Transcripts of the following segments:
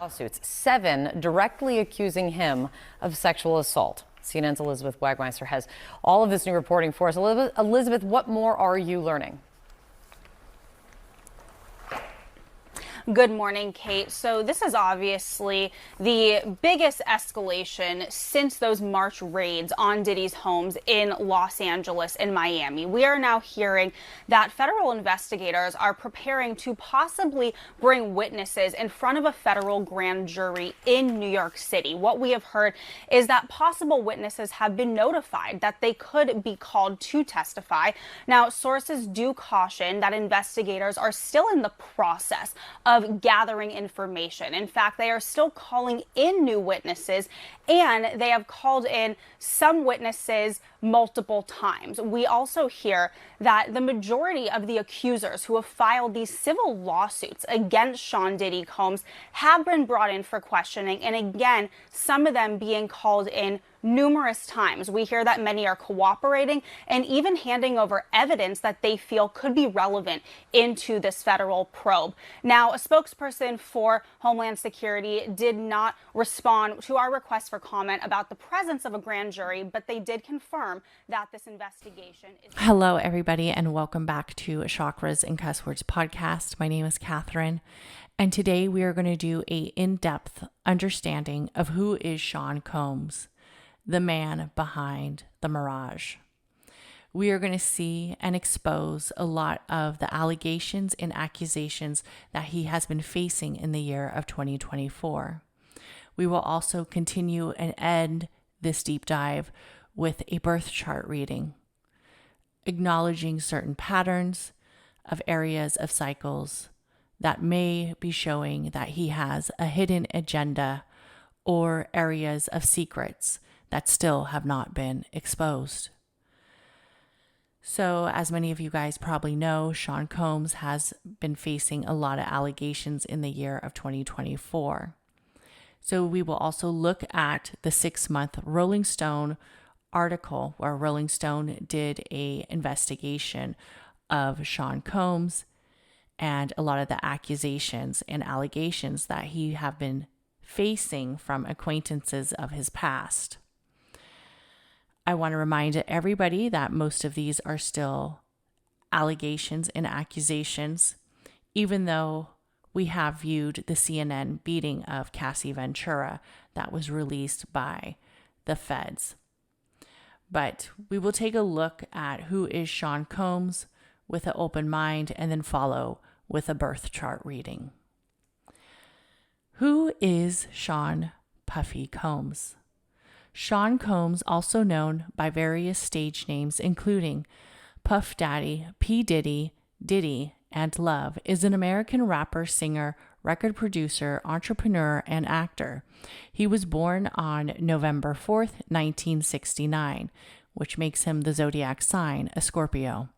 Lawsuits, 7 directly accusing him of sexual assault. CNN's Elizabeth Wagmeister has all of this new reporting for us. Elizabeth, what more are you learning? Good morning, Kate. So this is obviously the biggest escalation since those March raids on Diddy's homes in Los Angeles and Miami. We are now hearing that federal investigators are preparing to possibly bring witnesses in front of a federal grand jury in New York City. What we have heard is that possible witnesses have been notified that they could be called to testify. Now, sources do caution that investigators are still in the process of gathering information. In fact, they are still calling in new witnesses, and they have called in some witnesses multiple times. We also hear that the majority of the accusers who have filed these civil lawsuits against Sean Diddy Combs have been brought in for questioning, and again, some of them being called in numerous times. We hear that many are cooperating and even handing over evidence that they feel could be relevant into this federal probe. Now, a spokesperson for Homeland Security did not respond to our request for comment about the presence of a grand jury, but they did confirm that this investigation is... Hello, everybody, and welcome back to Chakras and Cusswords Podcast. My name is Katherine, and today we are going to do a in-depth understanding of who is Sean Combs, the man behind the mirage. We are going to see and expose a lot of the allegations and accusations that he has been facing in the year of 2024. We will also continue and end this deep dive with a birth chart reading, acknowledging certain patterns of areas of cycles that may be showing that he has a hidden agenda or areas of secrets that still have not been exposed. So, as many of you guys probably know, Sean Combs has been facing a lot of allegations in the year of 2024. So we will also look at the 6-month Rolling Stone article where Rolling Stone did a investigation of Sean Combs and a lot of the accusations and allegations that he have been facing from acquaintances of his past. I want to remind everybody that most of these are still allegations and accusations, even though we have viewed the CNN beating of Cassie Ventura that was released by the feds. But we will take a look at who is Sean Combs with an open mind and then follow with a birth chart reading. Who is Sean Puffy Combs? Sean Combs, also known by various stage names including Puff Daddy, P. Diddy, Diddy, and Love, is an American rapper, singer, record producer, entrepreneur, and actor. He was born on November 4th, 1969, which makes him the zodiac sign, a Scorpio.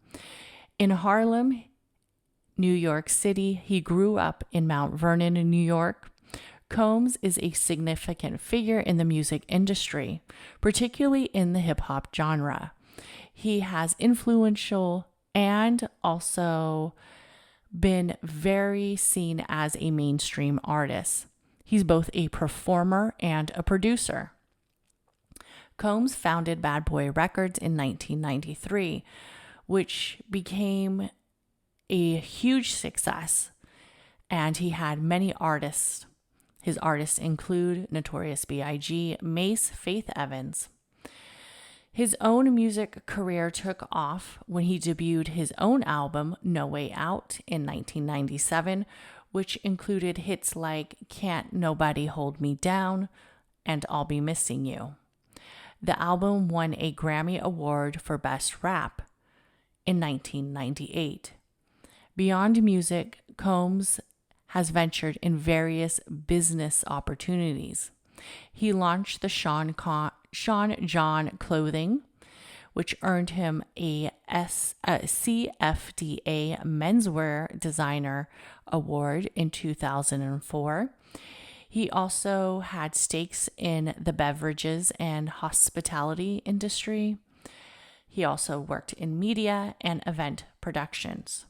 In Harlem, New York City, he grew up in Mount Vernon, New York. Combs is a significant figure in the music industry, particularly in the hip-hop genre. He has influential and also been very seen as a mainstream artist. He's both a performer and a producer. Combs founded Bad Boy Records in 1993, which became a huge success, and he had many artists. His artists include Notorious B.I.G., Mace, Faith Evans. His own music career took off when he debuted his own album, No Way Out, in 1997, which included hits like Can't Nobody Hold Me Down and I'll Be Missing You. The album won a Grammy Award for Best Rap in 1998. Beyond music, Combs has ventured in various business opportunities. He launched the Sean John clothing, which earned him a CFDA Menswear Designer Award in 2004. He also had stakes in the beverages and hospitality industry. He also worked in media and event productions.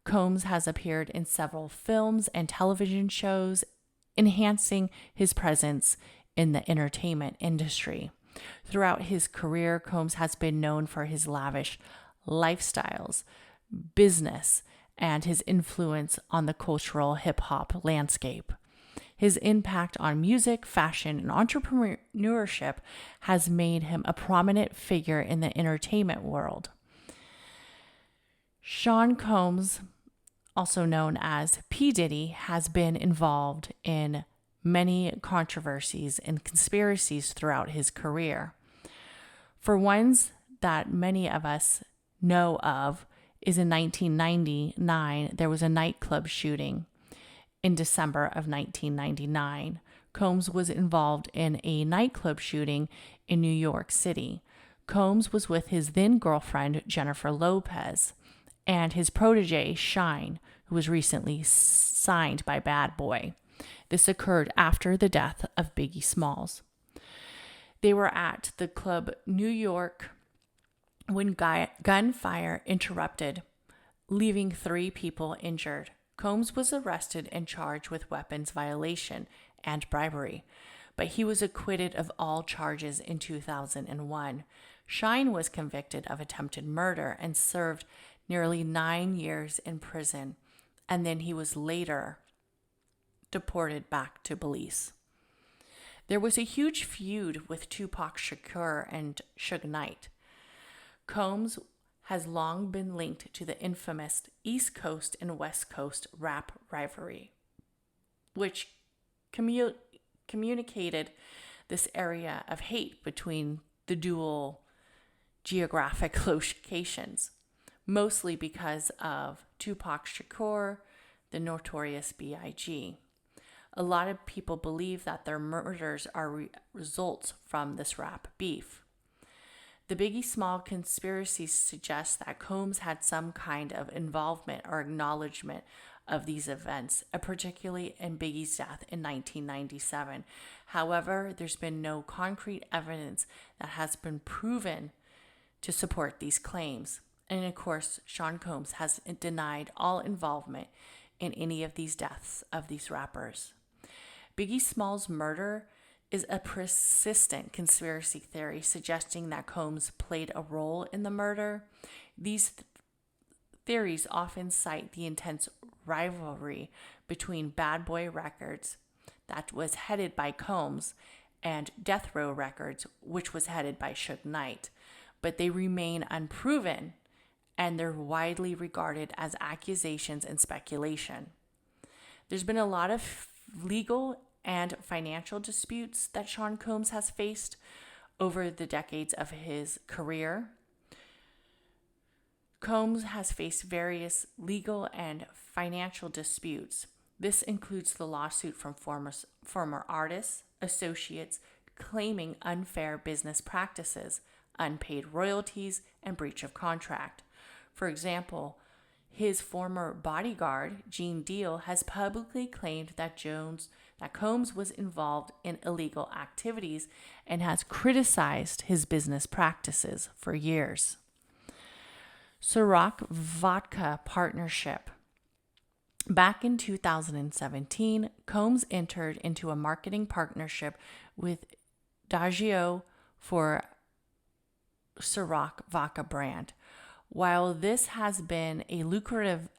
Combs has appeared in several films and television shows enhancing his presence in the entertainment industry. Throughout his career, Combs has been known for his lavish lifestyles, business, and his influence on the cultural hip-hop landscape. His impact on music, fashion, and entrepreneurship has made him a prominent figure in the entertainment world. Sean Combs, also known as P. Diddy, has been involved in many controversies and conspiracies throughout his career. For ones that many of us know of is in 1999, there was a nightclub shooting. In December of 1999, Combs was involved in a nightclub shooting in New York City. Combs was with his then girlfriend, Jennifer Lopez, and his protege, Shine, who was recently signed by Bad Boy. This occurred after the death of Biggie Smalls. They were at the club New York when gunfire interrupted, leaving 3 people injured. Combs was arrested and charged with weapons violation and bribery, but he was acquitted of all charges in 2001. Shine was convicted of attempted murder and served nearly 9 years in prison, and then he was later deported back to Belize. There was a huge feud with Tupac Shakur and Suge Knight. Combs has long been linked to the infamous East Coast and West Coast rap rivalry, which communicated this area of hate between the dual geographic locations, mostly because of Tupac Shakur, the notorious B.I.G. A lot of people believe that their murders are results from this rap beef. The Biggie Small conspiracy suggests that Combs had some kind of involvement or acknowledgement of these events, particularly in Biggie's death in 1997. However, there's been no concrete evidence that has been proven to support these claims. And of course, Sean Combs has denied all involvement in any of these deaths of these rappers. Biggie Small's murder is a persistent conspiracy theory suggesting that Combs played a role in the murder. These theories often cite the intense rivalry between Bad Boy Records, that was headed by Combs, and Death Row Records, which was headed by Suge Knight, but they remain unproven and they're widely regarded as accusations and speculation. There's been a lot of legal and financial disputes that Sean Combs has faced over the decades of his career. Combs has faced various legal and financial disputes. This includes the lawsuit from former artists, associates, claiming unfair business practices, unpaid royalties, and breach of contract. For example, his former bodyguard, Gene Deal, has publicly claimed that Combs was involved in illegal activities and has criticized his business practices for years. Ciroc Vodka Partnership. Back in 2017, Combs entered into a marketing partnership with Diageo for Ciroc Vodka brand. While this has been a lucrative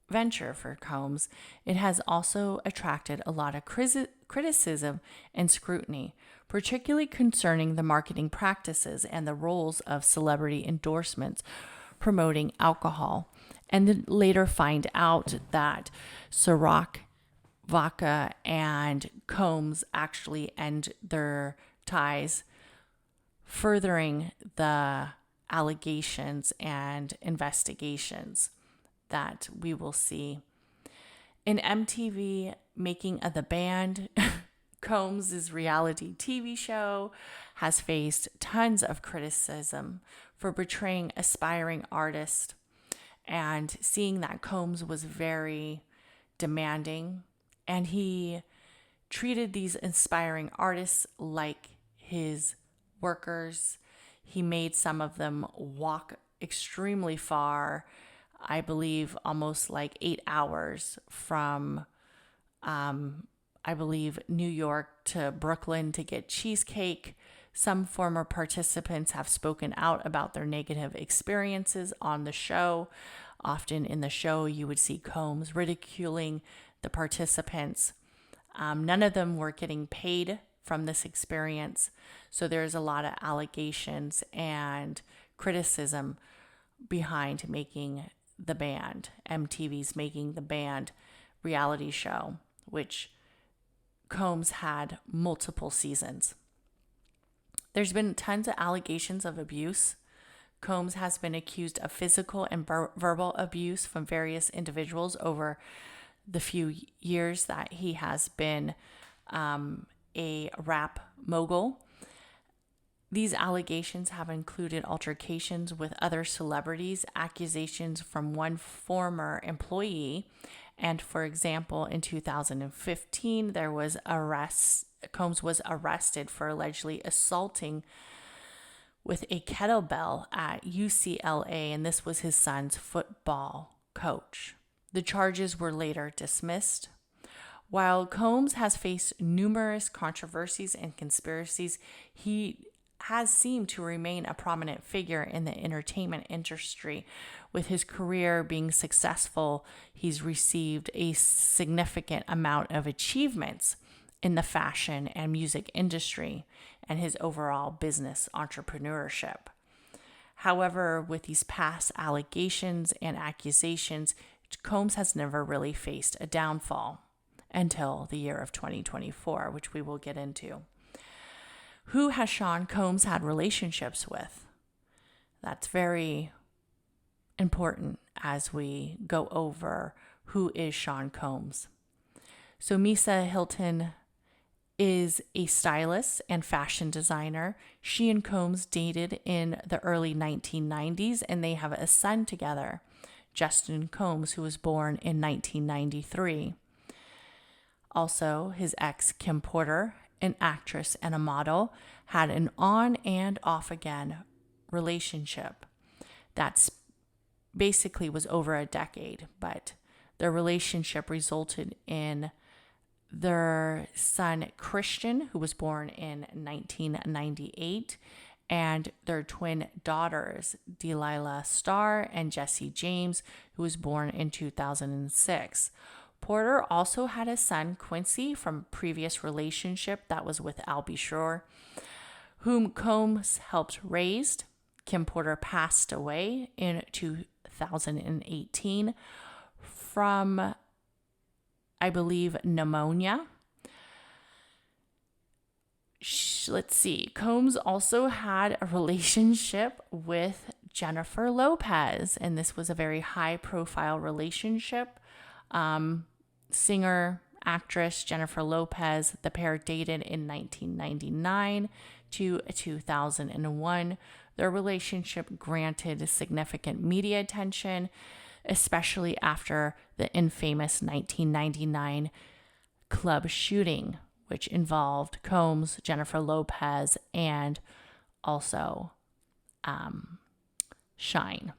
venture for Combs, it has also attracted a lot of criticism and scrutiny, particularly concerning the marketing practices and the roles of celebrity endorsements promoting alcohol. And then later find out that Ciroc Vodka and Combs actually end their ties, furthering the allegations and investigations that we will see. In MTV Making of the Band, Combs' reality TV show has faced tons of criticism for portraying aspiring artists, and seeing that Combs was very demanding, and he treated these inspiring artists like his workers. He made some of them walk extremely far, I believe almost like 8 hours from I believe, New York to Brooklyn to get cheesecake. Some former participants have spoken out about their negative experiences on the show. Often in the show, you would see Combs ridiculing the participants. None of them were getting paid from this experience. So there's a lot of allegations and criticism behind making the Band, MTV's Making the Band reality show, which Combs had multiple seasons. There's been tons of allegations of abuse. Combs has been accused of physical and verbal abuse from various individuals over the few years that he has been a rap mogul. These allegations have included altercations with other celebrities, accusations from one former employee, and for example, in 2015, Combs was arrested for allegedly assaulting with a kettlebell at UCLA, and this was his son's football coach. The charges were later dismissed. While Combs has faced numerous controversies and conspiracies, he has seemed to remain a prominent figure in the entertainment industry. With his career being successful, he's received a significant amount of achievements in the fashion and music industry and his overall business entrepreneurship. However, with these past allegations and accusations, Combs has never really faced a downfall until the year of 2024, which we will get into. Who has Sean Combs had relationships with? That's very important as we go over who is Sean Combs. So Misa Hilton is a stylist and fashion designer. She and Combs dated in the early 1990s, and they have a son together, Justin Combs, who was born in 1993. Also, his ex, Kim Porter, an actress and a model, had an on and off again relationship that's basically was over a decade, but their relationship resulted in their son Christian, who was born in 1998, and their twin daughters, Delilah Starr and Jesse James, who was born in 2006. Porter also had a son, Quincy, from a previous relationship that was with Albie Shore, whom Combs helped raise. Kim Porter passed away in 2018 from, I believe, pneumonia. Let's see. Combs also had a relationship with Jennifer Lopez, and this was a very high-profile relationship. Singer, actress Jennifer Lopez, the pair dated in 1999 to 2001. Their relationship granted significant media attention, especially after the infamous 1999 club shooting, which involved Combs, Jennifer Lopez, and also Shine.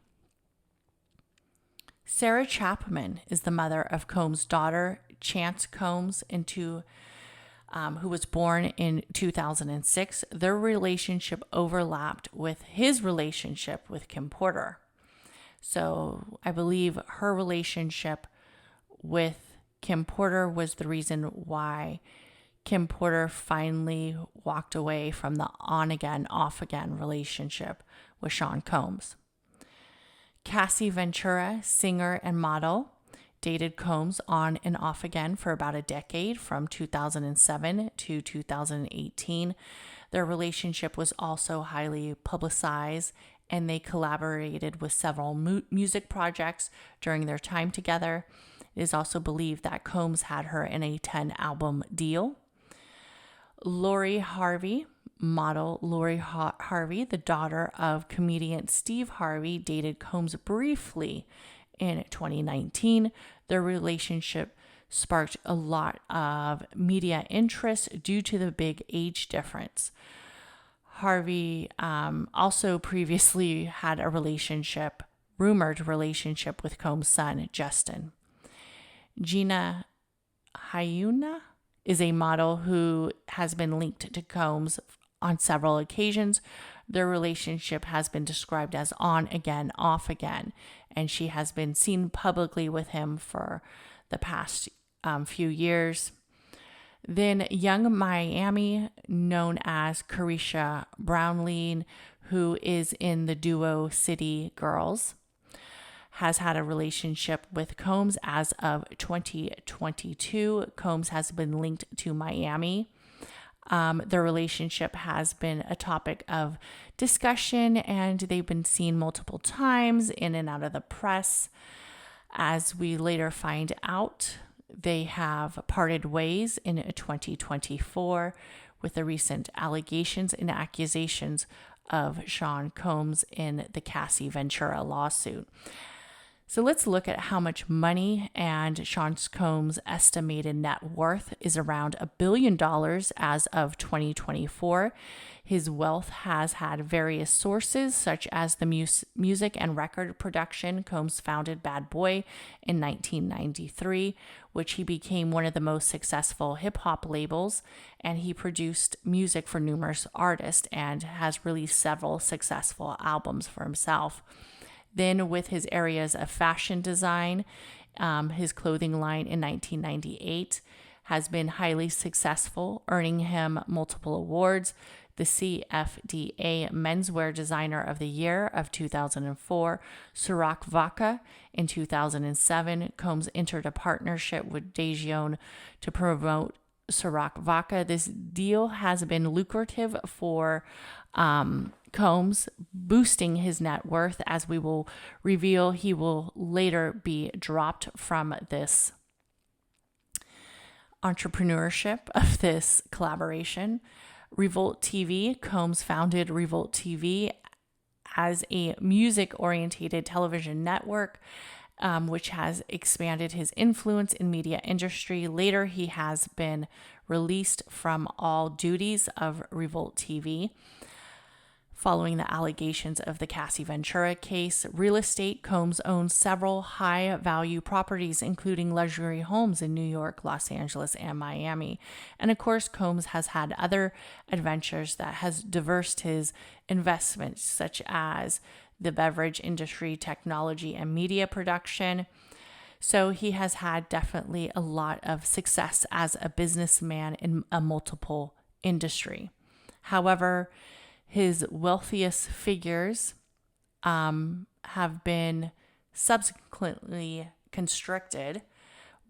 Sarah Chapman is the mother of Combs' daughter, Chance Combs, who was born in 2006. Their relationship overlapped with his relationship with Kim Porter. So I believe her relationship with Kim Porter was the reason why Kim Porter finally walked away from the on-again, off-again relationship with Sean Combs. Cassie Ventura, singer and model, dated Combs on and off again for about a decade, from 2007 to 2018. Their relationship was also highly publicized, and they collaborated with several music projects during their time together. It is also believed that Combs had her in a 10-album deal. Lori Harvey, model Lori Harvey, the daughter of comedian Steve Harvey, dated Combs briefly in 2019. Their relationship sparked a lot of media interest due to the big age difference. Harvey also previously had a rumored relationship with Combs' son, Justin. Gina Hyuna is a model who has been linked to Combs on several occasions. Their relationship has been described as on again, off again, and she has been seen publicly with him for the past few years. Then Young Miami, known as Carisha Brownlee, who is in the duo City Girls, has had a relationship with Combs as of 2022. Combs has been linked to Miami. Their relationship has been a topic of discussion, and they've been seen multiple times in and out of the press. As we later find out, they have parted ways in 2024 with the recent allegations and accusations of Sean Combs in the Cassie Ventura lawsuit. So let's look at how much money, and Sean Combs' estimated net worth is around $1 billion as of 2024. His wealth has had various sources, such as the music and record production. Combs founded Bad Boy in 1993, which he became one of the most successful hip-hop labels, and he produced music for numerous artists and has released several successful albums for himself. Then with his areas of fashion design, his clothing line in 1998 has been highly successful, earning him multiple awards. The CFDA Menswear Designer of the Year of 2004, Ciroc Vodka in 2007. Combs entered a partnership with Daejeon to promote Ciroc Vodka. This deal has been lucrative for Combs, boosting his net worth. As we will reveal, he will later be dropped from this entrepreneurship of this collaboration. Revolt TV, Combs founded Revolt TV as a music-oriented television network, which has expanded his influence in media industry. Later, he has been released from all duties of Revolt TV. Following the allegations of the Cassie Ventura case, real estate, Combs owns several high-value properties, including luxury homes in New York, Los Angeles, and Miami. And of course, Combs has had other adventures that has diversified his investments, such as the beverage industry, technology, and media production. So he has had definitely a lot of success as a businessman in a multiple industry. However, his wealthiest figures have been subsequently constricted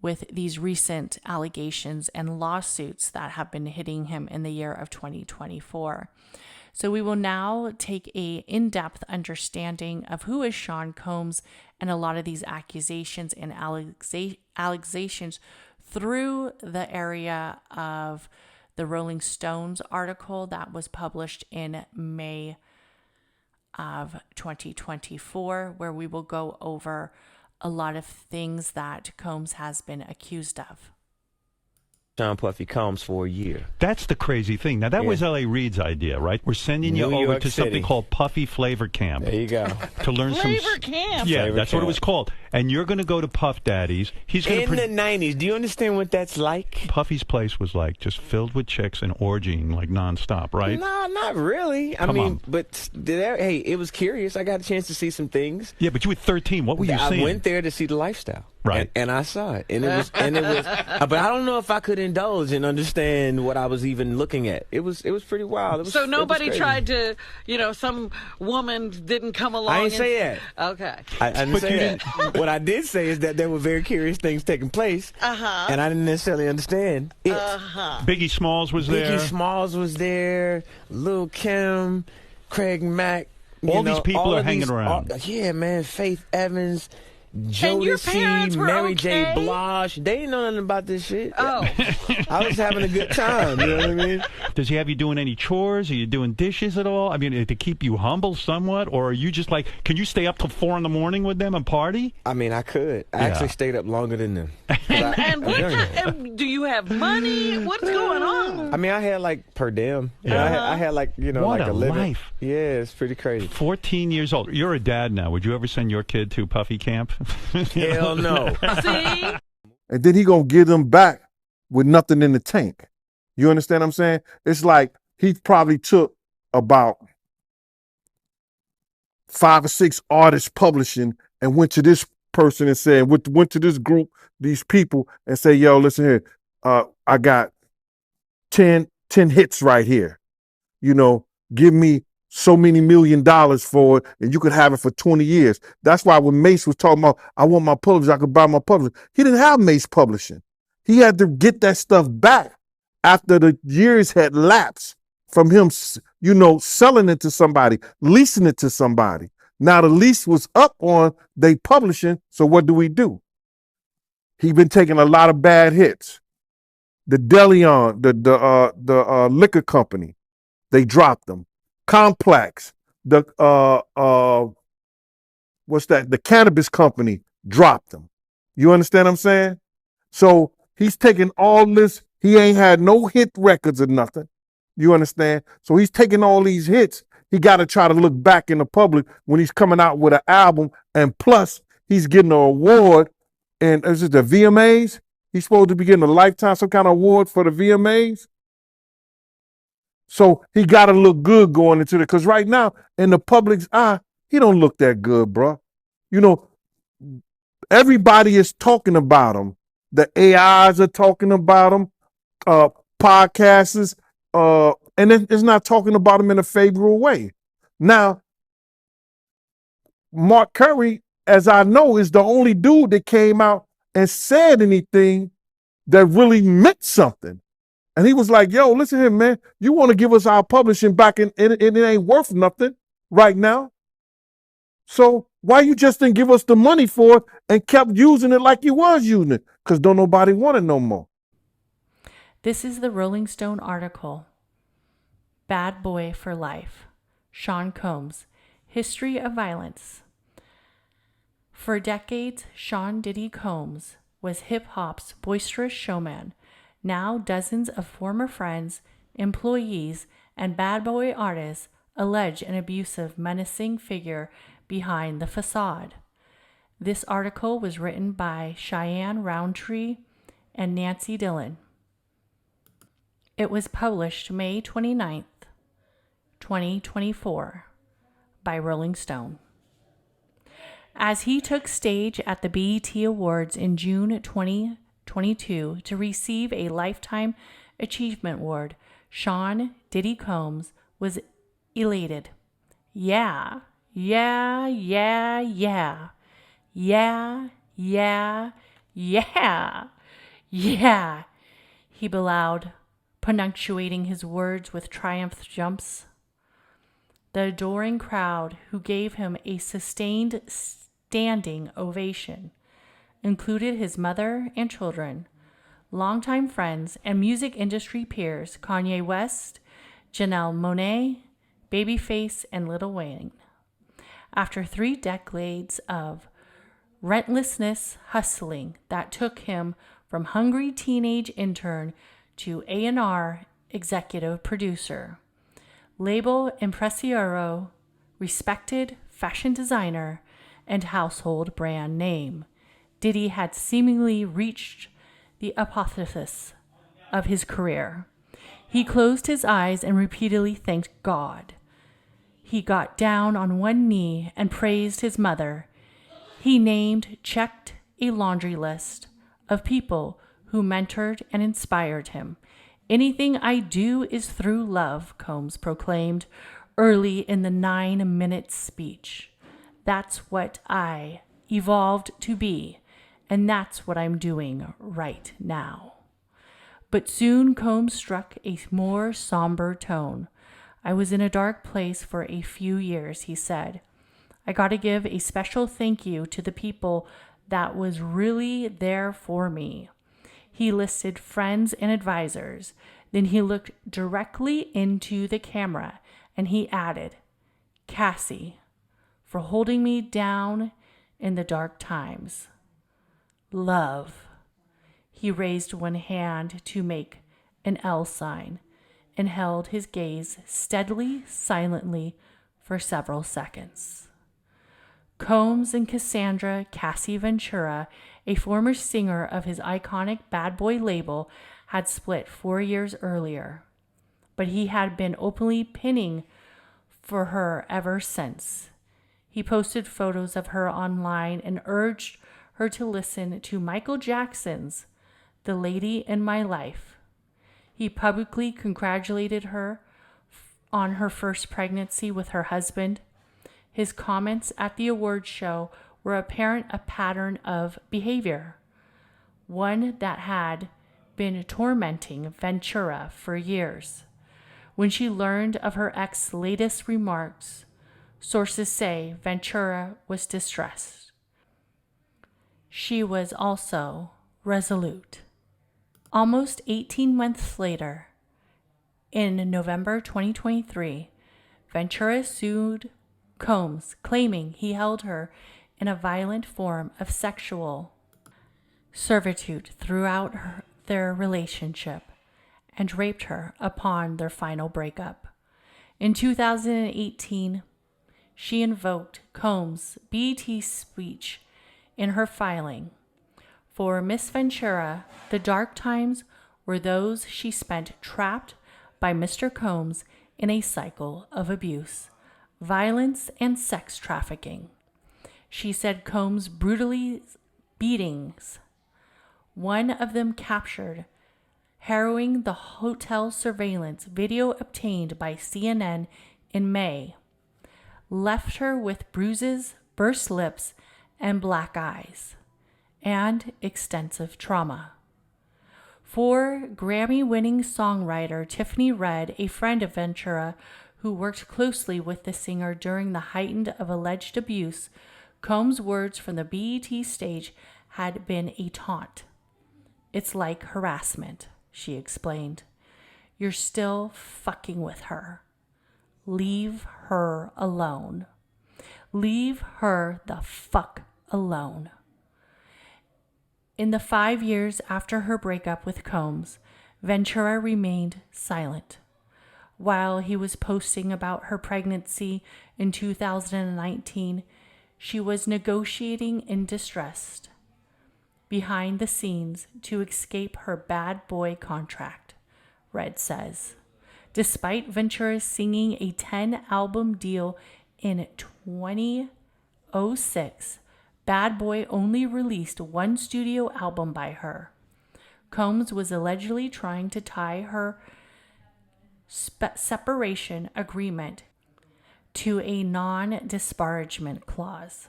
with these recent allegations and lawsuits that have been hitting him in the year of 2024. So we will now take a in-depth understanding of who is Sean Combs and a lot of these accusations and allegations through the area of the Rolling Stones article that was published in May of 2024, where we will go over a lot of things that Combs has been accused of. Sean Puffy Combs for a year. That's the crazy thing. Now, that was L.A. Reid's idea, right? We're sending you over to something called Puffy Flavor Camp. There you go. To learn Flavor Camp? Yeah, Flavor that's Camp. what it was called. And you're going to go to Puff Daddy's. He's going In the 90s, do you understand what that's like? Puffy's place was like just filled with chicks and orgying like nonstop, right? No, not really. I Come mean, on. but hey, it was curious. I got a chance to see some things. Yeah, but you were 13. What were you I seeing? went there to see the lifestyle. Right. And I saw it. And it was but I don't know if I could indulge and understand what I was even looking at. It was pretty wild. It was, So nobody it was crazy. tried to, some woman didn't come along. I didn't say that. Okay. I didn't say that. What I did say is that there were very curious things taking place. And I didn't necessarily understand it. Biggie Smalls was there. Biggie Smalls was there. Lil' Kim, Craig Mack. All these people are hanging around. Yeah, man. Faith Evans. And your parents Jodeci, were Mary J. okay? Blige. They didn't know nothing about this shit. Oh. I was having a good time. You know what I mean? Does he have you doing any chores? Are you doing dishes at all? I mean, to keep you humble somewhat? Or are you just like, can you stay up till 4 a.m. with them and party? I mean, I could. I actually stayed up longer than them. And do you have money? What's going on? I mean, I had like per diem. Yeah. I had like, What like a a living. life. Yeah, it's pretty crazy. 14 years old. You're a dad now. Would you ever send your kid to Puffy Camp? Hell no. See? And then he gonna give them back with nothing in the tank. You understand what I'm saying? It's like he probably took about 5 or 6 artists publishing and went to this person and said, went to this group, these people, and say, yo, listen here, I got 10 hits right here. You know, give me so many $1 million for it, and you could have it for 20 years. That's why when Mace was talking about, I want my publishers, I could buy my publishers. He didn't have Mace Publishing. He had to get that stuff back after the years had lapsed from him, you know, selling it to somebody, leasing it to somebody. Now the lease was up on they publishing, so what do? He been taking a lot of bad hits. The Deleon, the liquor company, they dropped them. Complex, the what's that? The cannabis company dropped them. You understand what I'm saying? So he's taking all this. He ain't had no hit records or nothing. You understand? So he's taking all these hits. He got to try to look back in the public when he's coming out with an album, and plus he's getting an award. And is it the VMAs? He's supposed to be getting a lifetime, some kind of award for the VMAs. So he got to look good going into it, because right now in the public's eye, he don't look that good, bro. You know, everybody is talking about him. The AIs are talking about him, podcasts, and it's not talking about him in a favorable way. Now, Mark Curry, as I know, is the only dude that came out and said anything that really meant something. And he was like, yo, listen here, man, you want to give us our publishing back, and it ain't worth nothing right now. So why you just didn't give us the money for it and kept using it like you was using it? Because don't nobody want it no more. This is the Rolling Stone article, Bad Boy for Life, Sean Combs, History of Violence. For decades, Sean Diddy Combs was hip-hop's boisterous showman. Now dozens of former friends, employees, and bad boy artists allege an abusive, menacing figure behind the facade. This article was written by Cheyenne Roundtree and Nancy Dillon. It was published May 29th, 2024 by Rolling Stone. As he took stage at the BET Awards in June 2022 to receive a Lifetime Achievement Award, Sean Diddy Combs was elated. Yeah, yeah, yeah, yeah. Yeah, yeah, yeah, yeah, he bellowed, punctuating his words with triumph jumps. The adoring crowd, who gave him a sustained standing ovation, included his mother and children, longtime friends, and music industry peers Kanye West, Janelle Monáe, Babyface, and Lil Wayne. After 3 decades of relentless hustling that took him from hungry teenage intern to A&R executive producer, label impresario, respected fashion designer, and household brand name, Diddy had seemingly reached the apotheosis of his career. He closed his eyes and repeatedly thanked God. He got down on one knee and praised his mother. He checked a laundry list of people who mentored and inspired him. Anything I do is through love, Combs proclaimed early in the 9-minute speech. That's what I evolved to be, and that's what I'm doing right now. But soon Combs struck a more somber tone. I was in a dark place for a few years, he said. I got to give a special thank you to the people that was really there for me. He listed friends and advisors. Then he looked directly into the camera and he added, Cassie, for holding me down in the dark times. Love. He raised one hand to make an L sign and held his gaze steadily, silently for several seconds. Combs and Cassandra Cassie Ventura, a former singer of his iconic Bad Boy label, had split 4 years earlier, but he had been openly pinning for her ever since. He posted photos of her online and urged her to listen to Michael Jackson's "The Lady in My Life." He publicly congratulated her on her first pregnancy with her husband. His comments at the awards show were apparent a pattern of behavior, one that had been tormenting Ventura for years. When she learned of her ex's latest remarks, sources say Ventura was distressed. She was also resolute. Almost 18 months later, in November 2023, Ventura sued Combs, claiming he held her in a violent form of sexual servitude throughout their relationship and raped her upon their final breakup. In 2018, she invoked Combs' BET speech in her filing. For Miss Ventura, the dark times were those she spent trapped by Mr. Combs in a cycle of abuse, violence, and sex trafficking. She said Combs' brutally beatings, one of them captured, harrowing the hotel surveillance video obtained by CNN in May, left her with bruises, burst lips, and black eyes, and extensive trauma. For Grammy-winning songwriter Tiffany Red, a friend of Ventura who worked closely with the singer during the height of alleged abuse, Combs' words from the BET stage had been a taunt. "It's like harassment," she explained. "You're still fucking with her. Leave her alone. Leave her the fuck alone." In the 5 years after her breakup with Combs, Ventura remained silent. While he was posting about her pregnancy in 2019, she was negotiating in distress behind the scenes to escape her bad boy contract, Red says. Despite Ventura singing a 10-album deal in 2006, Bad Boy only released one studio album by her. Combs was allegedly trying to tie her separation agreement to a non-disparagement clause.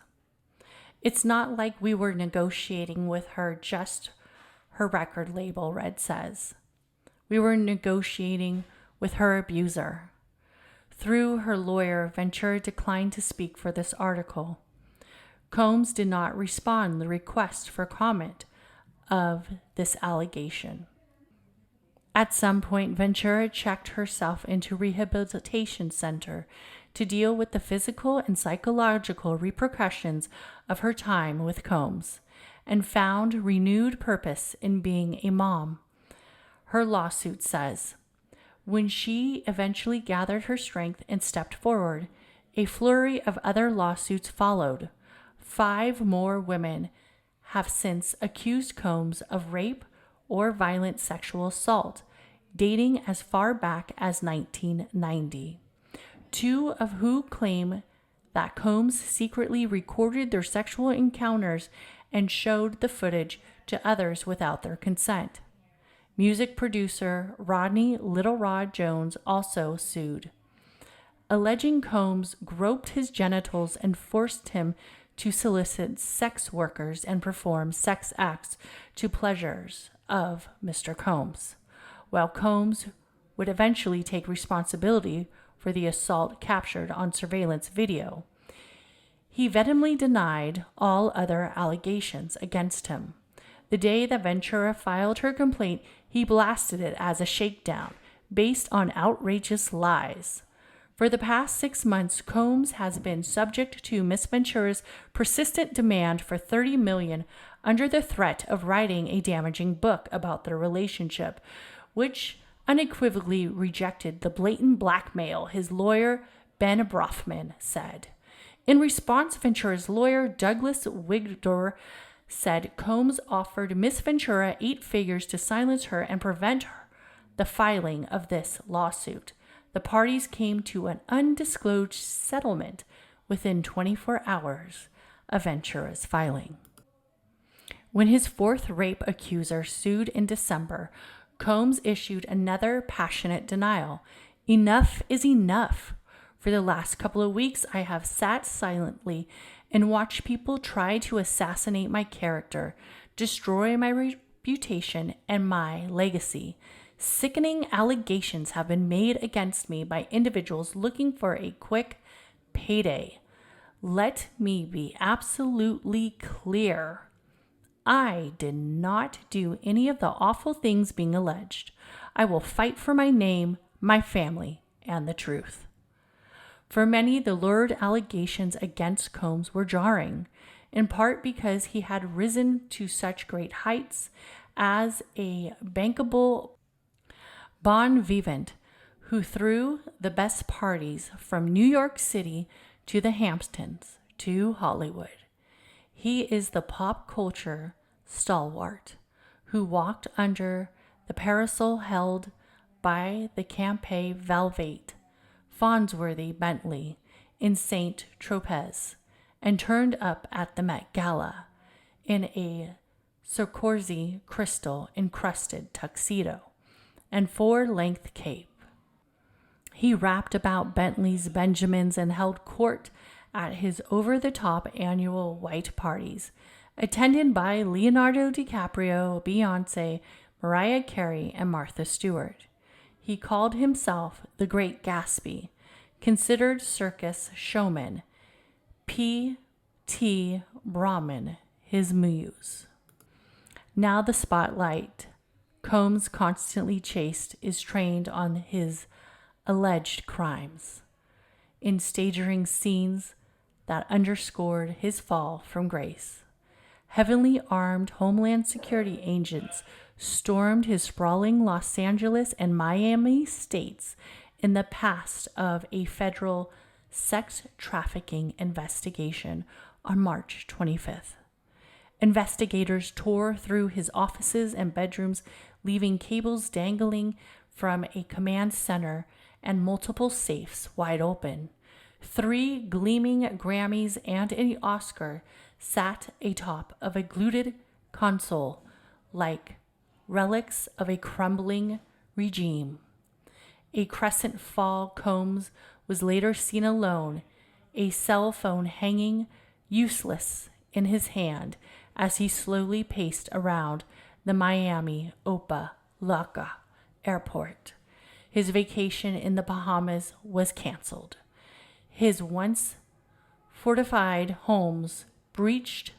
"It's not like we were negotiating with her, just her record label," Red says. "We were negotiating with her abuser." Through her lawyer, Ventura declined to speak for this article. Combs did not respond to the request for comment of this allegation. At some point, Ventura checked herself into a rehabilitation center to deal with the physical and psychological repercussions of her time with Combs, and found renewed purpose in being a mom. Her lawsuit says, when she eventually gathered her strength and stepped forward, a flurry of other lawsuits followed. 5 more women have since accused Combs of rape or violent sexual assault, dating as far back as 1990. 2 of who claim that Combs secretly recorded their sexual encounters and showed the footage to others without their consent. Music producer Rodney Little Rod Jones also sued, alleging Combs groped his genitals and forced him to solicit sex workers and perform sex acts to pleasures of Mr. Combs, while Combs would eventually take responsibility for the assault captured on surveillance video. He vehemently denied all other allegations against him. The day that Ventura filed her complaint, he blasted it as a shakedown based on outrageous lies. For the past 6 months, Combs has been subject to Miss Ventura's persistent demand for $30 million under the threat of writing a damaging book about their relationship, which unequivocally rejected the blatant blackmail, his lawyer, Ben Brofman, said. In response, Ventura's lawyer, Douglas Wigdor, said Combs offered Miss Ventura 8 figures to silence her and prevent the filing of this lawsuit. The parties came to an undisclosed settlement within 24 hours of Ventura's filing. When his 4th rape accuser sued in December, Combs issued another passionate denial. Enough is enough. For the last couple of weeks, I have sat silently and watched people try to assassinate my character, destroy my reputation and my legacy. Sickening allegations have been made against me by individuals looking for a quick payday. Let me be absolutely clear. I did not do any of the awful things being alleged. I will fight for my name, my family, and the truth. For many, the lurid allegations against Combs were jarring, in part because he had risen to such great heights as a bankable bon vivant who threw the best parties from New York City to the Hamptons to Hollywood. He is the pop culture stalwart who walked under the parasol held by the Campe Velvet, Farnsworthy Bentley in St. Tropez, and turned up at the Met Gala in a Swarovski crystal encrusted tuxedo and 4-length cape. He rapped about Bentley's Benjamins and held court at his over-the-top annual white parties, attended by Leonardo DiCaprio, Beyonce, Mariah Carey, and Martha Stewart. He called himself the Great Gatsby, considered circus showman, P.T. Brahman his muse. Now the spotlight Combs constantly chased is trained on his alleged crimes, in staging scenes that underscored his fall from grace. Heavily armed Homeland Security agents stormed his sprawling Los Angeles and Miami states in the past of a federal sex trafficking investigation on March 25th. Investigators tore through his offices and bedrooms, leaving cables dangling from a command center and multiple safes wide open. 3 gleaming Grammys and an Oscar sat atop of a glued console like relics of a crumbling regime. A crescent fall Combs was later seen alone, a cell phone hanging useless in his hand as he slowly paced around the Miami Opa Locka airport. His vacation in the Bahamas was canceled. His once fortified homes breached,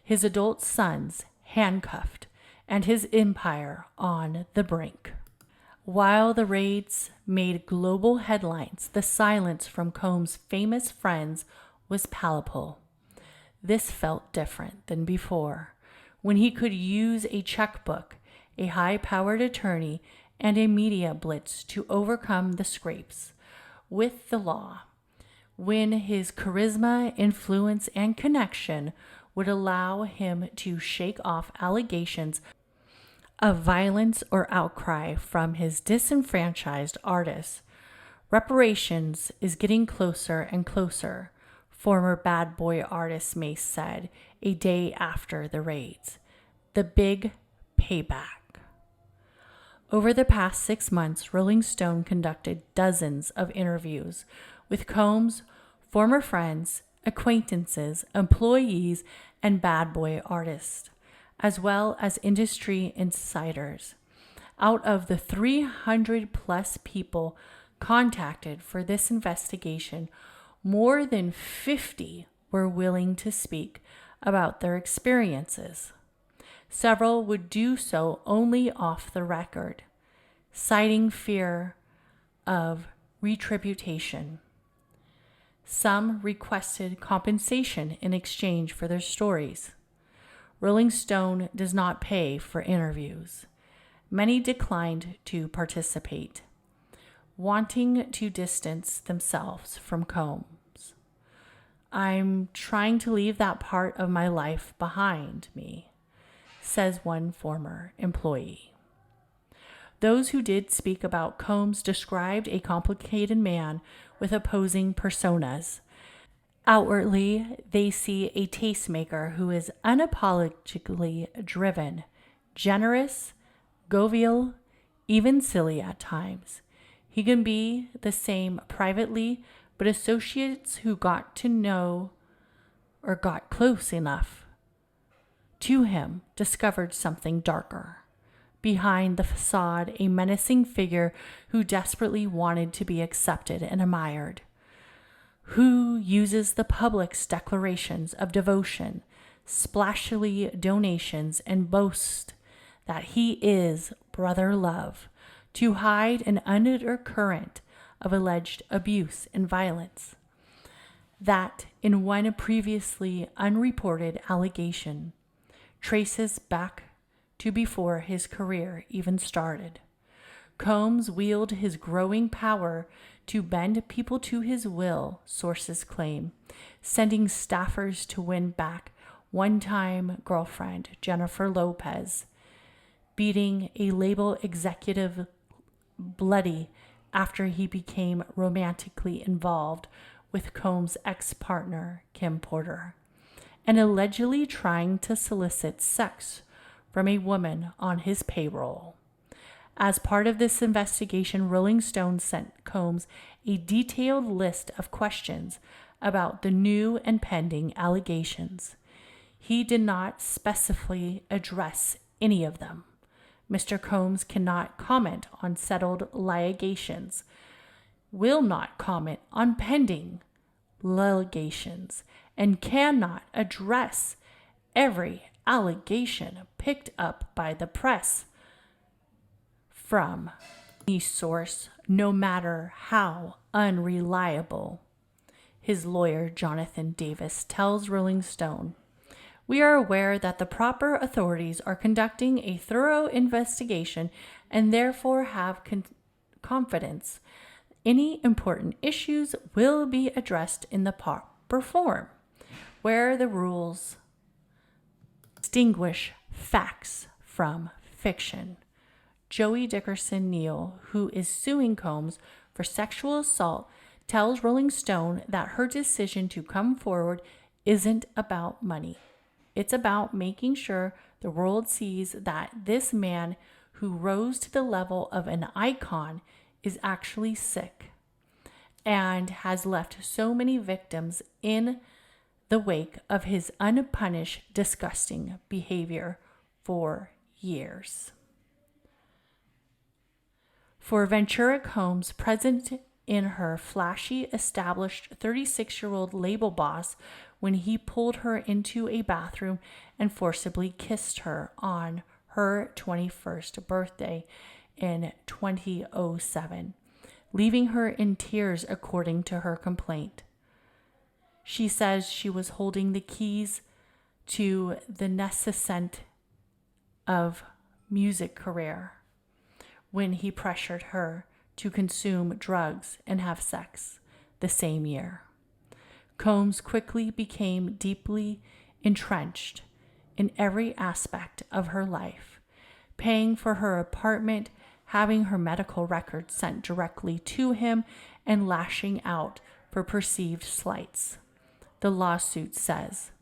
his adult sons handcuffed, and his empire on the brink. While the raids made global headlines, the silence from Combs' famous friends was palpable. This felt different than before, when he could use a checkbook, a high-powered attorney, and a media blitz to overcome the scrapes with the law, when his charisma, influence, and connection would allow him to shake off allegations of violence or outcry from his disenfranchised artists. Reparations is getting closer and closer, former Bad Boy artist Mace said a day after the raids. The big payback. Over the past 6 months, Rolling Stone conducted dozens of interviews with Combs, former friends, acquaintances, employees, and Bad Boy artists, as well as industry insiders. Out of the 300 plus people contacted for this investigation, more than 50 were willing to speak about their experiences. Several would do so only off the record, citing fear of retribution. Some requested compensation in exchange for their stories. Rolling Stone does not pay for interviews. Many declined to participate, wanting to distance themselves from Combs. I'm trying to leave that part of my life behind me, says one former employee. Those who did speak about Combs described a complicated man with opposing personas. Outwardly, they see a tastemaker who is unapologetically driven, generous, jovial, even silly at times. He can be the same privately, but associates who got to know or got close enough to him discovered something darker. Behind the facade, a menacing figure who desperately wanted to be accepted and admired, who uses the public's declarations of devotion, splashily donations, and boasts that he is brother love to hide an undercurrent of alleged abuse and violence. That, in one previously unreported allegation, traces back to before his career even started. Combs wielded his growing power to bend people to his will, sources claim, sending staffers to win back one-time girlfriend Jennifer Lopez, beating a label executive bloody after he became romantically involved with Combs' ex-partner Kim Porter, and allegedly trying to solicit sex from a woman on his payroll. As part of this investigation, Rolling Stone sent Combs a detailed list of questions about the new and pending allegations. He did not specifically address any of them. Mr. Combs cannot comment on settled allegations, will not comment on pending allegations, and cannot address every allegation picked up by the press from any source, no matter how unreliable. His lawyer, Jonathan Davis, tells Rolling Stone, "We are aware that the proper authorities are conducting a thorough investigation and therefore have confidence any important issues will be addressed in the proper form, where the rules distinguish facts from fiction." Joey Dickerson Neal, who is suing Combs for sexual assault, tells Rolling Stone that her decision to come forward isn't about money. It's about making sure the world sees that this man who rose to the level of an icon is actually sick and has left so many victims in the wake of his unpunished, disgusting behavior for years. For Ventura Combs, present in her flashy, established 36-year-old label boss when he pulled her into a bathroom and forcibly kissed her on her 21st birthday in 2007, leaving her in tears according to her complaint. She says she was holding the keys to the nascent of music career when he pressured her to consume drugs and have sex the same year. Combs quickly became deeply entrenched in every aspect of her life, paying for her apartment, having her medical records sent directly to him, and lashing out for perceived slights. The lawsuit says,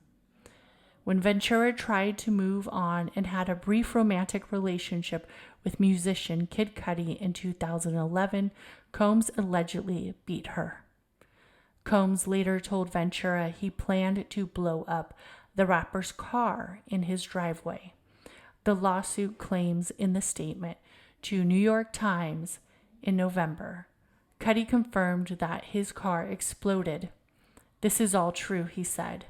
when Ventura tried to move on and had a brief romantic relationship with musician Kid Cudi in 2011, Combs allegedly beat her. Combs later told Ventura he planned to blow up the rapper's car in his driveway. The lawsuit claims in the statement to New York Times in November, Cudi confirmed that his car exploded. "This is all true," he said.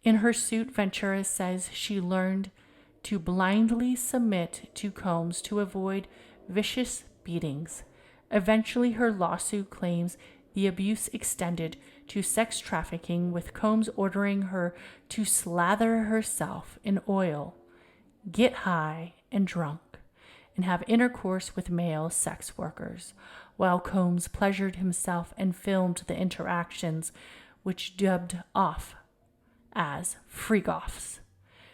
In her suit, Ventura says she learned to blindly submit to Combs to avoid vicious beatings. Eventually, her lawsuit claims the abuse extended to sex trafficking, with Combs ordering her to slather herself in oil, get high and drunk, and have intercourse with male sex workers, while Combs pleasured himself and filmed the interactions which dubbed off as freak-offs.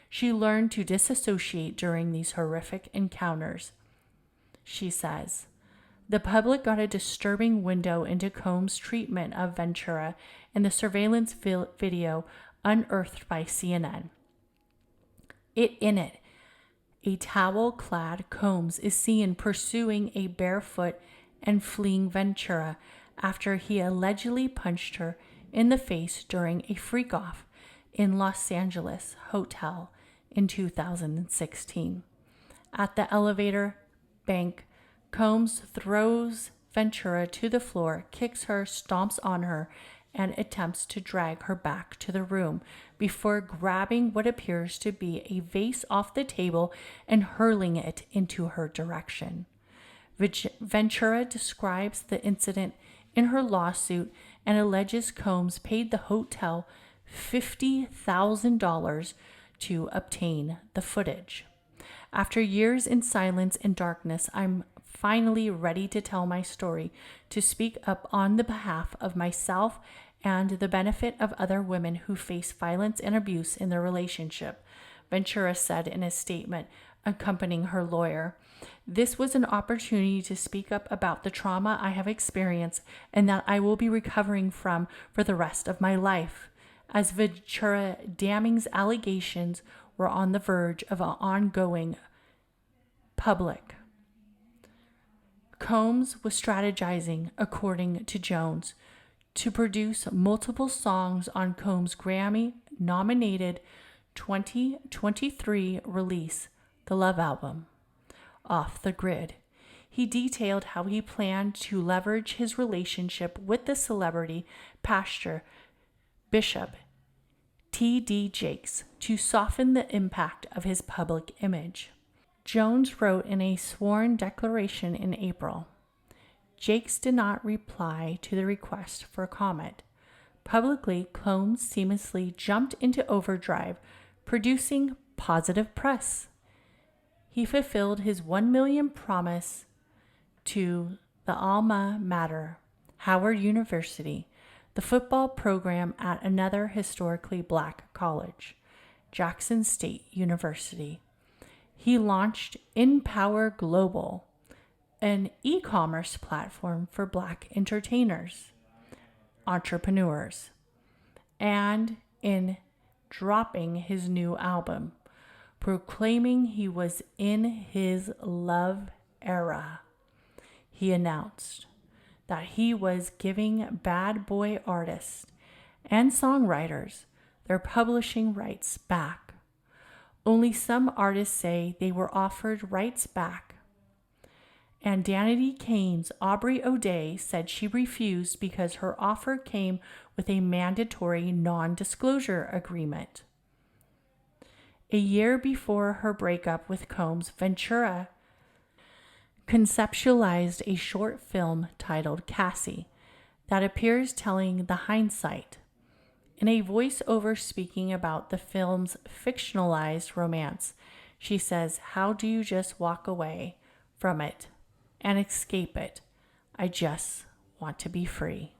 She learned to disassociate during these horrific encounters. She says, the public got a disturbing window into Combs' treatment of Ventura in the surveillance video unearthed by CNN. In it, a towel-clad Combs is seen pursuing a barefoot and fleeing Ventura after he allegedly punched her in the face during a freak-off in Los Angeles hotel in 2016. At the elevator bank, Combs throws Ventura to the floor, kicks her, stomps on her, and attempts to drag her back to the room before grabbing what appears to be a vase off the table and hurling it into her direction. Ventura describes the incident in her lawsuit and alleges Combs paid the hotel $50,000 to obtain the footage. After years in silence and darkness, I'm finally ready to tell my story, to speak up on the behalf of myself and the benefit of other women who face violence and abuse in their relationship, Ventura said in a statement accompanying her lawyer. This was an opportunity to speak up about the trauma I have experienced and that I will be recovering from for the rest of my life, as Ventura damning allegations were on the verge of an ongoing public. Combs was strategizing, according to Jones, to produce multiple songs on Combs' Grammy-nominated 2023 release, The Love Album, Off the Grid. He detailed how he planned to leverage his relationship with the celebrity pastor Bishop T.D. Jakes to soften the impact of his public image. Jones wrote in a sworn declaration in April. Jakes did not reply to the request for comment. Publicly, Combs seamlessly jumped into overdrive, producing positive press. He fulfilled his $1 million promise to the alma mater, Howard University, the football program at another historically black college, Jackson State University. He launched Empower Global, an e-commerce platform for black entertainers, entrepreneurs, and in dropping his new album, proclaiming he was in his love era, he announced that he was giving bad boy artists and songwriters their publishing rights back. Only some artists say they were offered rights back. And Danity Kane's Aubrey O'Day said she refused because her offer came with a mandatory non-disclosure agreement. A year before her breakup with Combs, Ventura conceptualized a short film titled Cassie that appears telling the hindsight. In a voiceover speaking about the film's fictionalized romance, she says, "How do you just walk away from it and escape it? I just want to be free."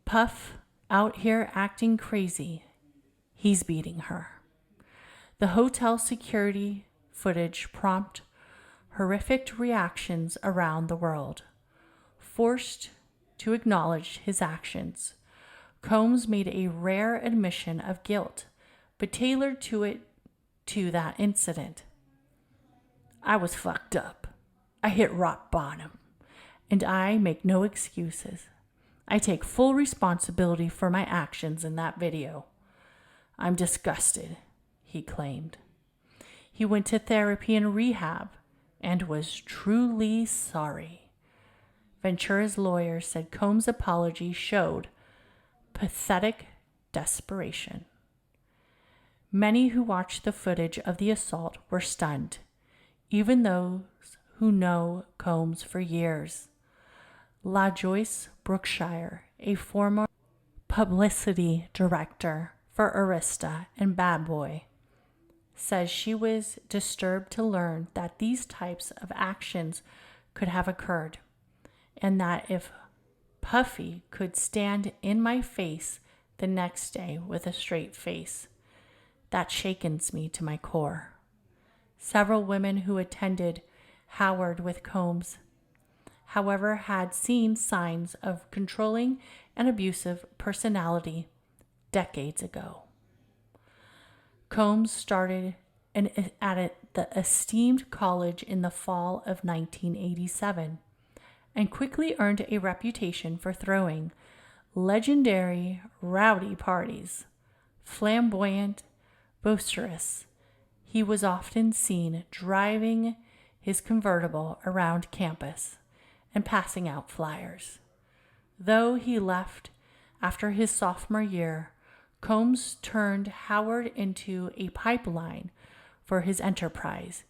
Puff out here acting crazy. He's beating her. The hotel security footage prompted horrific reactions around the world. Forced to acknowledge his actions, Combs made a rare admission of guilt, but tailored to that incident. "I was fucked up. I hit rock bottom, and I make no excuses. I take full responsibility for my actions in that video. I'm disgusted," he claimed. He went to therapy and rehab and was truly sorry. Ventura's lawyer said Combs' apology showed pathetic desperation. Many who watched the footage of the assault were stunned, even those who know Combs for years. La Joyce Brookshire, a former publicity director for Arista and Bad Boy, says she was disturbed to learn that these types of actions could have occurred, and that if Puffy could stand in my face the next day with a straight face. That shakens me to my core. Several women who attended Howard with Combs, however, had seen signs of controlling and abusive personality decades ago. Combs started at the esteemed college in the fall of 1987 and quickly earned a reputation for throwing legendary rowdy parties. Flamboyant, boisterous, he was often seen driving his convertible around campus and passing out flyers. Though he left after his sophomore year, Combs turned Howard into a pipeline for his enterprise,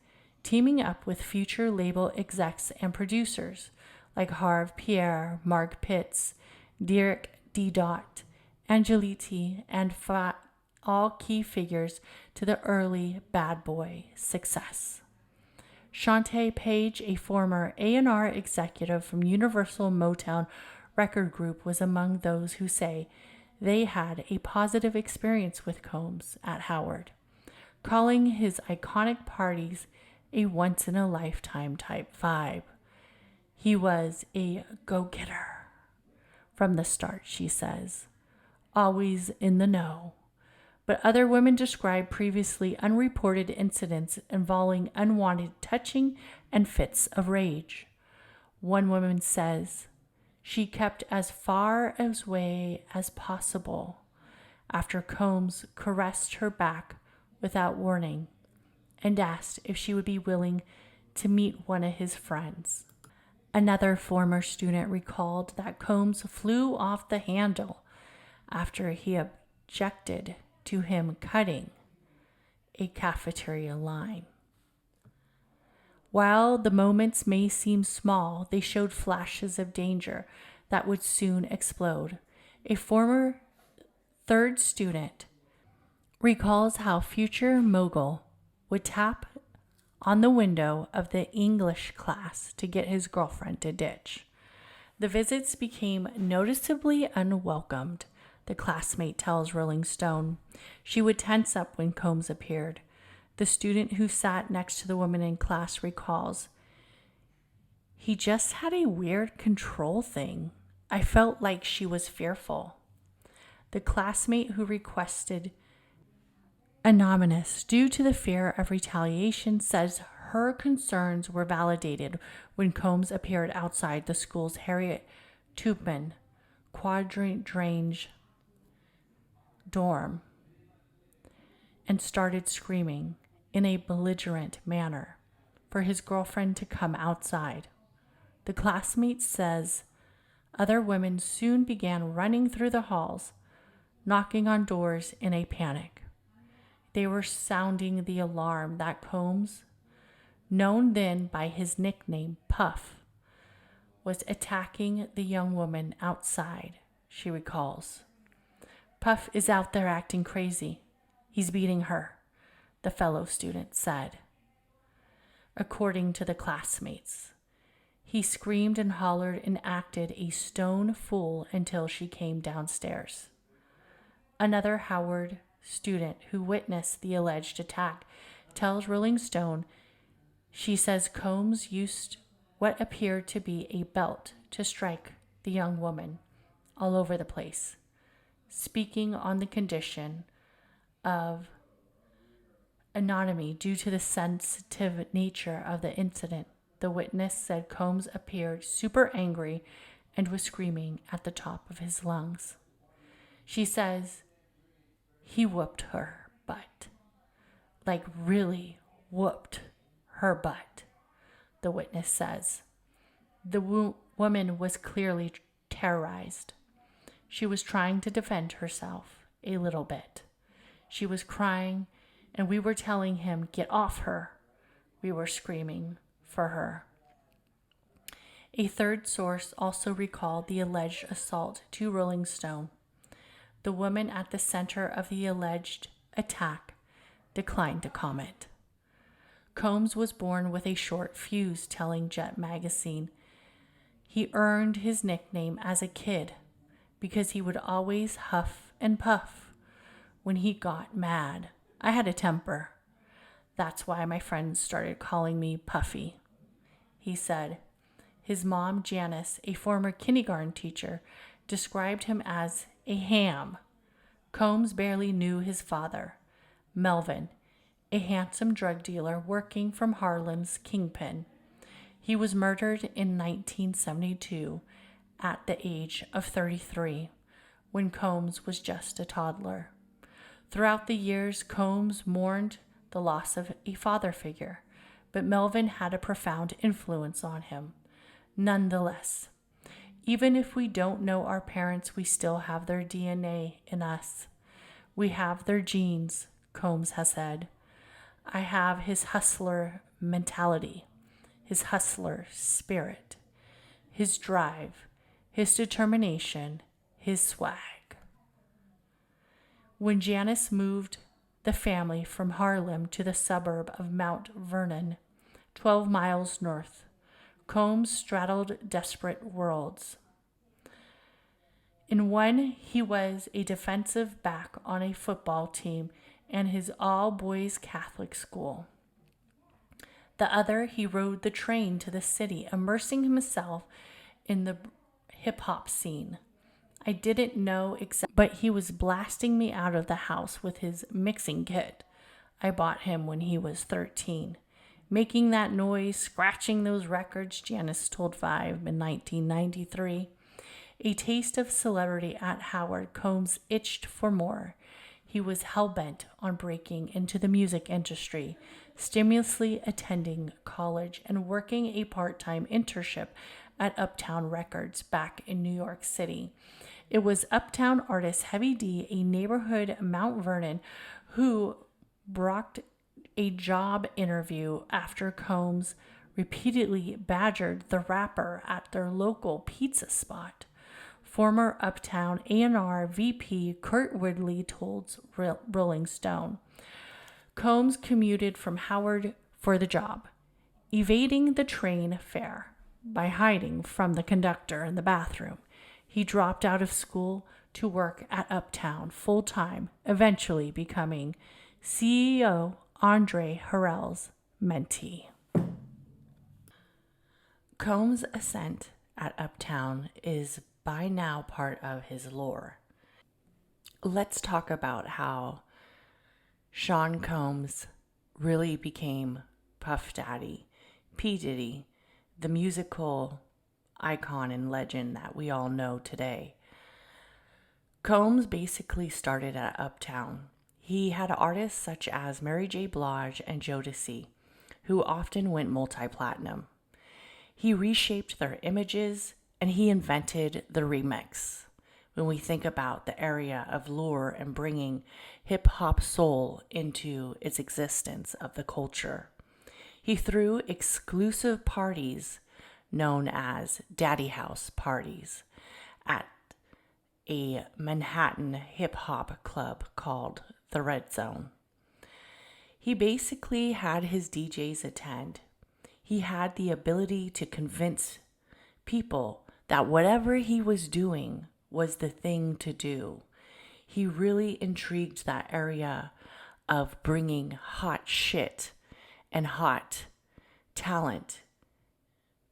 teaming up with future label execs and producers like Harve Pierre, Mark Pitts, Derek D. Dot, Angeliti, and all key figures to the early Bad Boy success. Shantae Page, a former A&R executive from Universal Motown Record Group, was among those who say they had a positive experience with Combs at Howard, calling his iconic parties a once-in-a-lifetime type vibe. He was a go-getter from the start, she says, always in the know. But other women describe previously unreported incidents involving unwanted touching and fits of rage. One woman says she kept as far away as possible after Combs caressed her back without warning and asked if she would be willing to meet one of his friends. Another former student recalled that Combs flew off the handle after he objected to him cutting a cafeteria line. While the moments may seem small, they showed flashes of danger that would soon explode. A former third student recalls how future mogul would tap on the window of the English class to get his girlfriend to ditch. The visits became noticeably unwelcomed, the classmate tells Rolling Stone. She would tense up when Combs appeared. The student who sat next to the woman in class recalls, he just had a weird control thing. I felt like she was fearful. The classmate who requested anonymous due to the fear of retaliation says her concerns were validated when Combs appeared outside the school's Harriet Tubman quadrangle dorm and started screaming in a belligerent manner for his girlfriend to come outside. The classmate says other women soon began running through the halls, knocking on doors in a panic. They were sounding the alarm that Combs, known then by his nickname Puff, was attacking the young woman outside, she recalls. Puff is out there acting crazy. He's beating her, the fellow student said. According to the classmates, he screamed and hollered and acted a stone fool until she came downstairs. Another Howard student who witnessed the alleged attack tells Rolling Stone she says Combs used what appeared to be a belt to strike the young woman all over the place. Speaking on the condition of anonymity due to the sensitive nature of the incident, the witness said Combs appeared super angry and was screaming at the top of his lungs. She says he whooped her butt. Like really whooped her butt, the witness says. The woman was clearly terrorized. She was trying to defend herself a little bit. She was crying, and we were telling him, "Get off her." We were screaming for her. A third source also recalled the alleged assault to Rolling Stone. The woman at the center of the alleged attack declined to comment. Combs was born with a short fuse, telling Jet magazine. He earned his nickname as a kid because he would always huff and puff when he got mad. I had a temper. That's why my friends started calling me Puffy. He said his mom, Janice, a former kindergarten teacher, described him as a ham. Combs barely knew his father, Melvin, a handsome drug dealer working from Harlem's Kingpin. He was murdered in 1972 at the age of 33, when Combs was just a toddler. Throughout the years, Combs mourned the loss of a father figure, but Melvin had a profound influence on him. Nonetheless, even if we don't know our parents, we still have their DNA in us. We have their genes, Combs has said. I have his hustler mentality, his hustler spirit, his drive, his determination, his swag. When Janice moved the family from Harlem to the suburb of Mount Vernon, 12 miles north, Combs straddled desperate worlds. In one, he was a defensive back on a football team and his all-boys Catholic school. The other, he rode the train to the city, immersing himself in the hip-hop scene. I didn't know exactly, but he was blasting me out of the house with his mixing kit. I bought him when he was 13. Making that noise, scratching those records, Janice told Vibe in 1993. A taste of celebrity at Howard, Combs itched for more. He was hell-bent on breaking into the music industry, stimulously attending college and working a part-time internship at Uptown Records back in New York City. It was Uptown artist Heavy D, a neighborhood Mount Vernon, who brought a job interview after Combs repeatedly badgered the rapper at their local pizza spot. Former Uptown A&R VP Kurt Woodley told Rolling Stone. Combs commuted from Howard for the job, evading the train fare by hiding from the conductor in the bathroom. He dropped out of school to work at Uptown full-time, eventually becoming CEO Andre Harrell's mentee. Combs' ascent at Uptown is by now part of his lore. Let's talk about how Sean Combs really became Puff Daddy, P. Diddy, the musical icon and legend that we all know today. Combs basically started at Uptown. He had artists such as Mary J. Blige and Jodeci, who often went multi-platinum. He reshaped their images, and he invented the remix. When we think about the area of lore and bringing hip-hop soul into its existence of the culture. He threw exclusive parties known as Daddy House parties at a Manhattan hip-hop club called the Red Zone. He basically had his DJs attend. He had the ability to convince people that whatever he was doing was the thing to do. He really intrigued that area of bringing hot shit and hot talent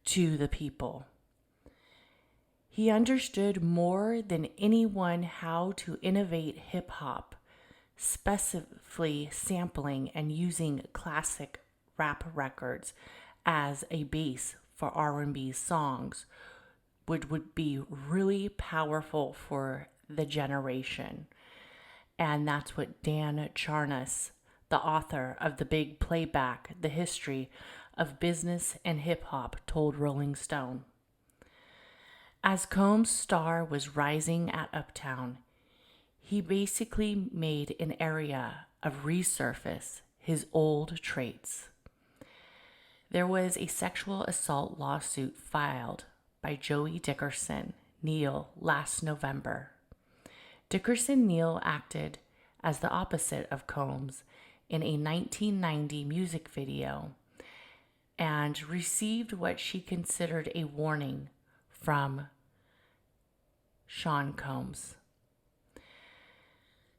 to the people. He understood more than anyone how to innovate hip-hop, specifically sampling and using classic rap records as a base for R&B songs, which would be really powerful for the generation. And that's what Dan Charnas, the author of The Big Playback, The History of Business and Hip-Hop, told Rolling Stone. As Combs' star was rising at Uptown, he basically made an area of resurface his old traits. There was a sexual assault lawsuit filed by Joey Dickerson Neal last November. Dickerson Neal acted as the opposite of Combs in a 1990 music video and received what she considered a warning from Sean Combs.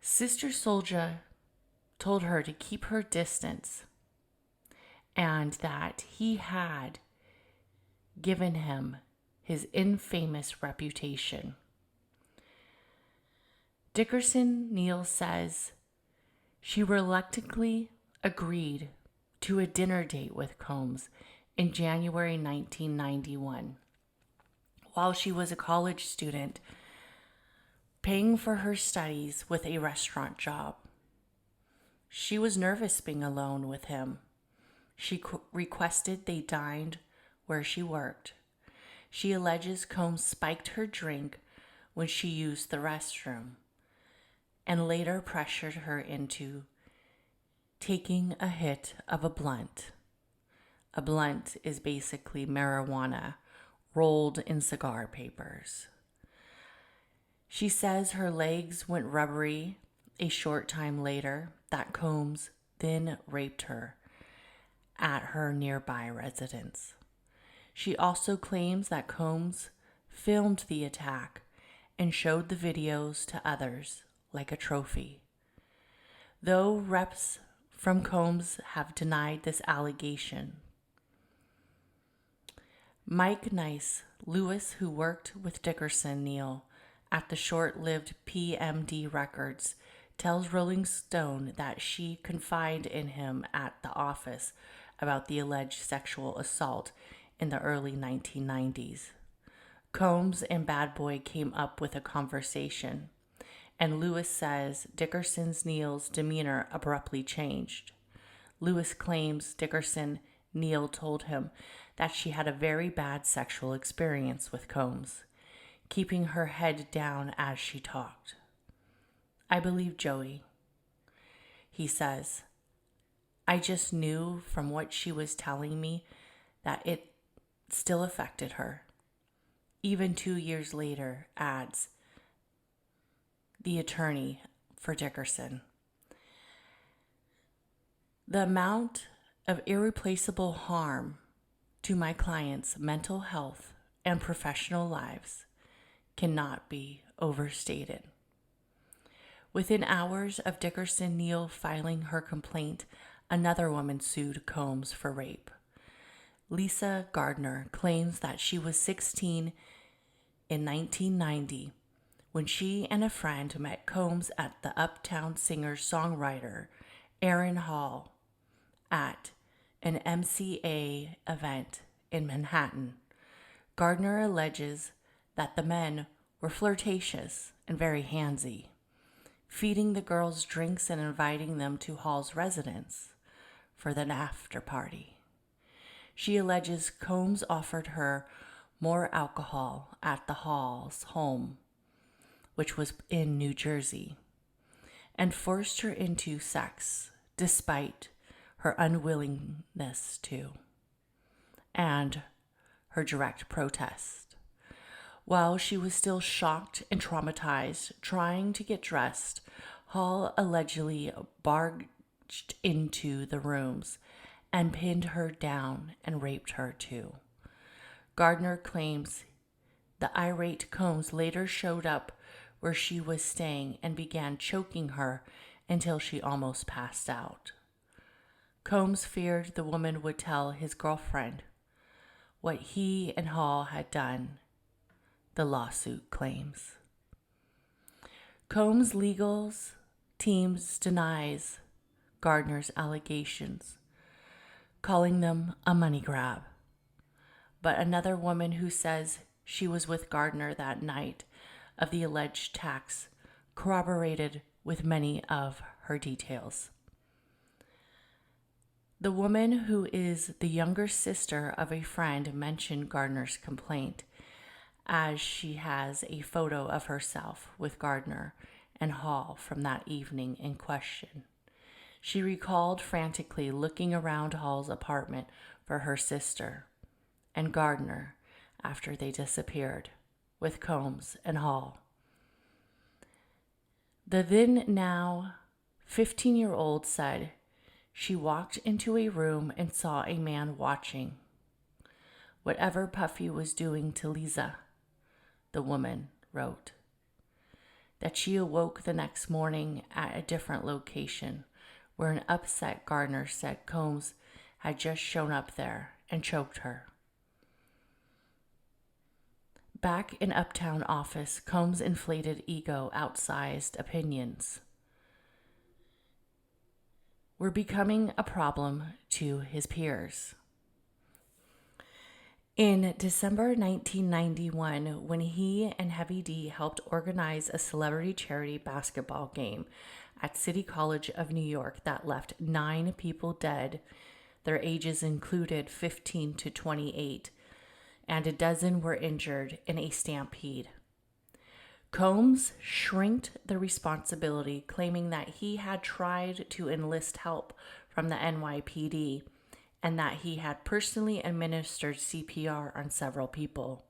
Sister Soldier told her to keep her distance and that he had given him his infamous reputation. Dickerson Neal says she reluctantly agreed to a dinner date with Combs in January 1991 while she was a college student paying for her studies with a restaurant job. She was nervous being alone with him. She requested they dined where she worked. She alleges Combs spiked her drink when she used the restroom and later pressured her into taking a hit of a blunt. A blunt is basically marijuana rolled in cigar papers. She says her legs went rubbery a short time later, that Combs then raped her at her nearby residence. She also claims that Combs filmed the attack and showed the videos to others like a trophy. Though reps from Combs have denied this allegation, Mike Nice Lewis, who worked with Dickerson Neal at the short-lived PMD Records, tells Rolling Stone that she confided in him at the office about the alleged sexual assault in the early 1990s. Combs and Bad Boy came up with a conversation, and Lewis says Dickerson Neal's demeanor abruptly changed. Lewis claims Dickerson Neal told him that she had a very bad sexual experience with Combs, keeping her head down as she talked. I believe Joey. He says, I just knew from what she was telling me that it still affected her. Even 2 years later, adds the attorney for Dickerson. The amount of irreplaceable harm to my clients' mental health and professional lives cannot be overstated. Within hours of Dickerson Neal filing her complaint, another woman sued Combs for rape. Lisa Gardner claims that she was 16 in 1990 when she and a friend met Combs at the Uptown singer-songwriter Aaron Hall at an MCA event in Manhattan. Gardner alleges that the men were flirtatious and very handsy, feeding the girls drinks and inviting them to Hall's residence for the after party. She alleges Combs offered her more alcohol at the Hall's home, which was in New Jersey, and forced her into sex despite her unwillingness to, and her direct protest. While she was still shocked and traumatized, trying to get dressed, Hall allegedly barged into the rooms and pinned her down and raped her too. Gardner claims the irate Combs later showed up where she was staying and began choking her until she almost passed out. Combs feared the woman would tell his girlfriend what he and Hall had done, the lawsuit claims. Combs' legal teams denies Gardner's allegations, calling them a money grab. But another woman who says she was with Gardner that night of the alleged attacks corroborated with many of her details. The woman who is the younger sister of a friend mentioned Gardner's complaint, as she has a photo of herself with Gardner and Hall from that evening in question. She recalled frantically looking around Hall's apartment for her sister and Gardner after they disappeared with Combs and Hall. The then now 15-year-old said she walked into a room and saw a man watching whatever Puffy was doing to Lisa the woman wrote. That she awoke the next morning at a different location, where an upset gardener said Combs had just shown up there and choked her. Back in Uptown office, Combs' inflated ego outsized opinions were becoming a problem to his peers. In December 1991, when he and Heavy D helped organize a celebrity charity basketball game at City College of New York that left 9 people dead, their ages included 15 to 28, and a dozen were injured in a stampede. Combs shrinked the responsibility, claiming that he had tried to enlist help from the NYPD and that he had personally administered CPR on several people.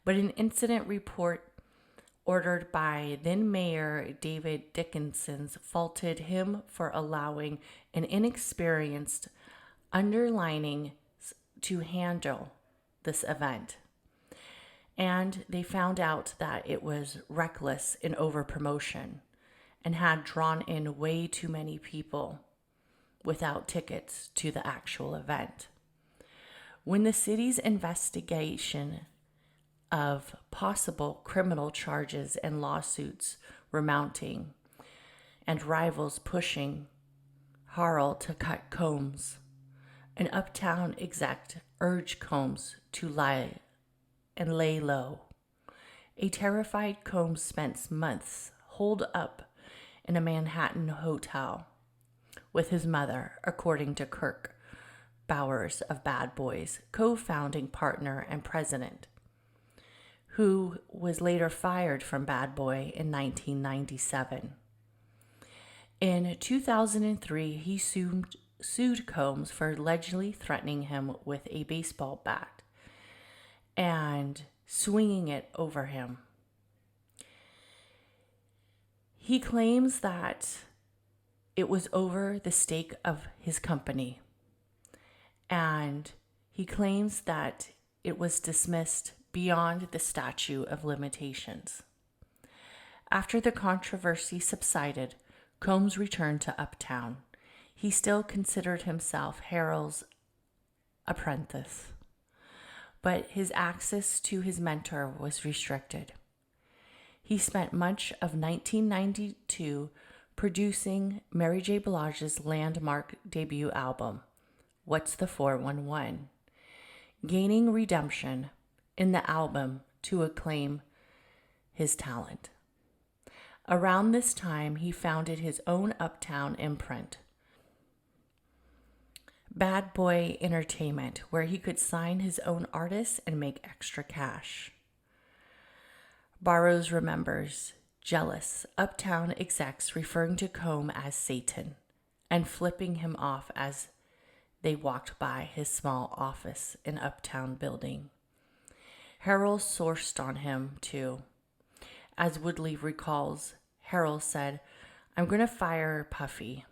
But an incident report ordered by then Mayor David Dickinson faulted him for allowing an inexperienced underlining to handle this event. And they found out that it was reckless in overpromotion and had drawn in way too many people without tickets to the actual event. When the city's investigation of possible criminal charges and lawsuits were mounting, and rivals pushing Harrell to cut Combs, an Uptown exec urged Combs to lie and lay low. A terrified Combs spent months holed up in a Manhattan hotel with his mother, according to Kirk Bowers of Bad Boys, co-founding partner and president, who was later fired from Bad Boy in 1997. In 2003, he sued Combs for allegedly threatening him with a baseball bat and swinging it over him. He claims that it was over the stake of his company, and he claims that it was dismissed beyond the statute of limitations. After the controversy subsided, Combs returned to Uptown. He still considered himself Harrell's apprentice, but his access to his mentor was restricted. He spent much of 1992 producing Mary J. Blige's landmark debut album, What's the 411, gaining redemption in the album to acclaim his talent. Around this time, he founded his own Uptown imprint, Bad Boy Entertainment, where he could sign his own artists and make extra cash. Barrows remembers jealous Uptown execs referring to Combs as Satan and flipping him off as they walked by his small office in Uptown building. Harrell sourced on him too. As Woodley recalls, Harrell said, "I'm going to fire Puffy.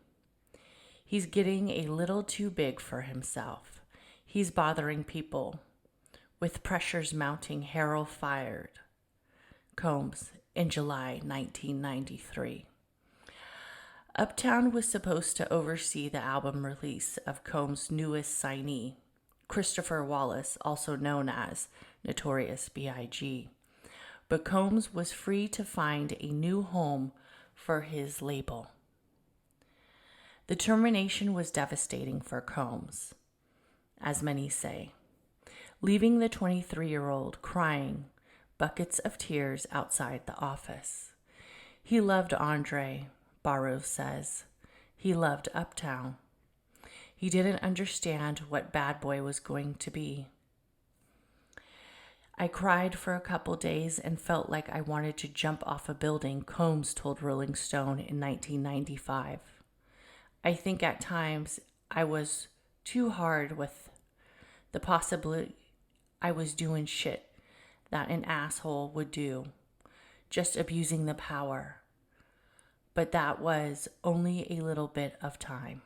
He's getting a little too big for himself. He's bothering people." With pressures mounting, Harrell fired Combs in July 1993. Uptown was supposed to oversee the album release of Combs' newest signee, Christopher Wallace, also known as Notorious B.I.G., but Combs was free to find a new home for his label. The termination was devastating for Combs, as many say, leaving the 23-year-old crying buckets of tears outside the office. He loved Andre, Barrows says. He loved Uptown. He didn't understand what Bad Boy was going to be. "I cried for a couple days and felt like I wanted to jump off a building," Combs told Rolling Stone in 1995. "I think at times I was too hard with the possibility I was doing shit that an asshole would do, just abusing the power. But that was only a little bit of time."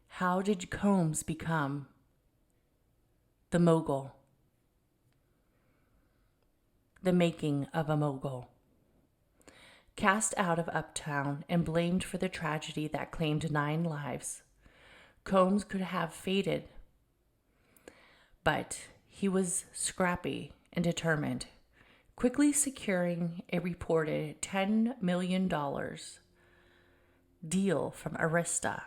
How did Combs become the mogul? the making of a mogul. Cast out of Uptown and blamed for the tragedy that claimed 9 lives, Combs could have faded, but he was scrappy and determined, quickly securing a reported $10 million deal from Arista,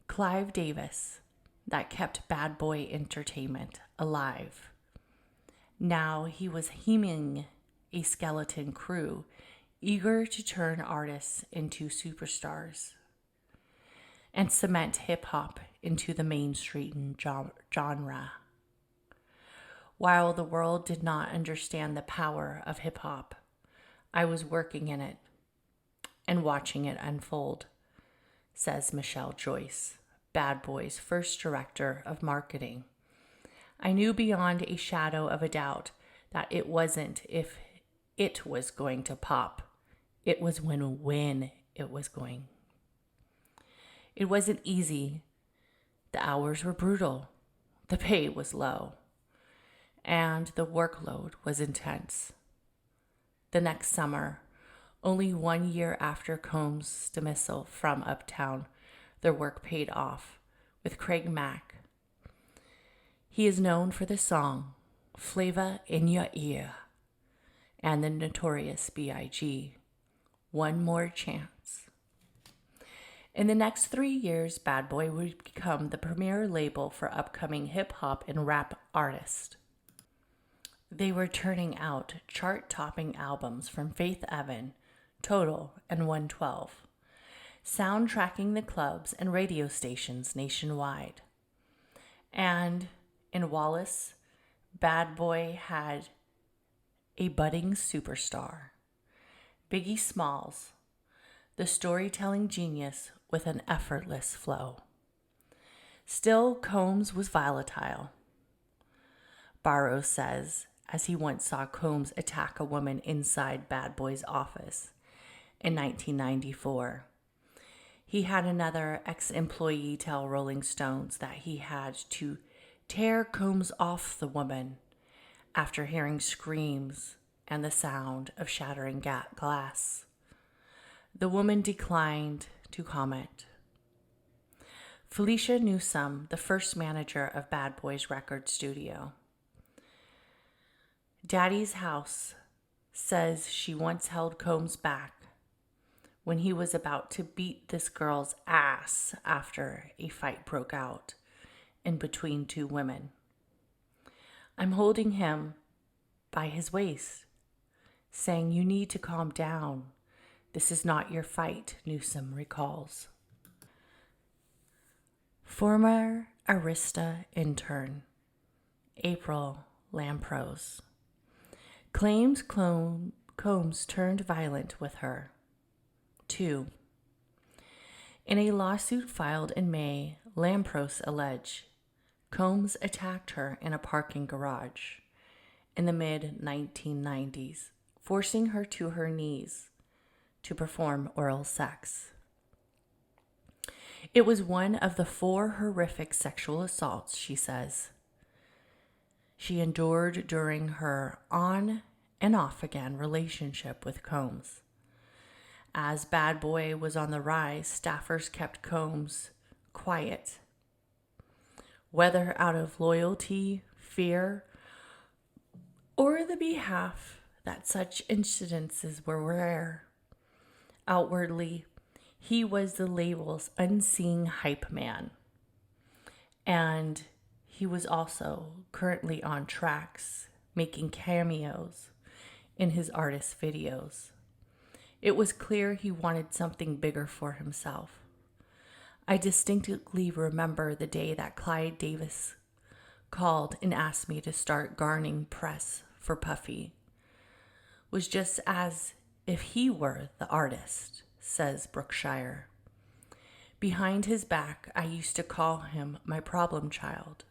Clive Davis, that kept Bad Boy Entertainment alive. Now he was hemming a skeleton crew, eager to turn artists into superstars and cement hip-hop into the mainstream genre. While the world did not understand the power of hip-hop, I was working in it and watching it unfold, says Michelle Joyce, Bad Boy's first director of marketing. I knew beyond a shadow of a doubt that it wasn't if it was going to pop. It was when it was going. It wasn't easy. The hours were brutal. The pay was low. And the workload was intense. The next summer, only 1 year after Combs' dismissal from Uptown, their work paid off with Craig Mack. He is known for the song Flavor in Your Ear and the Notorious B.I.G. One More Chance. In the next 3 years, Bad Boy would become the premier label for upcoming hip-hop and rap artists. They were turning out chart-topping albums from Faith Evan, Total, and 112, soundtracking the clubs and radio stations nationwide. And in Wallace, Bad Boy had a budding superstar, Biggie Smalls, the storytelling genius with an effortless flow. Still, Combs was volatile. Barrows says, as he once saw Combs attack a woman inside Bad Boy's office in 1994. He had another ex-employee tell Rolling Stones that he had to tear Combs off the woman after hearing screams and the sound of shattering glass. The woman declined to comment. Felicia Newsome, the first manager of Bad Boy's record studio. Daddy's House says she once held Combs back when he was about to beat this girl's ass after a fight broke out in between 2 women. I'm holding him by his waist, saying, "You need to calm down. This is not your fight," Newsome recalls. Former Arista intern April Lamprose claims Combs turned violent with her. 2. In a lawsuit filed in May, Lamprose alleged Combs attacked her in a parking garage in the mid-1990s, forcing her to her knees to perform oral sex. It was one of the 4 horrific sexual assaults, she says, she endured during her on and off again relationship with Combs. As Bad Boy was on the rise, staffers kept Combs quiet, whether out of loyalty, fear, or the behalf that such incidences were rare. Outwardly, he was the label's unseen hype man, and he was also currently on tracks, making cameos in his artist videos. It was clear he wanted something bigger for himself. I distinctly remember the day that Clive Davis called and asked me to start garnering press for Puffy. It was just as if he were the artist, says Brookshire. Behind his back, I used to call him my problem child,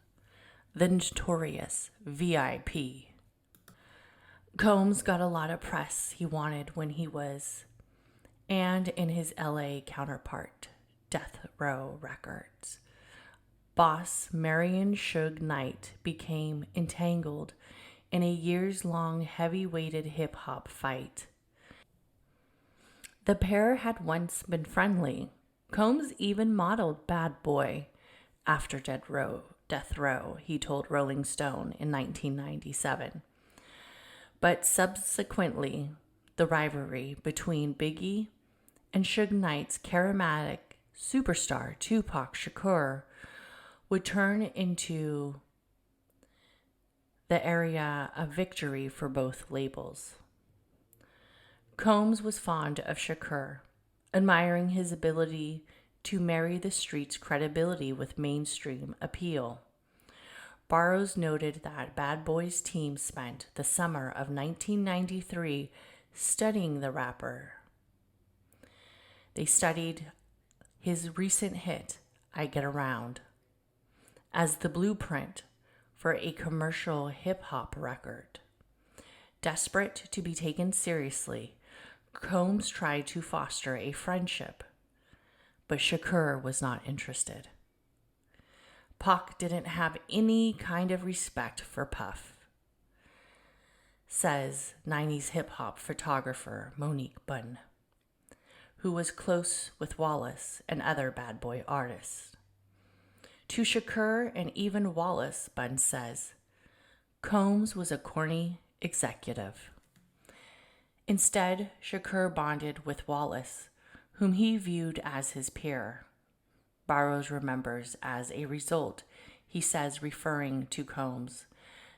the notorious VIP. Combs got a lot of press he wanted when he was, and in his LA counterpart, Death Row Records. Boss Marion Suge Knight became entangled in a years-long heavy-weighted hip-hop fight. The pair had once been friendly. Combs even modeled Bad Boy after Death Row, he told Rolling Stone in 1997. But subsequently, the rivalry between Biggie and Suge Knight's charismatic superstar Tupac Shakur would turn into the area of victory for both labels. Combs was fond of Shakur, admiring his ability to marry the street's credibility with mainstream appeal. Burroughs noted that Bad Boy's team spent the summer of 1993 studying the rapper. They studied his recent hit, I Get Around, as the blueprint for a commercial hip-hop record. Desperate to be taken seriously, Combs tried to foster a friendship, but Shakur was not interested. Pac didn't have any kind of respect for Puff, says 90s hip-hop photographer Monique Bunn, who was close with Wallace and other Bad Boy artists. To Shakur and even Wallace, Bunn says, Combs was a corny executive. Instead, Shakur bonded with Wallace, whom he viewed as his peer. Burroughs remembers as a result, he says, referring to Combs,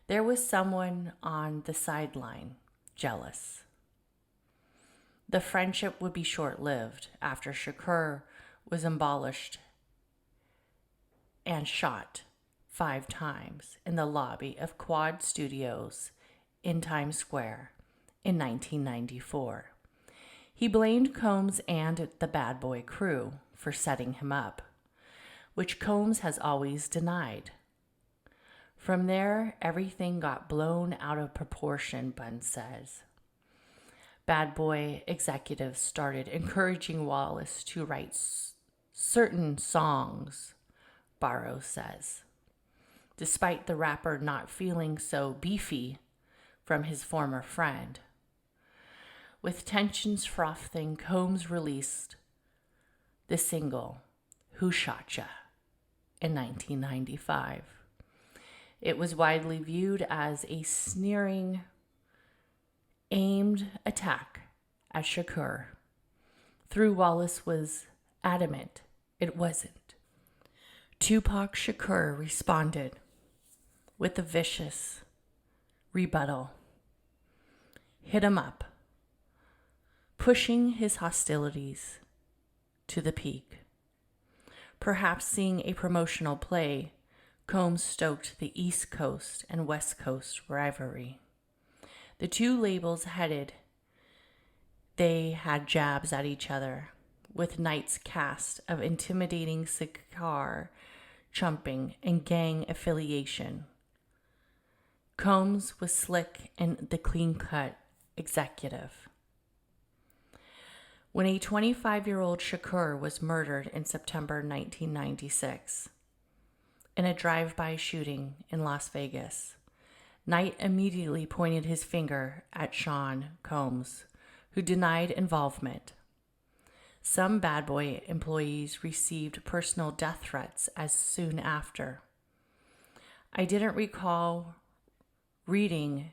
there was someone on the sideline, jealous. The friendship would be short-lived after Shakur was abolished and shot 5 times in the lobby of Quad Studios in Times Square in 1994. He blamed Combs and the Bad Boy crew for setting him up, which Combs has always denied. From there, everything got blown out of proportion, Bunn says. Bad Boy executives started encouraging Wallace to write certain songs, Burroughs says. Despite the rapper not feeling so beefy from his former friend. With tensions frothing, Combs released the single, Who Shot Ya, in 1995. It was widely viewed as a sneering, aimed attack at Shakur. Though Wallace was adamant it wasn't. Tupac Shakur responded with a vicious rebuttal. Hit him up, pushing his hostilities to the peak. Perhaps seeing a promotional play, Combs stoked the East Coast and West Coast rivalry. The two labels they had jabs at each other, with Knight's cast of intimidating cigar chumping and gang affiliation. Combs was slick and the clean-cut executive. When a 25-year-old Shakur was murdered in September 1996 in a drive-by shooting in Las Vegas, Knight immediately pointed his finger at Sean Combs, who denied involvement. Some Bad Boy employees received personal death threats as soon after. I didn't recall reading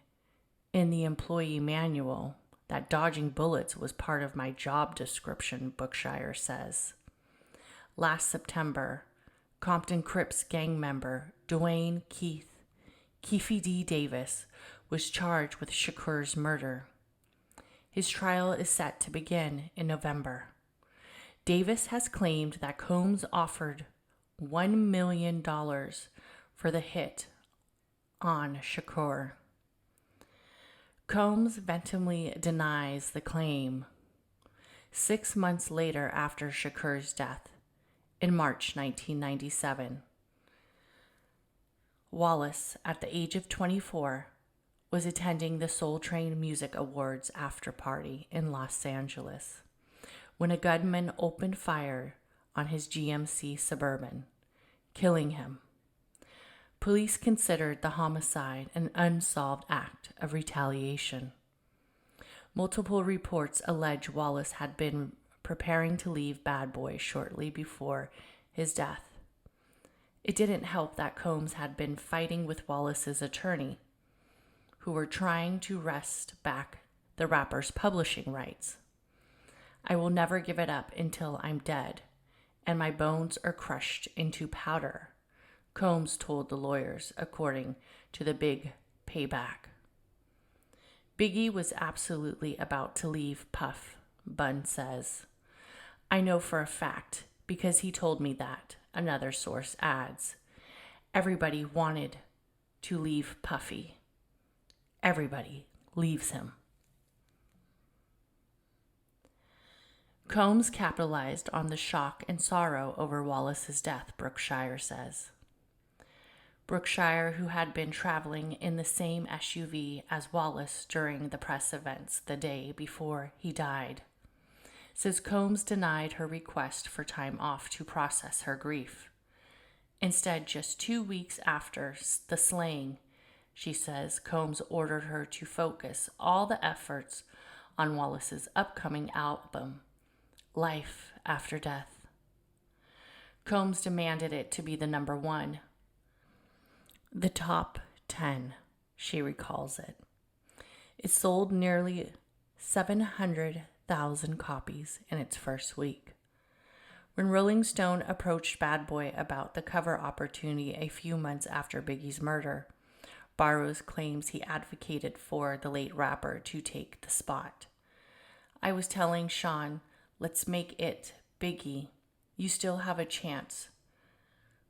in the employee manual that dodging bullets was part of my job description, Bookshire says. Last September, Compton Crips gang member Dwayne Keefe D. Davis was charged with Shakur's murder. His trial is set to begin in November. Davis has claimed that Combs offered $1 million for the hit on Shakur. Combs vehemently denies the claim. 6 months later, after Shakur's death, in March 1997, Wallace, at the age of 24, was attending the Soul Train Music Awards after party in Los Angeles when a gunman opened fire on his GMC Suburban, killing him. Police considered the homicide an unsolved act of retaliation. Multiple reports allege Wallace had been preparing to leave Bad Boy shortly before his death. It didn't help that Combs had been fighting with Wallace's attorney, who were trying to wrest back the rapper's publishing rights. I will never give it up until I'm dead, and my bones are crushed into powder, Combs told the lawyers, according to the Big Payback. Biggie was absolutely about to leave Puff, Bunn says. I know for a fact because he told me that, another source adds. Everybody wanted to leave Puffy. Everybody leaves him. Combs capitalized on the shock and sorrow over Wallace's death, Brookshire says. Brookshire, who had been traveling in the same SUV as Wallace during the press events the day before he died, says Combs denied her request for time off to process her grief. Instead, just 2 weeks after the slaying, she says Combs ordered her to focus all the efforts on Wallace's upcoming album, Life After Death. Combs demanded it to be the number one. The top 10, she recalls it. It sold nearly 700,000 copies in its first week. When Rolling Stone approached Bad Boy about the cover opportunity a few months after Biggie's murder, Barrows claims he advocated for the late rapper to take the spot. I was telling Sean, let's make it Biggie. You still have a chance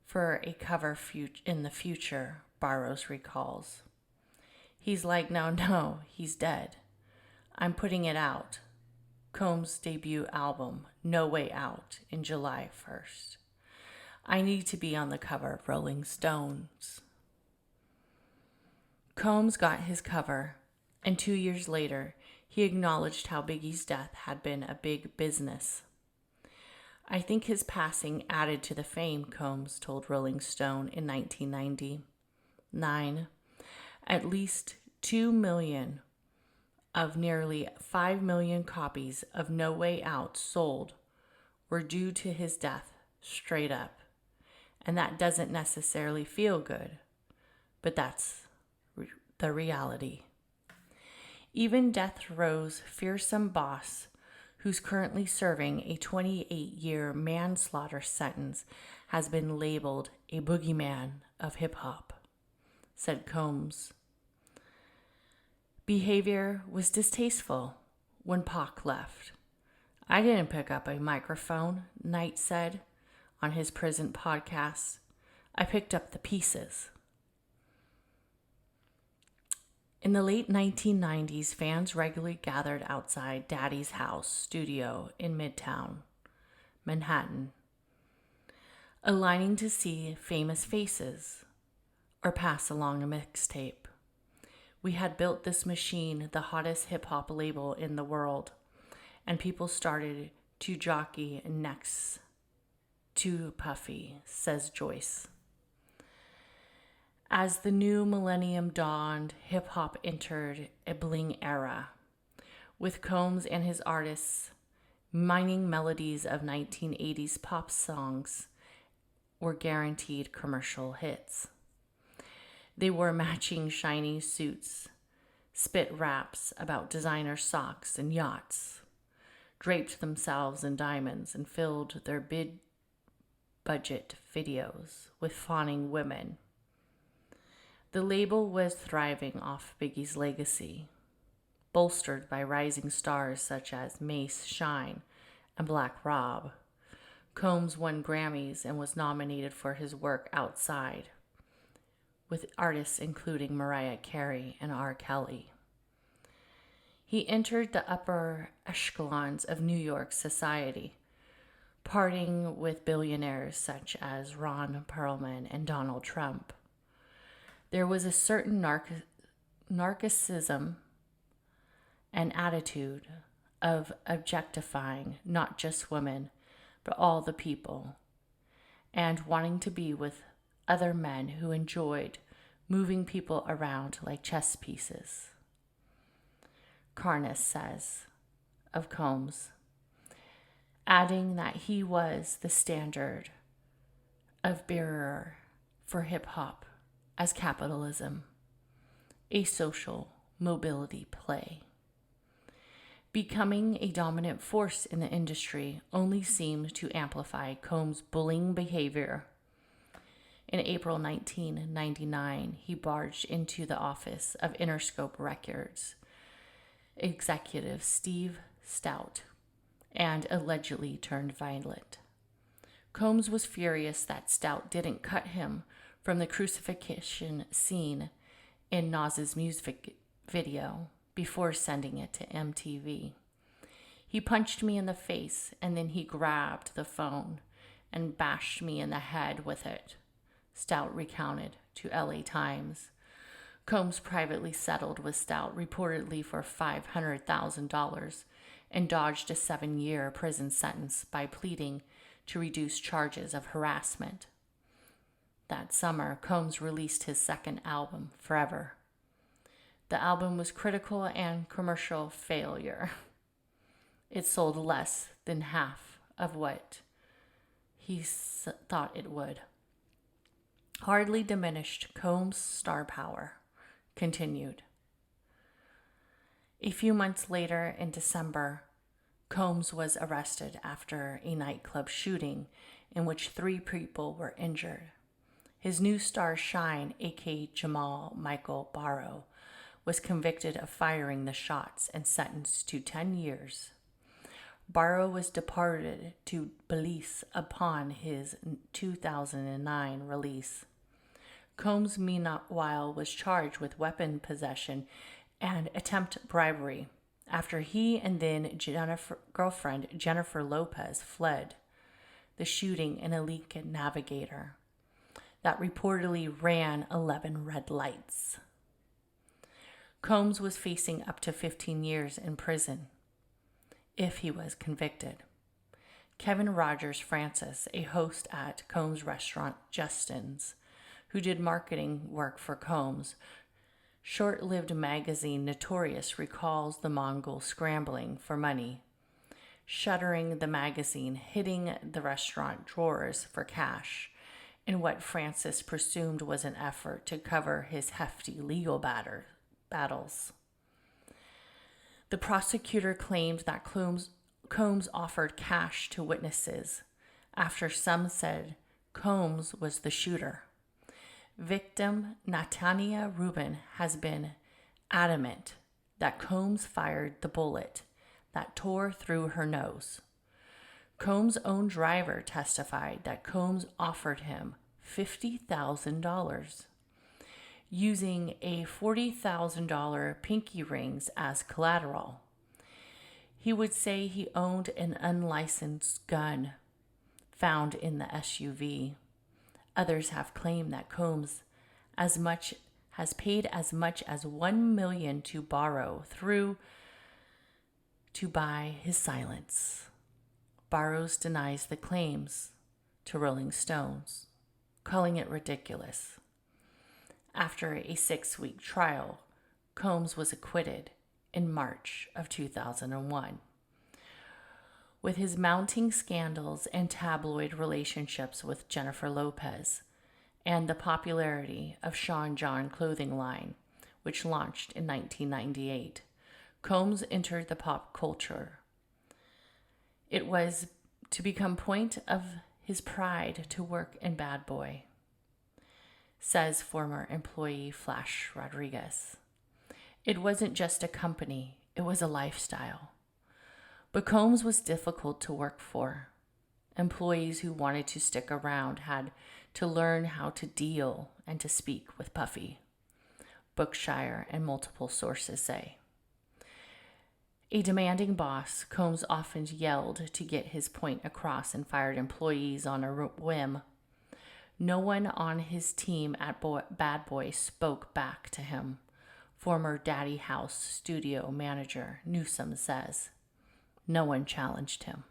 for a cover in the future, Barrows recalls. He's like, no, he's dead. I'm putting it out. Combs' debut album, No Way Out, in July 1st. I need to be on the cover of Rolling Stones. Combs got his cover, and 2 years later, he acknowledged how Biggie's death had been a big business. I think his passing added to the fame, Combs told Rolling Stone in 1999. At least 2 million of nearly 5 million copies of No Way Out sold were due to his death, straight up. And that doesn't necessarily feel good, but that's the reality. Even death row's fearsome boss, who's currently serving a 28-year manslaughter sentence, has been labeled a boogeyman of hip-hop, said Combs. Behavior was distasteful when Pac left. I didn't pick up a microphone, Knight said on his prison podcast. I picked up the pieces. In the late 1990s, fans regularly gathered outside Daddy's house studio in Midtown Manhattan, aligning to see famous faces or pass along a mixtape. We had built this machine, the hottest hip-hop label in the world, and people started to jockey next to Puffy, says Joyce. As the new millennium dawned, hip-hop entered a bling era, with Combs and his artists mining melodies of 1980s pop songs were guaranteed commercial hits. They wore matching shiny suits, spit raps about designer socks and yachts, draped themselves in diamonds, and filled their big-budget videos with fawning women. The label was thriving off Biggie's legacy, bolstered by rising stars such as Mace Shine and Black Rob. Combs won Grammys and was nominated for his work outside, with artists including Mariah Carey and R. Kelly. He entered the upper echelons of New York society, partying with billionaires such as Ron Perlman and Donald Trump. There was a certain narcissism and attitude of objectifying not just women, but all the people, and wanting to be with other men who enjoyed moving people around like chess pieces. Carnes says of Combs, adding that he was the standard of bearer for hip-hop as capitalism, a social mobility play. Becoming a dominant force in the industry only seemed to amplify Combs' bullying behavior. In April 1999, he barged into the office of Interscope Records executive Steve Stout and allegedly turned violent. Combs was furious that Stout didn't cut him from the crucifixion scene in Nas's music video before sending it to MTV. He punched me in the face and then he grabbed the phone and bashed me in the head with it, Stout recounted to LA Times. Combs privately settled with Stout reportedly for $500,000 and dodged a 7-year prison sentence by pleading to reduce charges of harassment. That summer, Combs released his second album, Forever. The album was critical and commercial failure. It sold less than half of what he thought it would. Hardly diminished, Combs' star power continued. A few months later, in December, Combs was arrested after a nightclub shooting in which 3 people were injured. His new star shine, a.k.a. Jamal Michael Barrow, was convicted of firing the shots and sentenced to 10 years. Barrow was deported to Belize upon his 2009 release. Combs, meanwhile, was charged with weapon possession and attempt bribery after he and then girlfriend Jennifer Lopez fled the shooting in a Lincoln Navigator that reportedly ran 11 red lights. Combs was facing up to 15 years in prison if he was convicted. Kevin Rogers Francis, a host at Combs' restaurant Justin's, who did marketing work for Combs' short-lived magazine Notorious, recalls the Mongol scrambling for money, shuttering the magazine, hitting the restaurant drawers for cash, in what Francis presumed was an effort to cover his hefty legal battles. The prosecutor claimed that Combs offered cash to witnesses after some said Combs was the shooter. Victim Natania Rubin has been adamant that Combs fired the bullet that tore through her nose. Combs' own driver testified that Combs offered him $50,000, using a $40,000 pinky rings as collateral. He would say he owned an unlicensed gun found in the SUV. Others have claimed that Combs has paid as much as $1 million to Barrow to buy his silence. Barrows denies the claims to Rolling Stones, calling it ridiculous. After a 6-week trial, Combs was acquitted in March of 2001. With his mounting scandals and tabloid relationships with Jennifer Lopez, and the popularity of Sean John clothing line, which launched in 1998, Combs entered the pop culture. It was to become point of his pride to work in Bad Boy, says former employee Flash Rodriguez. It wasn't just a company, it was a lifestyle. But Combs was difficult to work for. Employees who wanted to stick around had to learn how to deal and to speak with Puffy, Bookshire and multiple sources say. A demanding boss, Combs often yelled to get his point across and fired employees on a whim. No one on his team at Bad Boy spoke back to him, former Daddy House studio manager Newsom says. No one challenged him.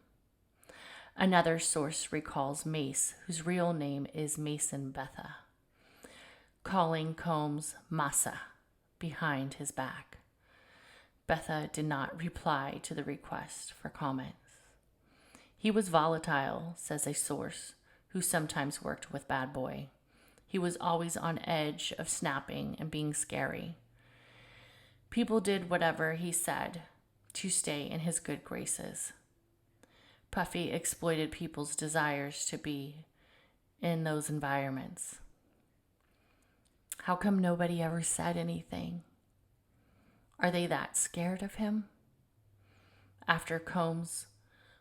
Another source recalls Mace, whose real name is Mason Betha, calling Combs massa behind his back. Betha did not reply to the request for comments. He was volatile, says a source who sometimes worked with Bad Boy. He was always on edge of snapping and being scary. People did whatever he said to stay in his good graces. Puffy exploited people's desires to be in those environments. How come nobody ever said anything? Are they that scared of him? After Combs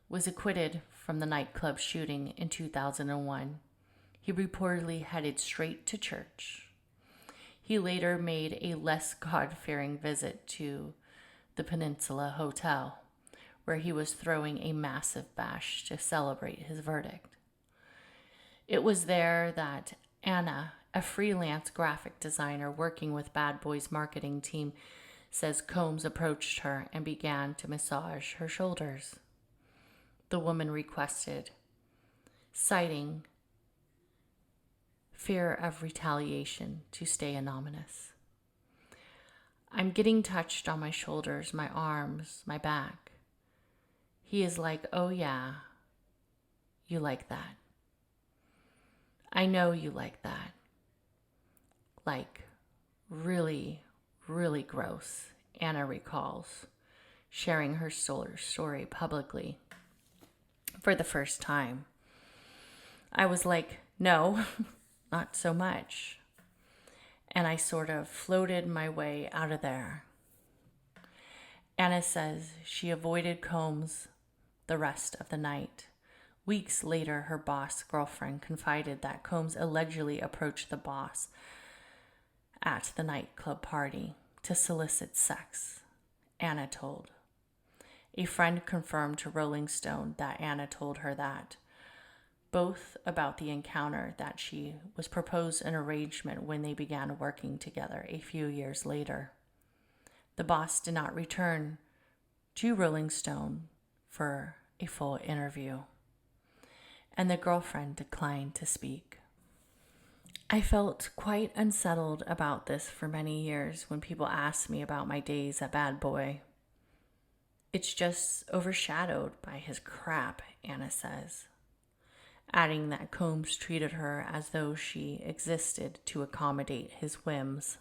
was acquitted from the nightclub shooting in 2001, he reportedly headed straight to church. He later made a less God-fearing visit to the Peninsula Hotel, where he was throwing a massive bash to celebrate his verdict. It was there that Anna, a freelance graphic designer working with Bad Boy's marketing team, says Combs approached her and began to massage her shoulders. The woman requested, citing fear of retaliation, to stay anonymous. I'm getting touched on my shoulders, my arms, my back. He is like, oh yeah, you like that. I know you like that. Like, really, really gross, Anna recalls, sharing her story publicly for the first time. I was like, no, not so much. And I sort of floated my way out of there. Anna says she avoided Combs the rest of the night. Weeks later, her boss girlfriend confided that Combs allegedly approached the boss at the nightclub party to solicit sex, Anna told. A friend confirmed to Rolling Stone that Anna told her that, both about the encounter that she was proposed an arrangement when they began working together a few years later. The boss did not return to Rolling Stone for a full interview, and the girlfriend declined to speak. I felt quite unsettled about this for many years when people asked me about my days at Bad Boy. It's just overshadowed by his crap, Anna says, adding that Combs treated her as though she existed to accommodate his whims.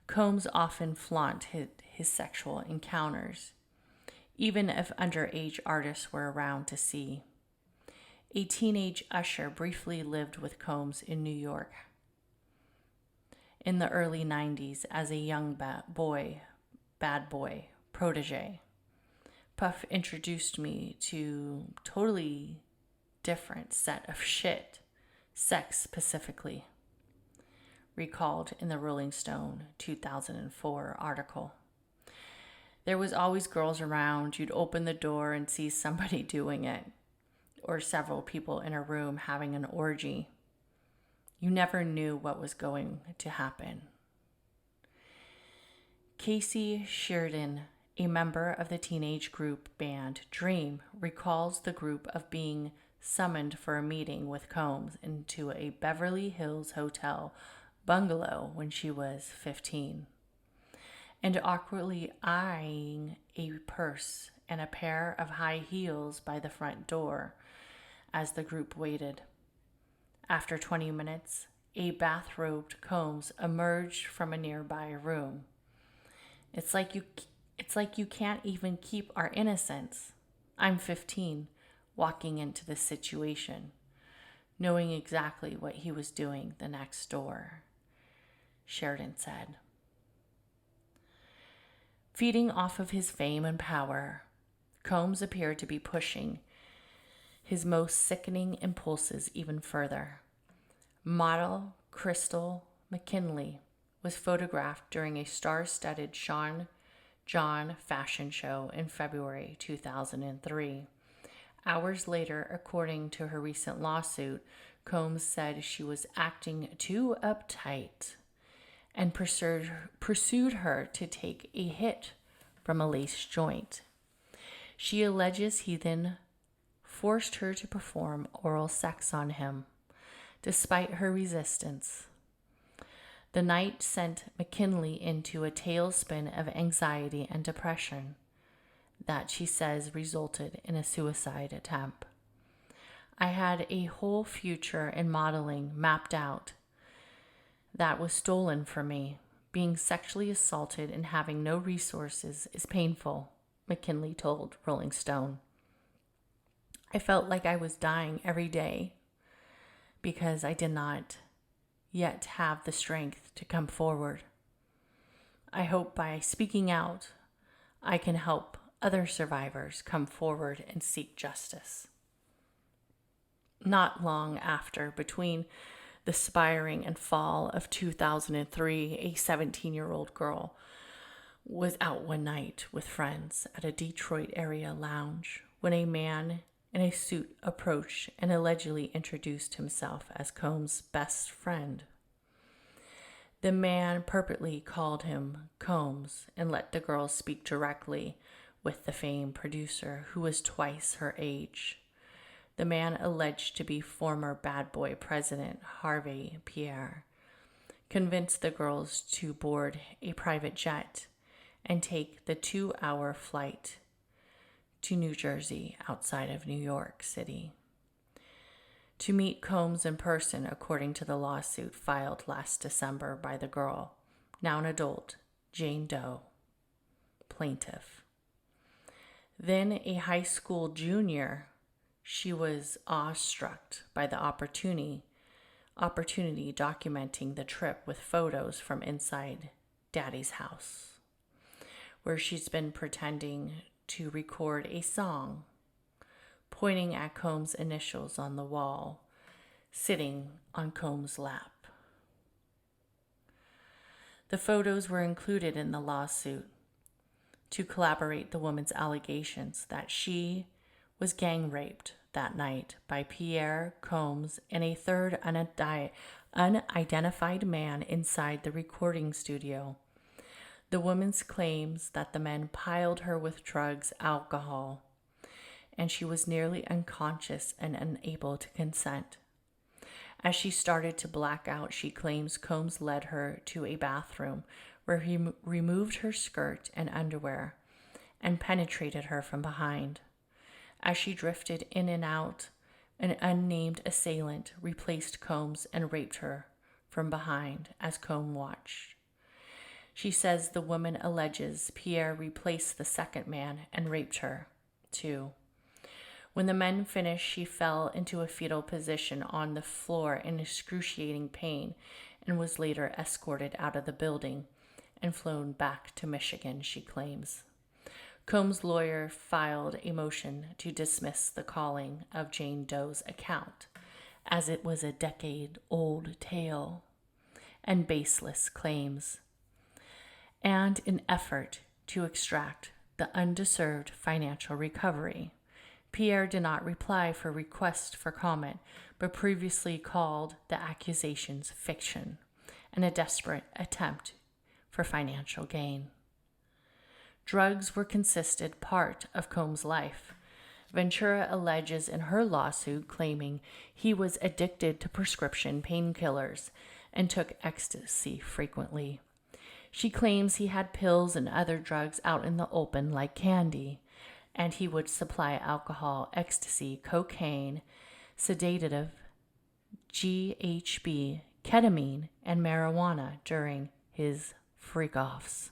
Combs often flaunted his sexual encounters, even if underage artists were around to see. A teenage usher briefly lived with Combs in New York in the early 90s as a young bad boy protege. Puff introduced me to totally different set of shit, sex specifically, recalled in the Rolling Stone 2004 article. There was always girls around. You'd open the door and see somebody doing it, or several people in a room having an orgy. You never knew what was going to happen. Casey Sheridan, a member of the teenage group band Dream, recalls the group of being summoned for a meeting with Combs into a Beverly Hills hotel bungalow when she was 15, and awkwardly eyeing a purse and a pair of high heels by the front door as the group waited. After 20 minutes, a bathrobed Combs emerged from a nearby room. It's like you can't even keep our innocence. I'm 15, walking into this situation, knowing exactly what he was doing the next door, Sheridan said. Feeding off of his fame and power, Combs appeared to be pushing his most sickening impulses even further. Model Crystal McKinley was photographed during a star-studded Sean John fashion show in February 2003. Hours later, according to her recent lawsuit, Combs said she was acting too uptight and pursued her to take a hit from a lace joint. She alleges he then forced her to perform oral sex on him, despite her resistance. The night sent McKinley into a tailspin of anxiety and depression that she says resulted in a suicide attempt. I had a whole future in modeling mapped out that was stolen from me. Being sexually assaulted and having no resources is painful, McKinley told Rolling Stone. I felt like I was dying every day because I did not yet have the strength to come forward. I hope by speaking out, I can help other survivors come forward and seek justice. Not long after, between the spiring and fall of 2003, a 17-year-old girl was out one night with friends at a Detroit area lounge when a man in a suit approached and allegedly introduced himself as Combs' best friend. The man purportedly called him Combs and let the girl speak directly with the famed producer, who was twice her age. The man, alleged to be former Bad Boy president Harvey Pierre, convinced the girls to board a private jet and take the 2-hour flight to New Jersey outside of New York City to meet Combs in person, according to the lawsuit filed last December by the girl, now an adult, Jane Doe, plaintiff. Then a high school junior, she was awestruck by the opportunity documenting the trip with photos from inside Daddy's house, where she's been pretending to record a song, pointing at Combs' initials on the wall, sitting on Combs' lap. The photos were included in the lawsuit to corroborate the woman's allegations that she was gang raped that night by Pierre Combs and a third unidentified man inside the recording studio. The woman's claims that the men piled her with drugs, alcohol, and she was nearly unconscious and unable to consent. As she started to black out, she claims Combs led her to a bathroom where he removed her skirt and underwear and penetrated her from behind. As she drifted in and out, an unnamed assailant replaced Combs and raped her from behind as Combs watched. She says the woman alleges Pierre replaced the second man and raped her, too. When the men finished, she fell into a fetal position on the floor in excruciating pain and was later escorted out of the building and flown back to Michigan, she claims. Combs' lawyer filed a motion to dismiss the calling of Jane Doe's account, as it was a decade-old tale and baseless claims, and an effort to extract the undeserved financial recovery. Pierre did not reply for requests for comment, but previously called the accusations fiction and a desperate attempt for financial gain. Drugs were considered part of Combs' life. Ventura alleges in her lawsuit, claiming he was addicted to prescription painkillers and took ecstasy frequently. She claims he had pills and other drugs out in the open like candy, and he would supply alcohol, ecstasy, cocaine, sedative, GHB, ketamine, and marijuana during his freak-offs.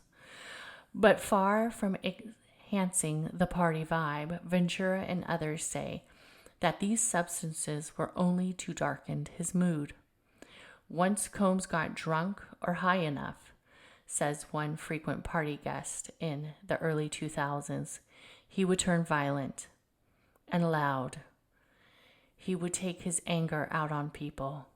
But far from enhancing the party vibe, Ventura and others say that these substances were only to darken his mood. Once Combs got drunk or high enough, says one frequent party guest in the early 2000s, he would turn violent and loud. He would take his anger out on people.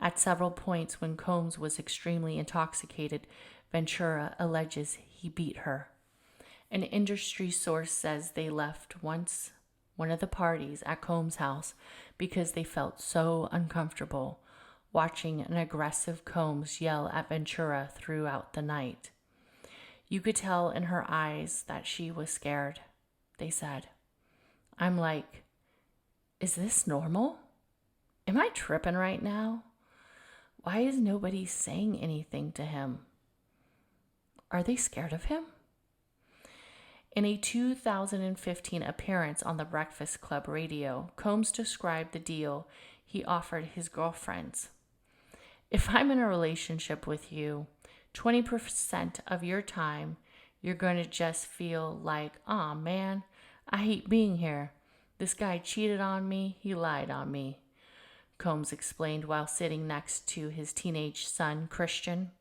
At several points when Combs was extremely intoxicated, Ventura alleges he beat her. An industry source says they left one of the parties at Combs' house because they felt so uncomfortable watching an aggressive Combs yell at Ventura throughout the night. You could tell in her eyes that she was scared, they said. I'm like, is this normal? Am I tripping right now? Why is nobody saying anything to him? Are they scared of him? In a 2015 appearance on the Breakfast Club radio, Combs described the deal he offered his girlfriends. If I'm in a relationship with you, 20% of your time, you're going to just feel like, "Aw, man, I hate being here. This guy cheated on me. He lied on me," Combs explained while sitting next to his teenage son, Christian.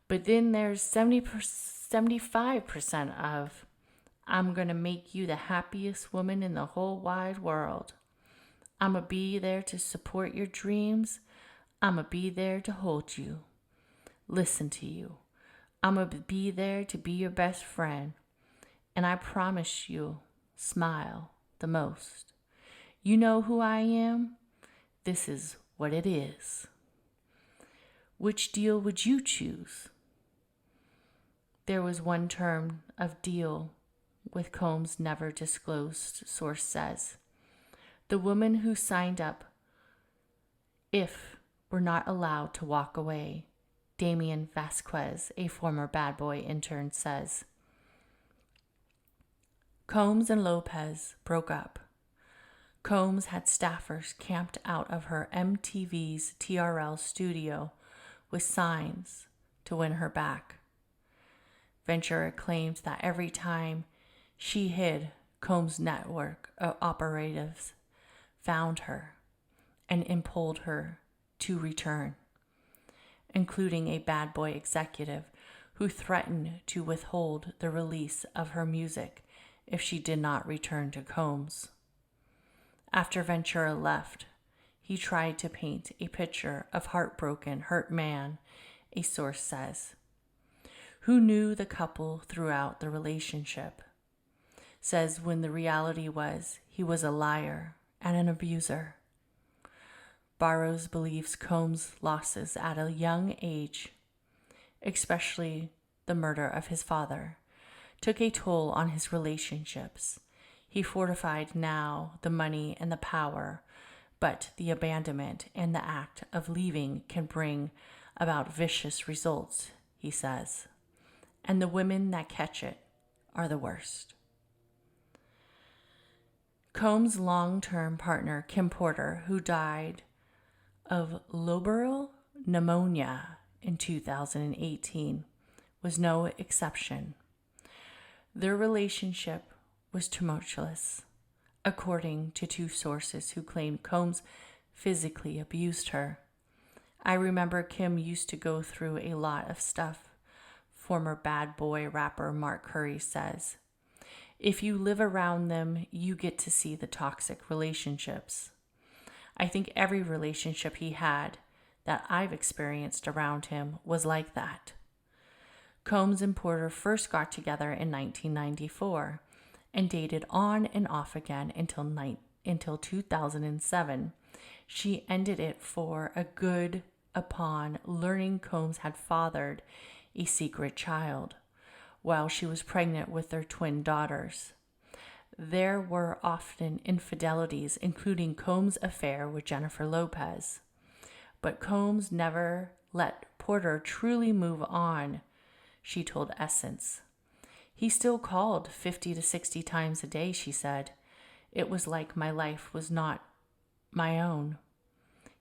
But then there's 75% of, "I'm going to make you the happiest woman in the whole wide world. I'm going to be there to support your dreams. I'm going to be there to hold you, listen to you. I'm going to be there to be your best friend. And I promise you, smile the most. You know who I am? This is what it is." Which deal would you choose? There was one term of deal with Combs' never disclosed source says. The woman who signed up if we're not allowed to walk away, Damian Vasquez, a former Bad Boy intern, says. Combs and Lopez broke up. Combs had staffers camped out of her MTV's TRL studio with signs to win her back. Ventura claimed that every time she hid, Combs' network of operatives found her and impelled her to return, including a Bad Boy executive who threatened to withhold the release of her music if she did not return to Combs. After Ventura left, he tried to paint a picture of heartbroken, hurt man, a source says, who knew the couple throughout the relationship. Says when the reality was he was a liar and an abuser. Barrows believes Combs' losses at a young age, especially the murder of his father, took a toll on his relationships. He fortified now the money and the power, but the abandonment and the act of leaving can bring about vicious results, he says. And the women that catch it are the worst. Combs' long-term partner, Kim Porter, who died of lobaril pneumonia in 2018, was no exception. Their relationship was tumultuous, according to two sources who claimed Combs physically abused her. I remember Kim used to go through a lot of stuff, former Bad Boy rapper Mark Curry says. If you live around them, you get to see the toxic relationships. I think every relationship he had that I've experienced around him was like that. Combs and Porter first got together in 1994 and dated on and off again until 2007. She ended it for a good upon learning Combs had fathered a secret child while she was pregnant with their twin daughters. There were often infidelities, including Combs' affair with Jennifer Lopez. But Combs never let Porter truly move on, she told Essence. He still called 50 to 60 times a day, she said. It was like my life was not my own.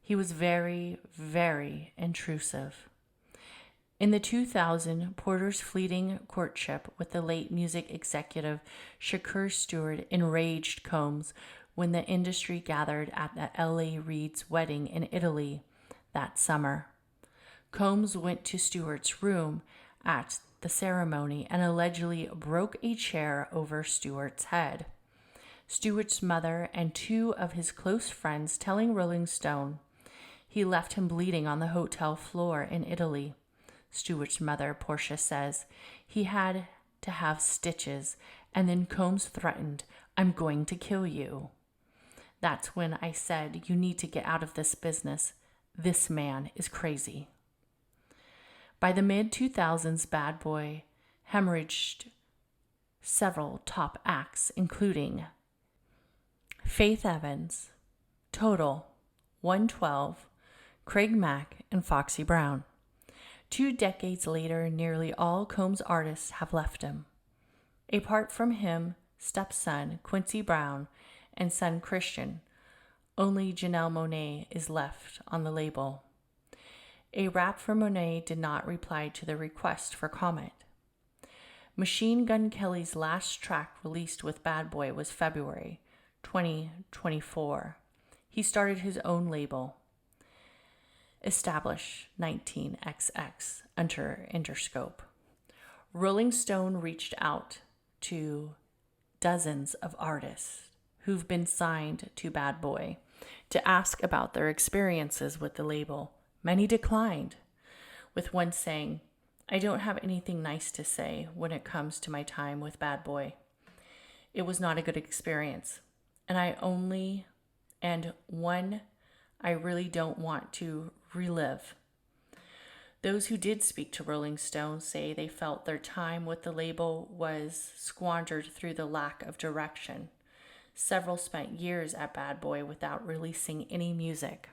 He was very, very intrusive. In the 2000s, Porter's fleeting courtship with the late music executive Shakur Stewart enraged Combs when the industry gathered at the L.A. Reid's wedding in Italy that summer. Combs went to Stewart's room at the ceremony and allegedly broke a chair over Stewart's head. Stewart's mother and two of his close friends telling Rolling Stone he left him bleeding on the hotel floor in Italy. Stewart's mother, Portia, says he had to have stitches, and then Combs threatened, "I'm going to kill you." That's when I said, "You need to get out of this business. This man is crazy." By the mid-2000s, Bad Boy hemorrhaged several top acts, including Faith Evans, Total, 112, Craig Mack, and Foxy Brown. 2 decades later, nearly all Combs artists have left him. Apart from him, stepson Quincy Brown, and son Christian, only Janelle Monáe is left on the label. A rap from Monáe did not reply to the request for comment. Machine Gun Kelly's last track released with Bad Boy was February 2024. He started his own label, Establish 19XX, under Interscope. Rolling Stone reached out to dozens of artists who've been signed to Bad Boy to ask about their experiences with the label. Many declined, with one saying, "I don't have anything nice to say when it comes to my time with Bad Boy. It was not a good experience, and one I really don't want to relive." Those who did speak to Rolling Stone say they felt their time with the label was squandered through the lack of direction. Several spent years at Bad Boy without releasing any music.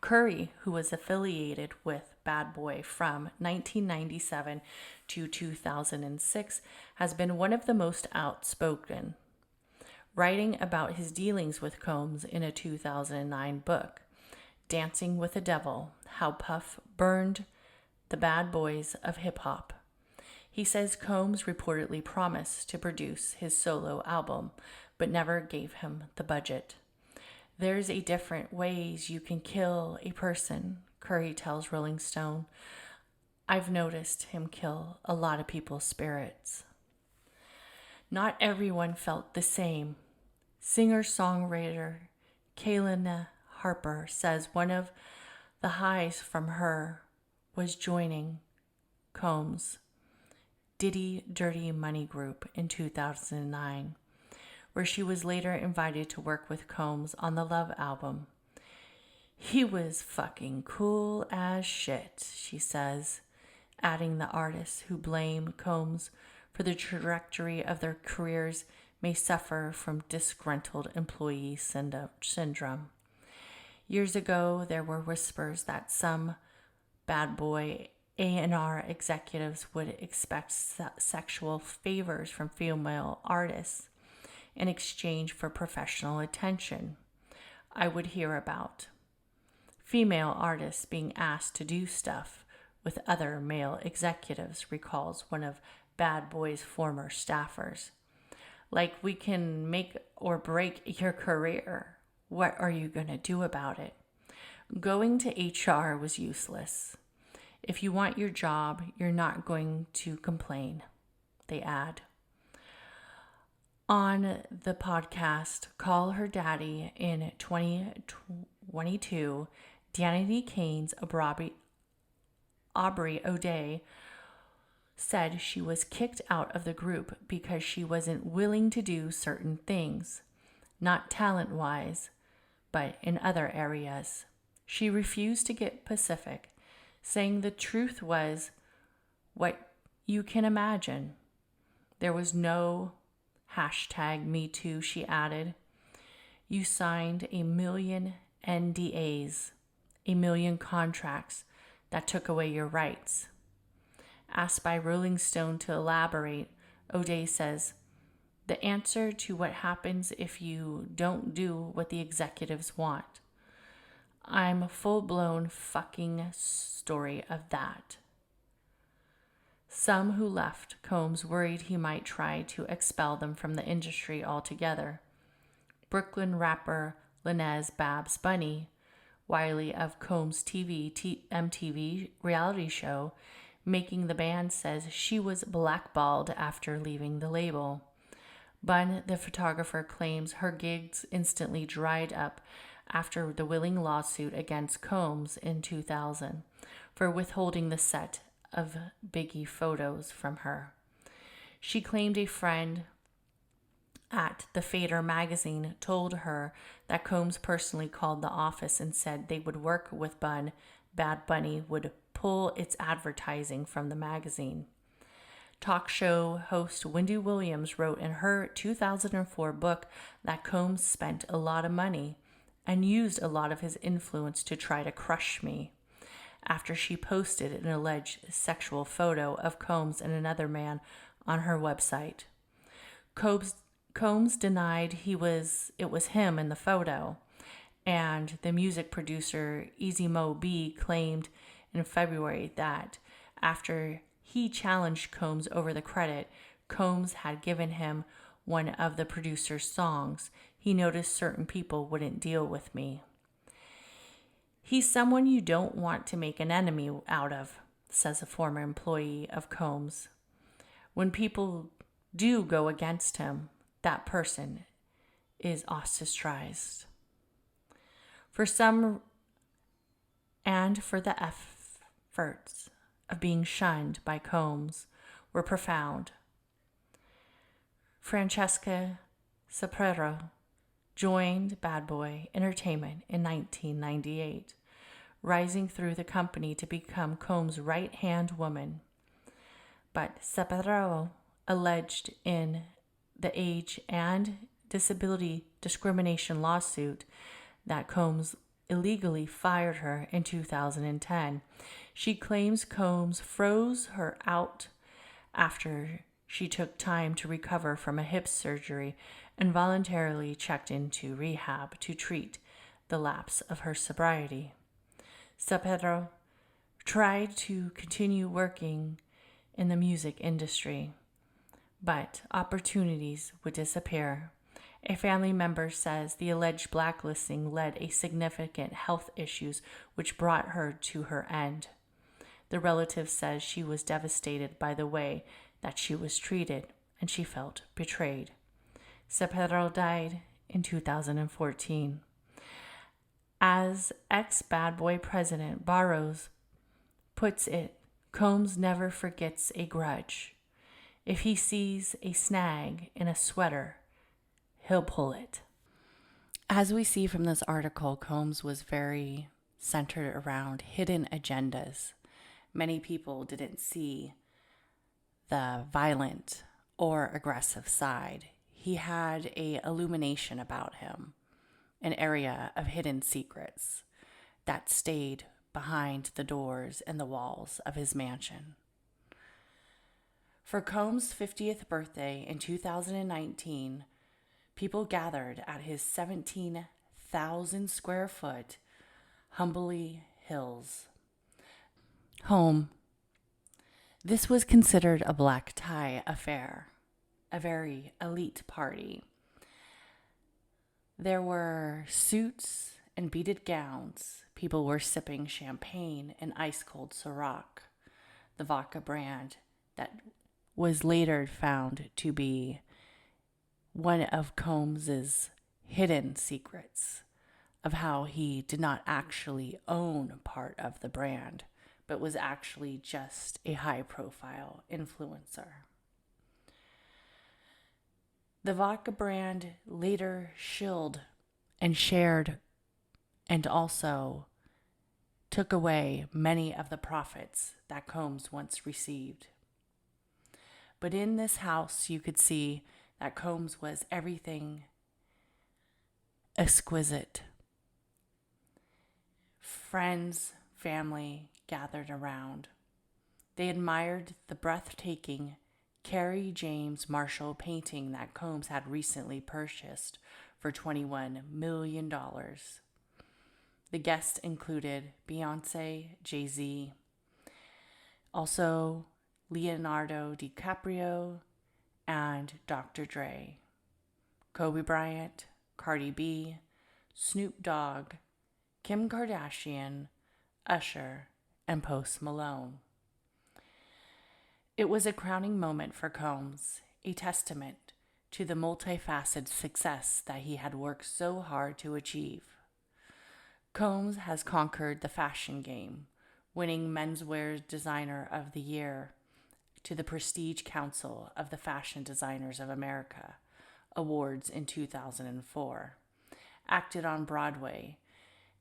Curry, who was affiliated with Bad Boy from 1997 to 2006, has been one of the most outspoken, writing about his dealings with Combs in a 2009 book, Dancing with the Devil: How Puff Burned the Bad Boys of Hip Hop. He says Combs reportedly promised to produce his solo album, but never gave him the budget. "There's a different ways you can kill a person," Curry tells Rolling Stone. "I've noticed him kill a lot of people's spirits." Not everyone felt the same. Singer-songwriter Kaylin Harper says one of the highs from her was joining Combs' Diddy Dirty Money Group in 2009, where she was later invited to work with Combs on the Love album. "He was fucking cool as shit," she says, adding the artists who blame Combs for the trajectory of their careers may suffer from disgruntled employee syndrome. Years ago, there were whispers that some Bad Boy A&R executives would expect sexual favors from female artists in exchange for professional attention. I would hear about female artists being asked to do stuff with other male executives, recalls one of Bad Boy's former staffers. "Like, we can make or break your career. What are you going to do about it? Going to HR was useless. If you want your job, you're not going to complain," they add. On the podcast Call Her Daddy in 2022, Danity Kane's Aubrey O'Day said she was kicked out of the group because she wasn't willing to do certain things, not talent-wise, but in other areas. She refused to get Pacific, saying the truth was what you can imagine. There was no #MeToo, she added. "You signed 1 million NDAs, 1 million contracts that took away your rights." Asked by Rolling Stone to elaborate, O'Day says, "The answer to what happens if you don't do what the executives want. I'm a full-blown fucking story of that." Some who left Combs worried he might try to expel them from the industry altogether. Brooklyn rapper Linez Babs Bunny, Wiley of Combs' MTV reality show, Making the Band, says she was blackballed after leaving the label. Bun, the photographer, claims her gigs instantly dried up after the Willing lawsuit against Combs in 2000 for withholding the set of Biggie photos from her. She claimed a friend at the Fader magazine told her that Combs personally called the office and said they would work with Bun. Bad Bunny would pull its advertising from the magazine. Talk show host Wendy Williams wrote in her 2004 book that Combs spent a lot of money and used a lot of his influence to try to crush me after she posted an alleged sexual photo of Combs and another man on her website. Combs denied it was him in the photo, and the music producer Easy Mo B claimed in February that after he challenged Combs over the credit, Combs had given him one of the producer's songs. He noticed certain people wouldn't deal with me. He's someone you don't want to make an enemy out of, says a former employee of Combs. When people do go against him, that person is ostracized. For some, and for the efforts of being shunned by Combs were profound. Francesca Sapero joined Bad Boy Entertainment in 1998, rising through the company to become Combs' right-hand woman. But Sapero alleged in the age and disability discrimination lawsuit that Combs illegally fired her in 2010. She claims Combs froze her out after she took time to recover from a hip surgery and voluntarily checked into rehab to treat the lapse of her sobriety. Sapero tried to continue working in the music industry, but opportunities would disappear. A family member says the alleged blacklisting led to significant health issues which brought her to her end. The relative says she was devastated by the way that she was treated and she felt betrayed. Sapero died in 2014. As ex-Bad Boy president Barrows puts it, Combs never forgets a grudge. If he sees a snag in a sweater, he'll pull it. As we see from this article, Combs was very centered around hidden agendas. Many people didn't see the violent or aggressive side. He had an illumination about him, an area of hidden secrets that stayed behind the doors and the walls of his mansion. For Combs' 50th birthday in 2019, people gathered at his 17,000 square foot Humbley Hills home. This was considered a black tie affair, a very elite party. There were suits and beaded gowns. People were sipping champagne and ice-cold Ciroc, the vodka brand that was later found to be one of Combs's hidden secrets of how he did not actually own part of the brand, but was actually just a high-profile influencer. The vodka brand later shilled and shared and also took away many of the profits that Combs once received. But in this house, you could see that Combs was everything exquisite. Friends, family gathered around. They admired the breathtaking Carrie James Marshall painting that Combs had recently purchased for $21 million. The guests included Beyonce, Jay-Z, also Leonardo DiCaprio, and Dr. Dre, Kobe Bryant, Cardi B, Snoop Dogg, Kim Kardashian, Usher, and Post Malone. It was a crowning moment for Combs, a testament to the multifaceted success that he had worked so hard to achieve. Combs has conquered the fashion game, winning Menswear Designer of the Year to the Prestige Council of the Fashion Designers of America Awards in 2004, acted on Broadway,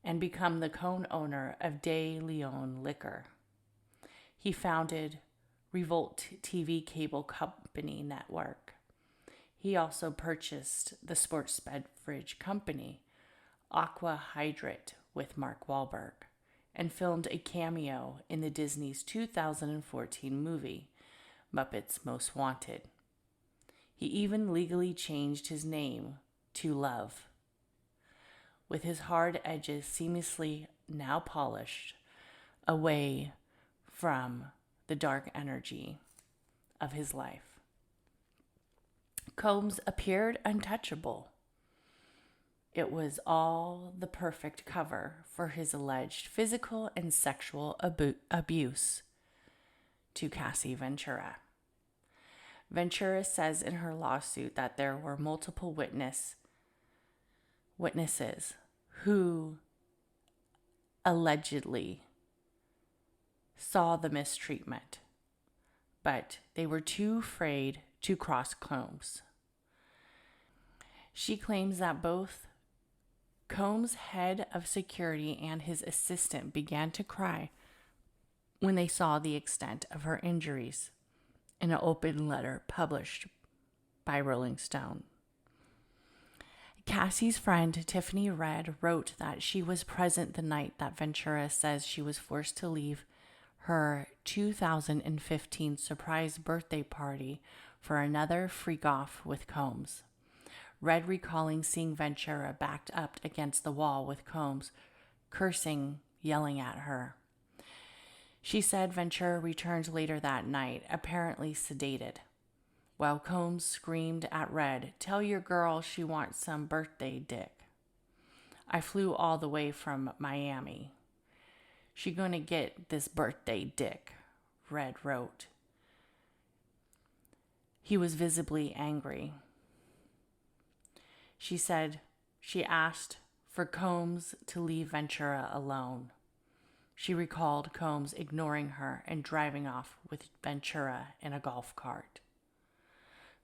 and become the co-owner of De Leon Liquor. He founded Revolt TV cable company network. He also purchased the sports beverage company Aqua Hydrate with Mark Wahlberg, and filmed a cameo in the Disney's 2014 movie, Muppets Most Wanted. He even legally changed his name to Love, with his hard edges seamlessly now polished away from the dark energy of his life. Combs appeared untouchable. It was all the perfect cover for his alleged physical and sexual abuse to Cassie Ventura. Ventura says in her lawsuit that there were multiple witnesses who allegedly saw the mistreatment, but they were too afraid to cross Combs. She claims that both Combs' head of security and his assistant began to cry when they saw the extent of her injuries in an open letter published by Rolling Stone. Cassie's friend Tiffany Red wrote that she was present the night that Ventura says she was forced to leave her 2015 surprise birthday party for another freak-off with Combs. Red recalling seeing Ventura backed up against the wall with Combs, cursing, yelling at her. She said Ventura returned later that night, apparently sedated, while Combs screamed at Red, "Tell your girl she wants some birthday dick. I flew all the way from Miami. She gonna get this birthday dick," Red wrote. He was visibly angry. She said she asked for Combs to leave Ventura alone. She recalled Combs ignoring her and driving off with Ventura in a golf cart.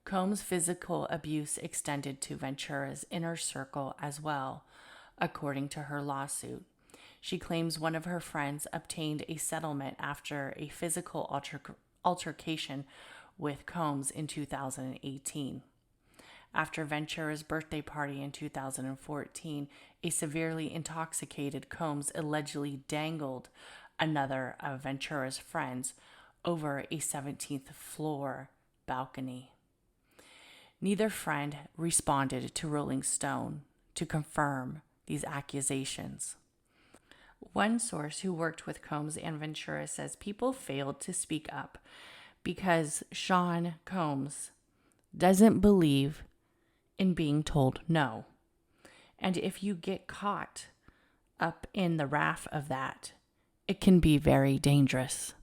Combs' physical abuse extended to Ventura's inner circle as well, according to her lawsuit. She claims one of her friends obtained a settlement after a physical altercation with Combs in 2018. After Ventura's birthday party in 2014, a severely intoxicated Combs allegedly dangled another of Ventura's friends over a 17th floor balcony. Neither friend responded to Rolling Stone to confirm these accusations. One source who worked with Combs and Ventura says people failed to speak up because Sean Combs doesn't believe in being told no. And if you get caught up in the wrath of that, it can be very dangerous.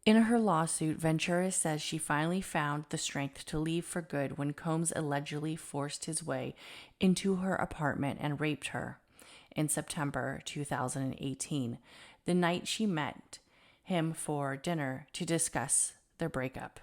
In her lawsuit, Ventura says she finally found the strength to leave for good when Combs allegedly forced his way into her apartment and raped her in September 2018, the night she met him for dinner to discuss their breakup.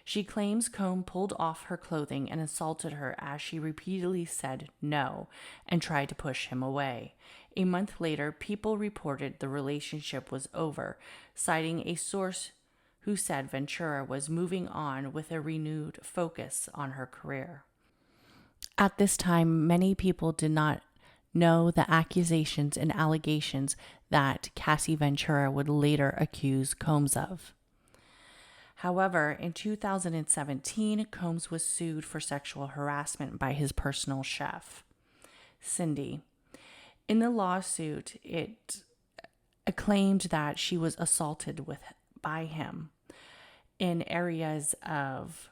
She claims Combs pulled off her clothing and assaulted her as she repeatedly said no and tried to push him away. A month later, People reported the relationship was over, citing a source who said Ventura was moving on with a renewed focus on her career. At this time, many people did not know the accusations and allegations that Cassie Ventura would later accuse Combs of. However, in 2017, Combs was sued for sexual harassment by his personal chef, Cindy. In the lawsuit, it claimed that she was assaulted by him in areas of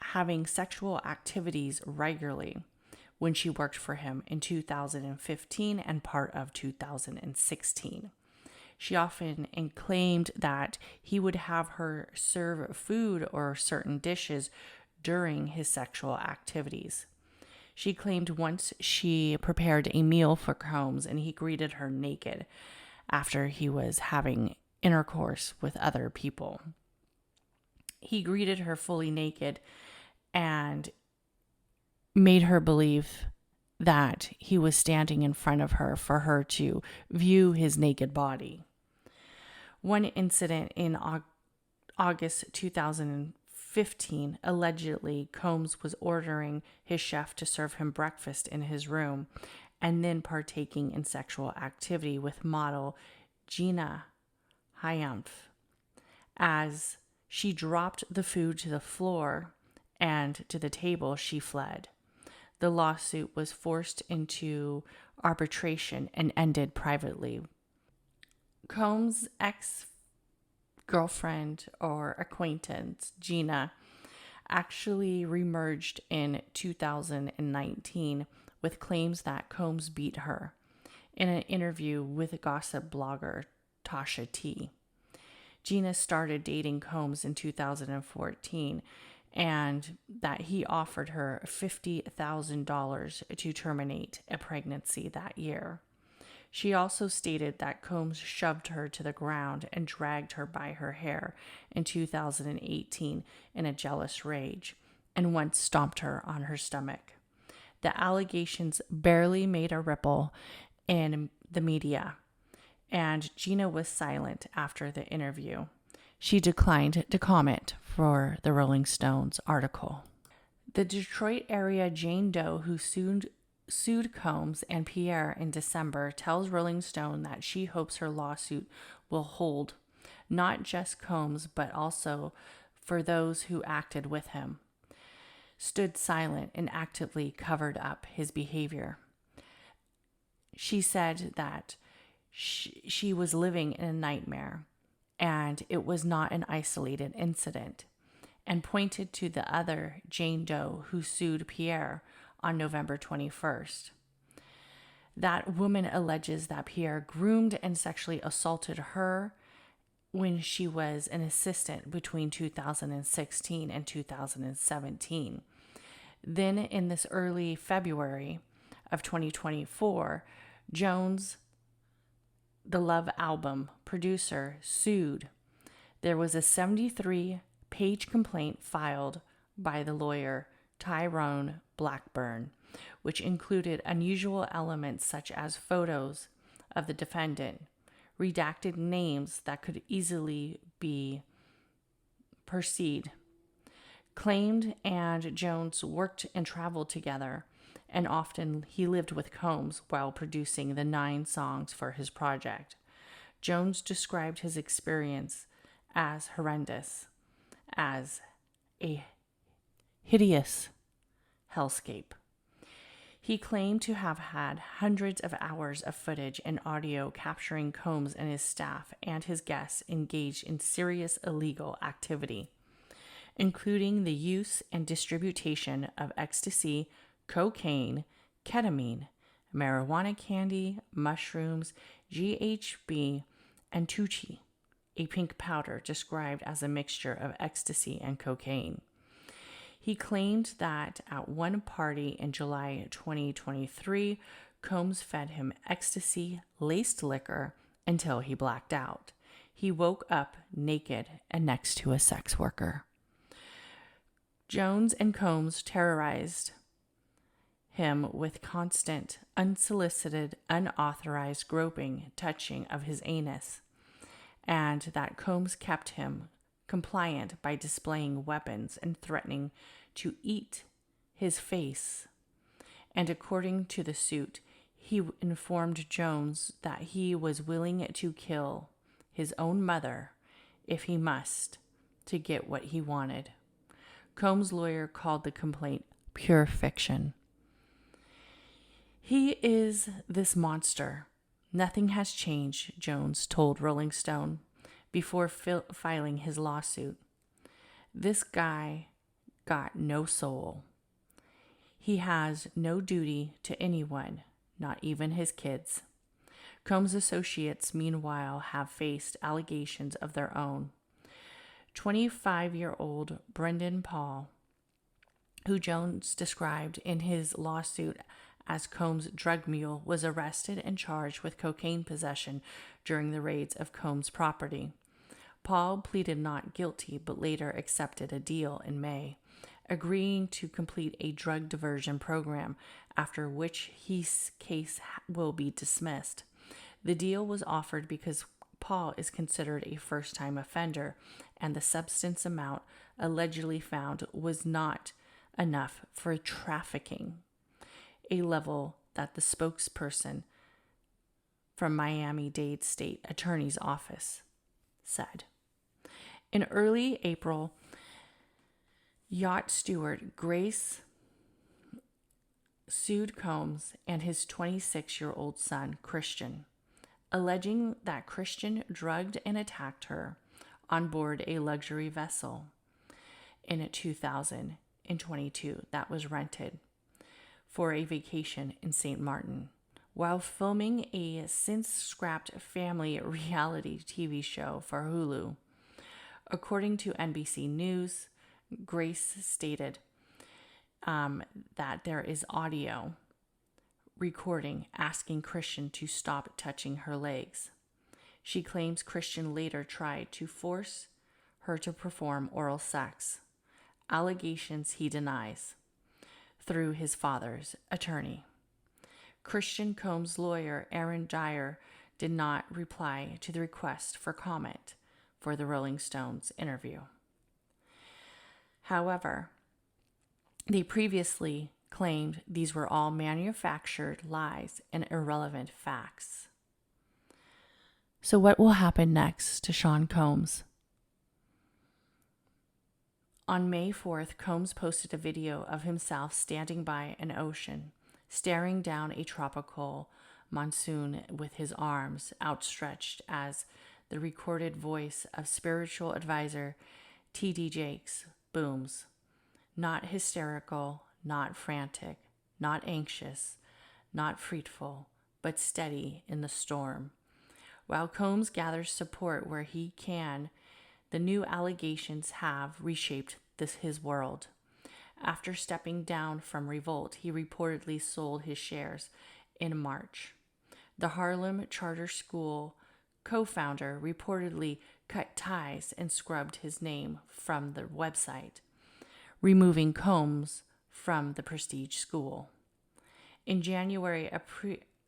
having sexual activities regularly when she worked for him in 2015 and part of 2016. She often claimed that he would have her serve food or certain dishes during his sexual activities. She claimed once she prepared a meal for Combs and he greeted her naked after he was having intercourse with other people. He greeted her fully naked and made her believe that he was standing in front of her for her to view his naked body. One incident in August 2015, allegedly, Combs was ordering his chef to serve him breakfast in his room and then partaking in sexual activity with model Gina Hyamf. As she dropped the food to the floor and to the table, she fled. The lawsuit was forced into arbitration and ended privately. Combs' ex-girlfriend or acquaintance, Gina, actually reemerged in 2019 with claims that Combs beat her in an interview with gossip blogger Tasha T. Gina started dating Combs in 2014 and that he offered her $50,000 to terminate a pregnancy that year. She also stated that Combs shoved her to the ground and dragged her by her hair in 2018 in a jealous rage, and once stomped her on her stomach. The allegations barely made a ripple in the media, and Gina was silent after the interview. She declined to comment for the Rolling Stones article. The Detroit area Jane Doe, who sued Combs and Pierre in December, tells Rolling Stone that she hopes her lawsuit will hold not just Combs, but also for those who acted with him, stood silent, and actively covered up his behavior. She said that she was living in a nightmare and it was not an isolated incident, and pointed to the other Jane Doe who sued Pierre on November 21st. That woman alleges that Pierre groomed and sexually assaulted her when she was an assistant between 2016 and 2017. Then in this early February of 2024, Jones, the Love album producer, sued. There was a 73-page complaint filed by the lawyer Tyrone Blackburn, which included unusual elements such as photos of the defendant, redacted names that could easily be perceived. Claimed and Jones worked and traveled together, and often he lived with Combs while producing the 9 songs for his project. Jones described his experience as horrendous, as a hideous hellscape. He claimed to have had hundreds of hours of footage and audio capturing Combs and his staff and his guests engaged in serious illegal activity, including the use and distribution of ecstasy, cocaine, ketamine, marijuana candy, mushrooms, GHB, and tucci, a pink powder described as a mixture of ecstasy and cocaine. He claimed that at one party in July 2023, Combs fed him ecstasy-laced liquor until he blacked out. He woke up naked and next to a sex worker. Jones and Combs terrorized him with constant, unsolicited, unauthorized groping, touching of his anus, and that Combs kept him compliant by displaying weapons and threatening to eat his face. And according to the suit, he informed Jones that he was willing to kill his own mother if he must to get what he wanted. Combs' lawyer called the complaint pure fiction. He is this monster. Nothing has changed, Jones told Rolling Stone before filing his lawsuit. This guy got no soul. He has no duty to anyone, not even his kids. Combs' associates, meanwhile, have faced allegations of their own. 25-year-old Brendan Paul, who Jones described in his lawsuit as Combs' drug mule, was arrested and charged with cocaine possession during the raids of Combs' property. Paul pleaded not guilty, but later accepted a deal in May, agreeing to complete a drug diversion program, after which his case will be dismissed. The deal was offered because Paul is considered a first-time offender, and the substance amount allegedly found was not enough for trafficking, a level that the spokesperson from Miami-Dade State Attorney's Office said. In early April, yacht steward Grace sued Combs and his 26-year-old son, Christian, alleging that Christian drugged and attacked her on board a luxury vessel in 2022 that was rented for a vacation in St. Martin while filming a since-scrapped family reality TV show for Hulu. According to NBC News, Grace stated that there is audio recording asking Christian to stop touching her legs. She claims Christian later tried to force her to perform oral sex, allegations he denies through his father's attorney. Christian Combs' lawyer, Aaron Dyer, did not reply to the request for comment for the Rolling Stones interview. However, they previously claimed these were all manufactured lies and irrelevant facts. So what will happen next to Sean Combs? On May 4th, Combs posted a video of himself standing by an ocean, staring down a tropical monsoon with his arms outstretched as the recorded voice of spiritual advisor T.D. Jakes booms. Not hysterical, not frantic, not anxious, not fretful, but steady in the storm. While Combs gathers support where he can, the new allegations have reshaped his world. After stepping down from Revolt, he reportedly sold his shares in March. The Harlem Charter School co-founder reportedly cut ties and scrubbed his name from the website, removing Combs from the prestige school. In January,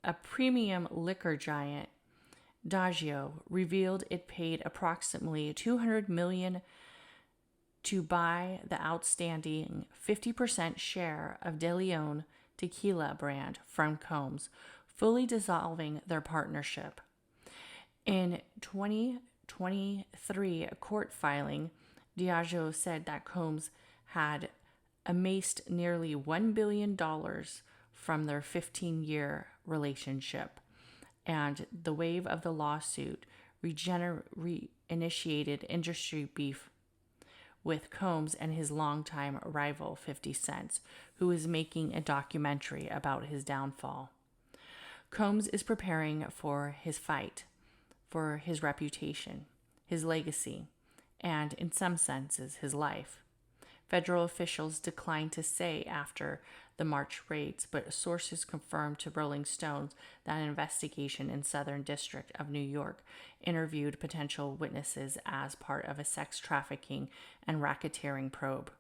a premium liquor giant, Diageo, revealed it paid approximately $200 million to buy the outstanding 50% share of De Leon tequila brand from Combs, fully dissolving their partnership. In 2023 court filing, Diageo said that Combs had amassed nearly $1 billion from their 15-year relationship, and the wave of the lawsuit reinitiated industry beef with Combs and his longtime rival 50 Cent, who is making a documentary about his downfall. Combs is preparing for his fight, for his reputation, his legacy, and in some senses, his life. Federal officials declined to say after the March raids, but sources confirmed to Rolling Stones that an investigation in Southern District of New York interviewed potential witnesses as part of a sex trafficking and racketeering probe.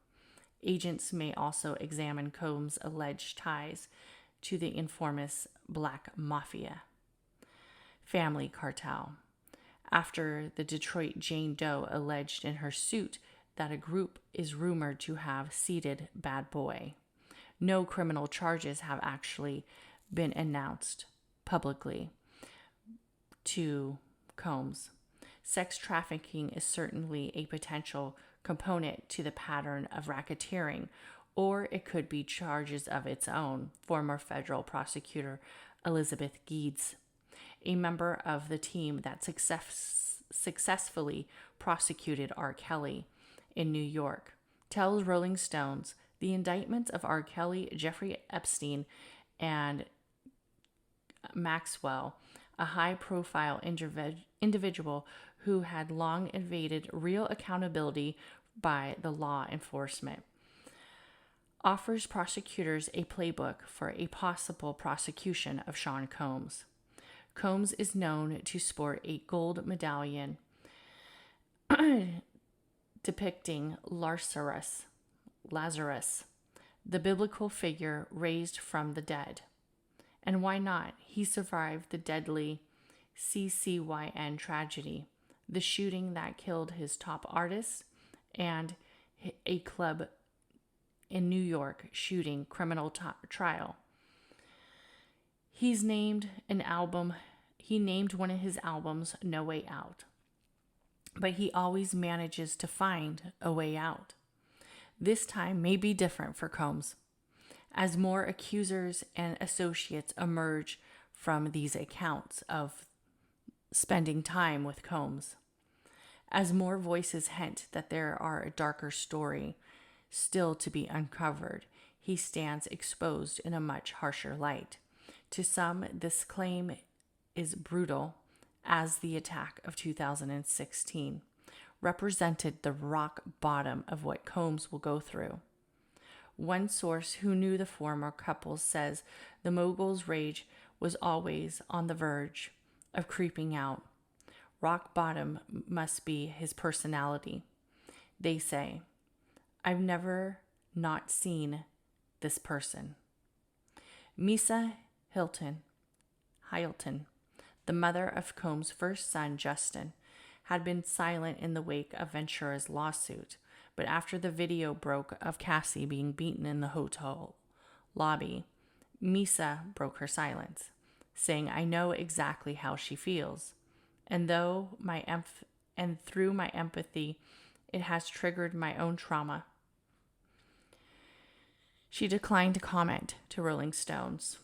Agents may also examine Combs' alleged ties to the infamous Black Mafia family cartel, after the Detroit Jane Doe alleged in her suit that a group is rumored to have seeded Bad Boy. No criminal charges have actually been announced publicly to Combs. Sex trafficking is certainly a potential component to the pattern of racketeering, or it could be charges of its own, former federal prosecutor Elizabeth Geeds, a member of the team that successfully prosecuted R. Kelly in New York, tells Rolling Stones the indictments of R. Kelly, Jeffrey Epstein, and Maxwell, a high-profile individual who had long evaded real accountability by the law enforcement, offers prosecutors a playbook for a possible prosecution of Sean Combs. Combs is known to sport a gold medallion depicting Lazarus, the biblical figure raised from the dead. And why not? He survived the deadly CCYN tragedy, the shooting that killed his top artist, and a club in New York shooting criminal trial. He named one of his albums No Way Out, but he always manages to find a way out. This time may be different for Combs, as more accusers and associates emerge from these accounts of spending time with Combs. As more voices hint that there are a darker story still to be uncovered, he stands exposed in a much harsher light. To some, this claim is brutal, as the attack of 2016 represented the rock bottom of what Combs will go through. One source who knew the former couple says the mogul's rage was always on the verge of creeping out. Rock bottom must be his personality. They say, I've never not seen this person. Misa Hylton, the mother of Combs' first son, Justin, had been silent in the wake of Ventura's lawsuit, but after the video broke of Cassie being beaten in the hotel lobby, Misa broke her silence, saying, I know exactly how she feels, and through my empathy, it has triggered my own trauma. She declined to comment to Rolling Stones.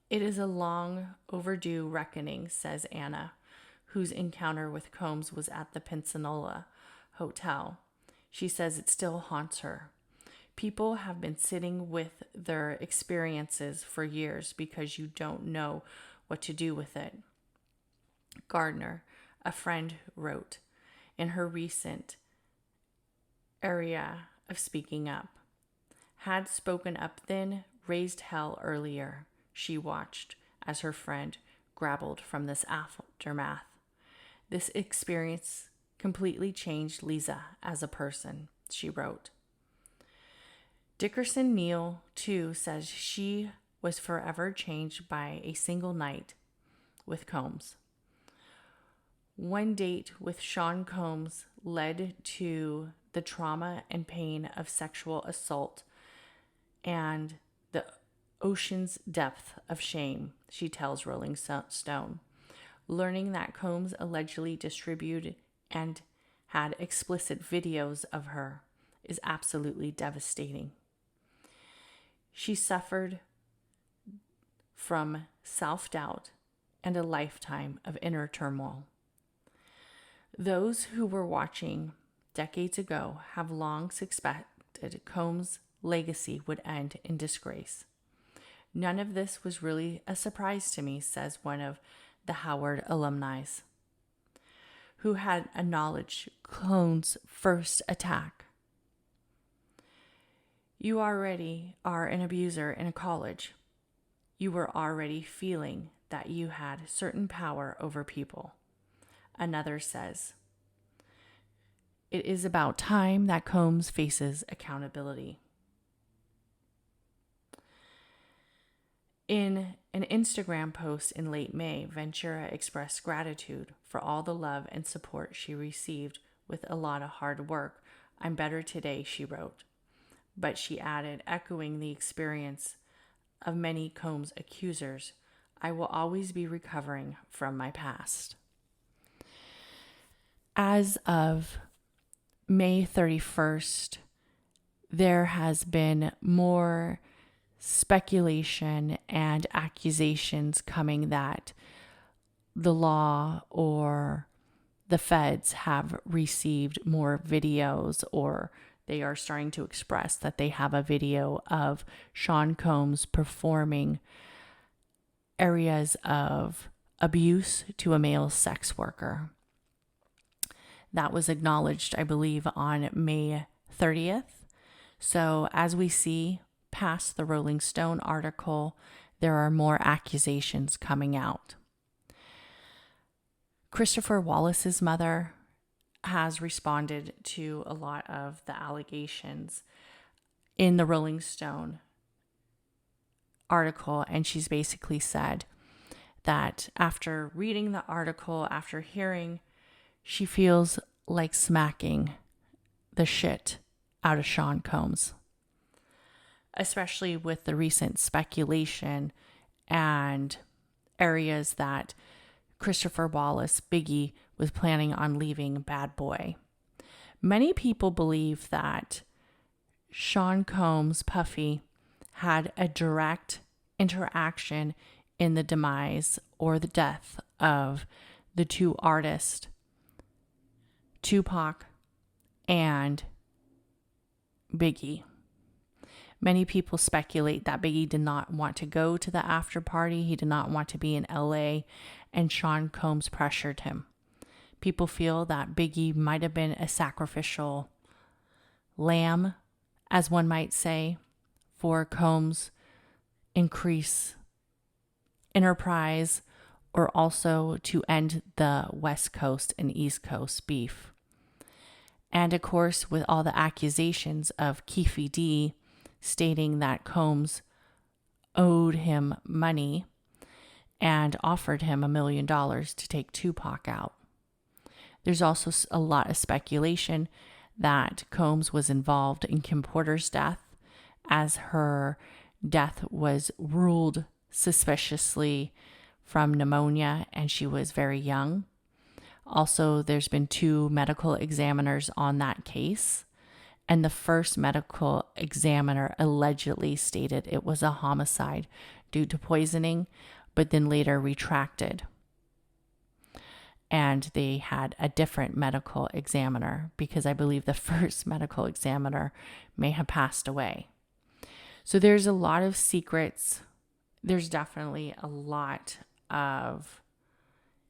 It is a long overdue reckoning, says Anna, whose encounter with Combs was at the Pinsanola Hotel. She says it still haunts her. People have been sitting with their experiences for years because you don't know what to do with it. Gardner, a friend, wrote in her recent area of speaking up. Had spoken up then, raised hell earlier. She watched as her friend grappled from this aftermath. This experience completely changed Lisa as a person, she wrote. Dickerson Neal, too, says she was forever changed by a single night with Combs. One date with Sean Combs led to the trauma and pain of sexual assault and the ocean's depth of shame, she tells Rolling Stone. Learning that Combs allegedly distributed and had explicit videos of her is absolutely devastating. She suffered from self-doubt and a lifetime of inner turmoil. Those who were watching decades ago have long suspected Combs' legacy would end in disgrace. None of this was really a surprise to me, says one of the Howard alumni, who had acknowledged Combs' first attack. You already are an abuser in a college. You were already feeling that you had certain power over people. Another says, it is about time that Combs faces accountability. In an Instagram post in late May, Ventura expressed gratitude for all the love and support she received with a lot of hard work. I'm better today, she wrote. But she added, echoing the experience of many Combs accusers, I will always be recovering from my past. As of May 31st, there has been more speculation and accusations coming that the law or the feds have received more videos, or they are starting to express that they have a video of Sean Combs performing areas of abuse to a male sex worker. That was acknowledged, I believe, on May 30th. So as we see past the Rolling Stone article, there are more accusations coming out. Christopher Wallace's mother has responded to a lot of the allegations in the Rolling Stone article, and she's basically said that after reading the article, after hearing, she feels like smacking the shit out of Sean Combs, especially with the recent speculation and areas that Christopher Wallace, Biggie, was planning on leaving Bad Boy. Many people believe that Sean Combs, Puffy, had a direct interaction in the demise or the death of the two artists, Tupac and Biggie. Many people speculate that Biggie did not want to go to the after party. He did not want to be in LA, and Sean Combs pressured him. People feel that Biggie might have been a sacrificial lamb, as one might say, for Combs' increase enterprise, or also to end the West Coast and East Coast beef. And of course, with all the accusations of Keefe D stating that Combs owed him money and offered him $1 million to take Tupac out. There's also a lot of speculation that Combs was involved in Kim Porter's death, as her death was ruled suspiciously from pneumonia and she was very young. Also, there's been 2 medical examiners on that case, and the first medical examiner allegedly stated it was a homicide due to poisoning, but then later retracted. And they had a different medical examiner because I believe the first medical examiner may have passed away. So there's a lot of secrets. There's definitely a lot of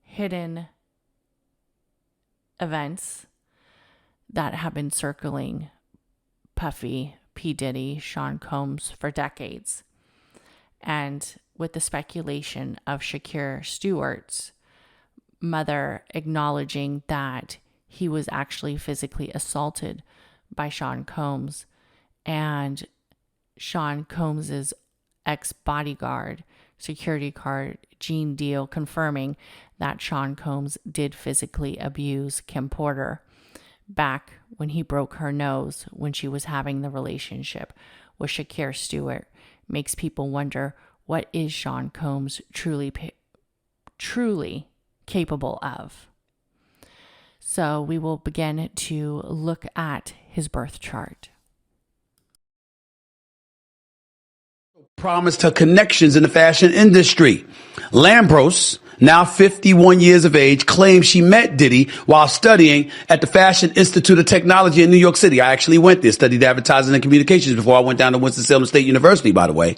hidden events that have been circling Puffy, P. Diddy, Sean Combs for decades. And with the speculation of Shakir Stewart's mother acknowledging that he was actually physically assaulted by Sean Combs, and Sean Combs's ex-bodyguard, security guard Gene Deal, confirming that Sean Combs did physically abuse Kim Porter back when he broke her nose when she was having the relationship with Shakir Stewart, makes people wonder, what is Sean Combs truly capable of? So we will begin to look at his birth chart. Promised her connections in the fashion industry. Lambros, now 51 years of age, claims she met Diddy while studying at the Fashion Institute of Technology in New York City. I actually went there, studied advertising and communications before I went down to Winston-Salem State University, by the way.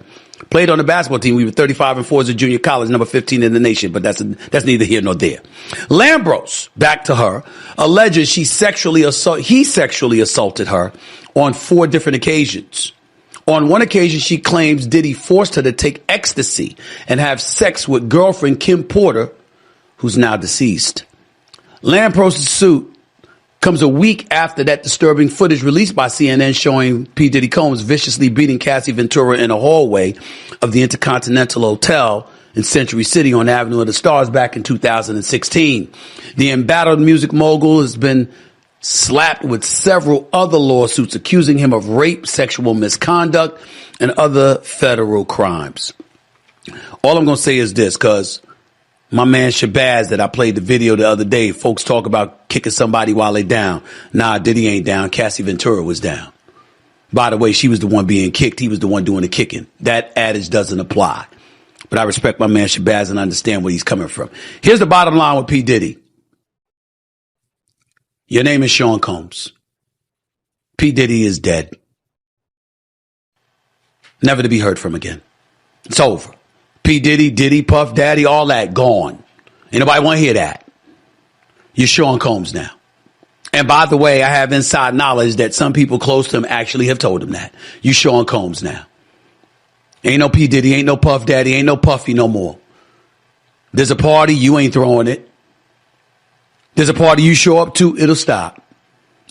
Played on the basketball team. We were 35-4 as a junior college, number 15 in the nation, but that's neither here nor there. Lambros, back to her, alleges he sexually assaulted her on 4 different occasions. On one occasion, she claims Diddy forced her to take ecstasy and have sex with girlfriend Kim Porter, who's now deceased. Lambros' suit comes a week after that disturbing footage released by CNN showing P. Diddy Combs viciously beating Cassie Ventura in a hallway of the Intercontinental Hotel in Century City on Avenue of the Stars back in 2016. The embattled music mogul has been slapped with several other lawsuits accusing him of rape, sexual misconduct, and other federal crimes. All I'm going to say is this, because my man Shabazz that I played the video the other day, folks talk about kicking somebody while they down. Nah, Diddy ain't down. Cassie Ventura was down. By the way, she was the one being kicked. He was the one doing the kicking. That adage doesn't apply. But I respect my man Shabazz and understand where he's coming from. Here's the bottom line with P. Diddy. Your name is Sean Combs. P. Diddy is dead. Never to be heard from again. It's over. P. Diddy, Diddy, Puff Daddy, all that gone. Ain't nobody want to hear that. You're Sean Combs now. And by the way, I have inside knowledge that some people close to him actually have told him that. You Sean Combs now. Ain't no P. Diddy, ain't no Puff Daddy, ain't no Puffy no more. There's a party, you ain't throwing it. There's a party you show up to, it'll stop.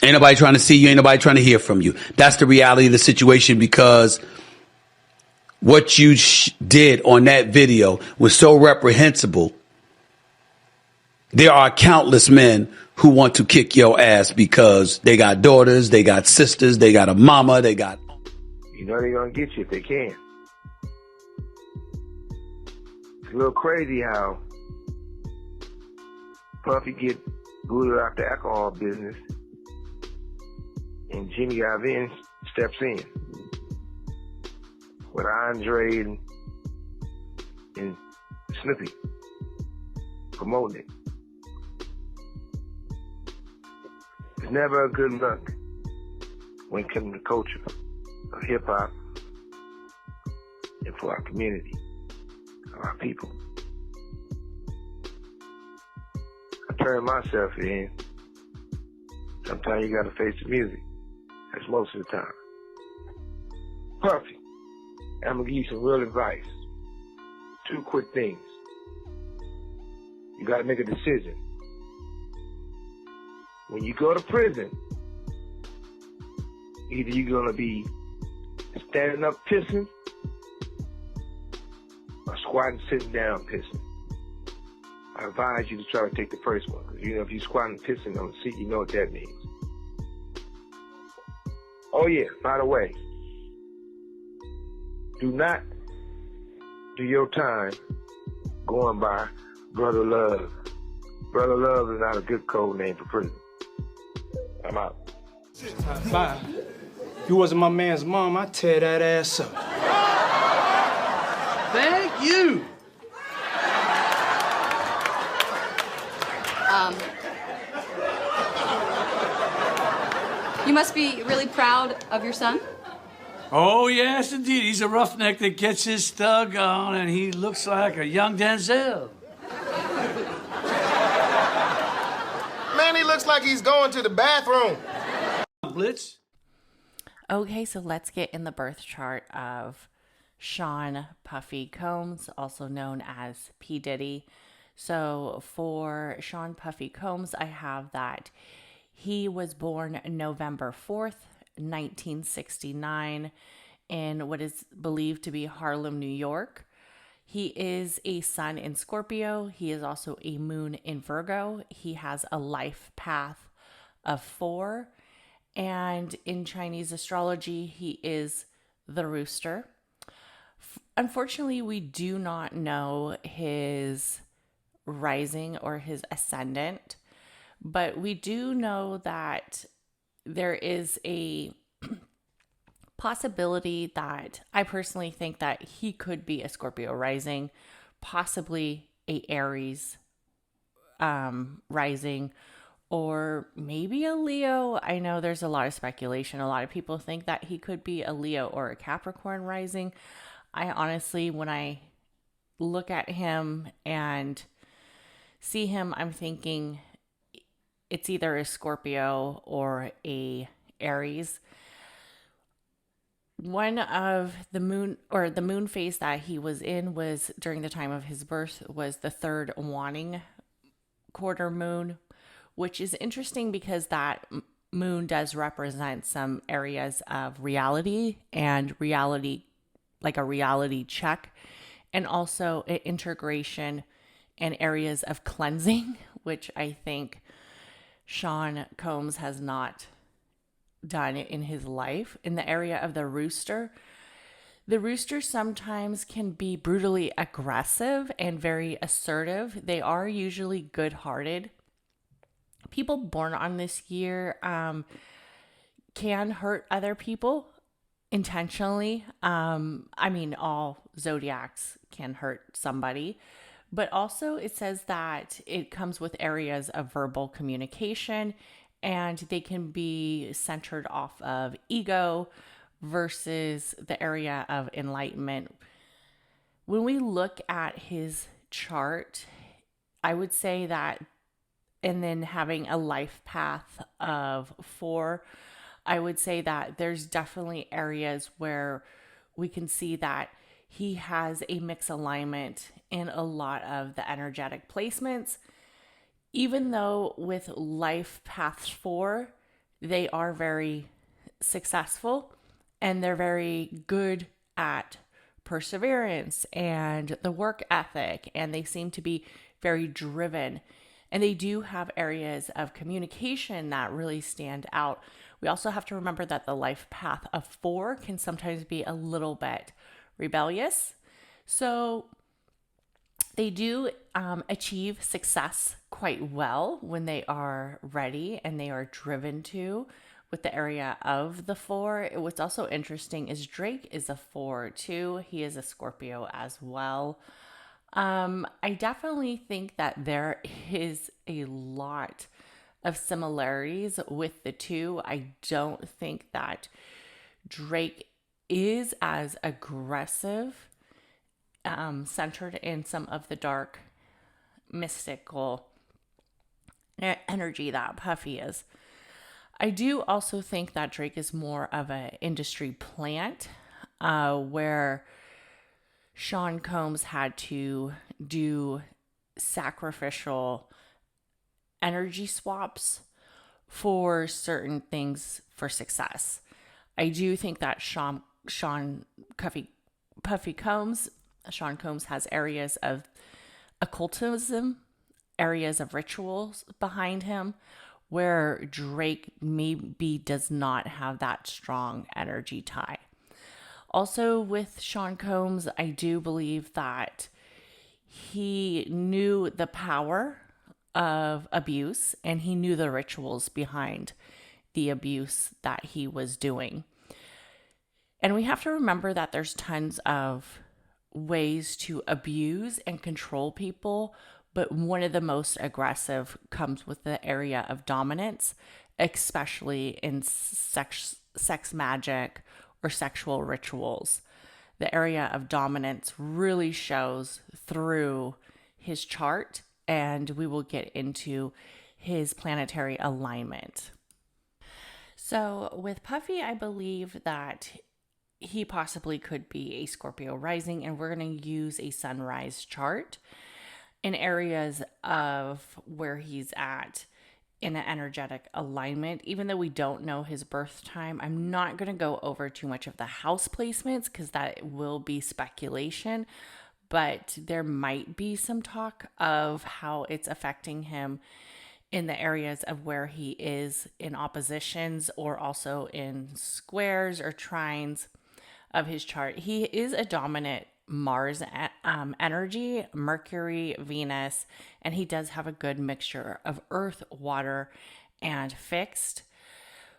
Ain't nobody trying to see you, ain't nobody trying to hear from you. That's the reality of the situation, because what you did on that video was so reprehensible. There are countless men who want to kick your ass because they got daughters, they got sisters, they got a mama, they got... You know they're going to get you if they can. It's a little crazy how Puffy get booted out the alcohol business and Jimmy Iovine steps in with Andre and Snoopy promoting it. It's never a good look when it comes to culture of hip-hop and for our community, our people. I turn myself in. Sometimes you gotta face the music. That's most of the time. Puffy, I'm gonna give you some real advice. 2 quick things. You gotta make a decision. When you go to prison, either you're gonna be standing up pissing or squatting sitting down pissing. I advise you to try to take the first one, because if you're squatting pissing on the seat, you know what that means. Oh yeah, by the way, do not do your time going by Brother Love. Brother Love is not a good code name for prison. I'm out. Bye. If you wasn't my man's mom, I'd tear that ass up. Thank you. You must be really proud of your son. Oh, yes, indeed. He's a roughneck that gets his thug on, and he looks like a young Denzel. Man, he looks like he's going to the bathroom. Blitz. Okay, so let's get in the birth chart of Sean Puffy Combs, also known as P. Diddy. So for Sean Puffy Combs, I have that he was born November 4th, 1969, in what is believed to be Harlem, New York. He is a sun in Scorpio. He is also a moon in Virgo. He has a life path of 4. And in Chinese astrology, he is the rooster. Unfortunately, we do not know his rising or his ascendant, but we do know that there is a possibility that I personally think that he could be a Scorpio rising, possibly a Aries rising, or maybe a Leo. I know there's a lot of speculation. A lot of people think that he could be a Leo or a Capricorn rising. I honestly, when I look at him and see him, I'm thinking it's either a Scorpio or a Aries. One of the moon phase that he was in was during the time of his birth was the 3rd waning quarter moon, which is interesting because that moon does represent some areas of reality and reality, like a reality check, and also an integration and areas of cleansing, which I think Sean Combs has not done in his life. In the area of the rooster sometimes can be brutally aggressive and very assertive. They are usually good-hearted. People born on this year can hurt other people intentionally. I mean, all zodiacs can hurt somebody, but also it says that it comes with areas of verbal communication, and they can be centered off of ego versus the area of enlightenment. When we look at his chart, I would say that, and then having a life path of 4, I would say that there's definitely areas where we can see that he has a mixed alignment in a lot of the energetic placements. Even though with life path 4, they are very successful and they're very good at perseverance and the work ethic, and they seem to be very driven. And they do have areas of communication that really stand out. We also have to remember that the life path of 4 can sometimes be a little bit rebellious. So They do achieve success quite well when they are ready and they are driven to with the area of the 4. What's also interesting is Drake is a 4 too. He is a Scorpio as well. I definitely think that there is a lot of similarities with the two. I don't think that Drake is as aggressive, centered in some of the dark, mystical energy that Puffy is. I do also think that Drake is more of an industry plant, where Sean Combs had to do sacrificial energy swaps for certain things for success. I do think that Puffy Combs, Sean Combs has areas of occultism, areas of rituals behind him, where Drake maybe does not have that strong energy tie. Also with Sean Combs, I do believe that he knew the power of abuse and he knew the rituals behind the abuse that he was doing. And we have to remember that there's tons of ways to abuse and control people, but one of the most aggressive comes with the area of dominance, especially in sex magic or sexual rituals. The area of dominance really shows through his chart, and we will get into his planetary alignment. So with Puffy, I believe that he possibly could be a Scorpio rising, and we're going to use a sunrise chart in areas of where he's at in an energetic alignment. Even though we don't know his birth time, I'm not going to go over too much of the house placements because that will be speculation, but there might be some talk of how it's affecting him in the areas of where he is in oppositions or also in squares or trines of his chart. He is a dominant Mars energy, Mercury, Venus, and he does have a good mixture of earth, water, and fixed.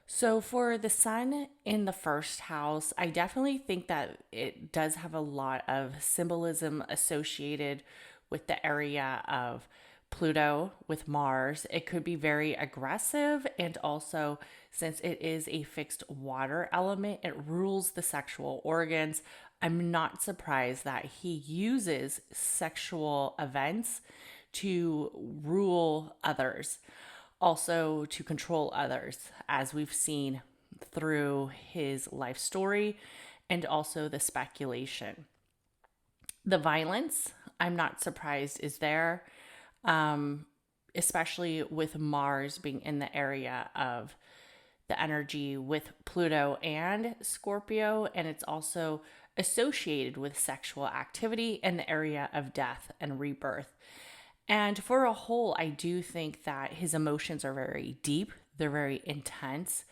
So for the sun in the first house, I definitely think that it does have a lot of symbolism associated with the area of Pluto with Mars. It could be very aggressive, and also since it is a fixed water element, it rules the sexual organs. I'm not surprised that he uses sexual events to rule others, also to control others, as we've seen through his life story and also the speculation. The violence, I'm not surprised, is there. Especially with Mars being in the area of the energy with Pluto and Scorpio, and it's also associated with sexual activity and the area of death and rebirth. And for a whole, I do think that his emotions are very deep, they're very intense.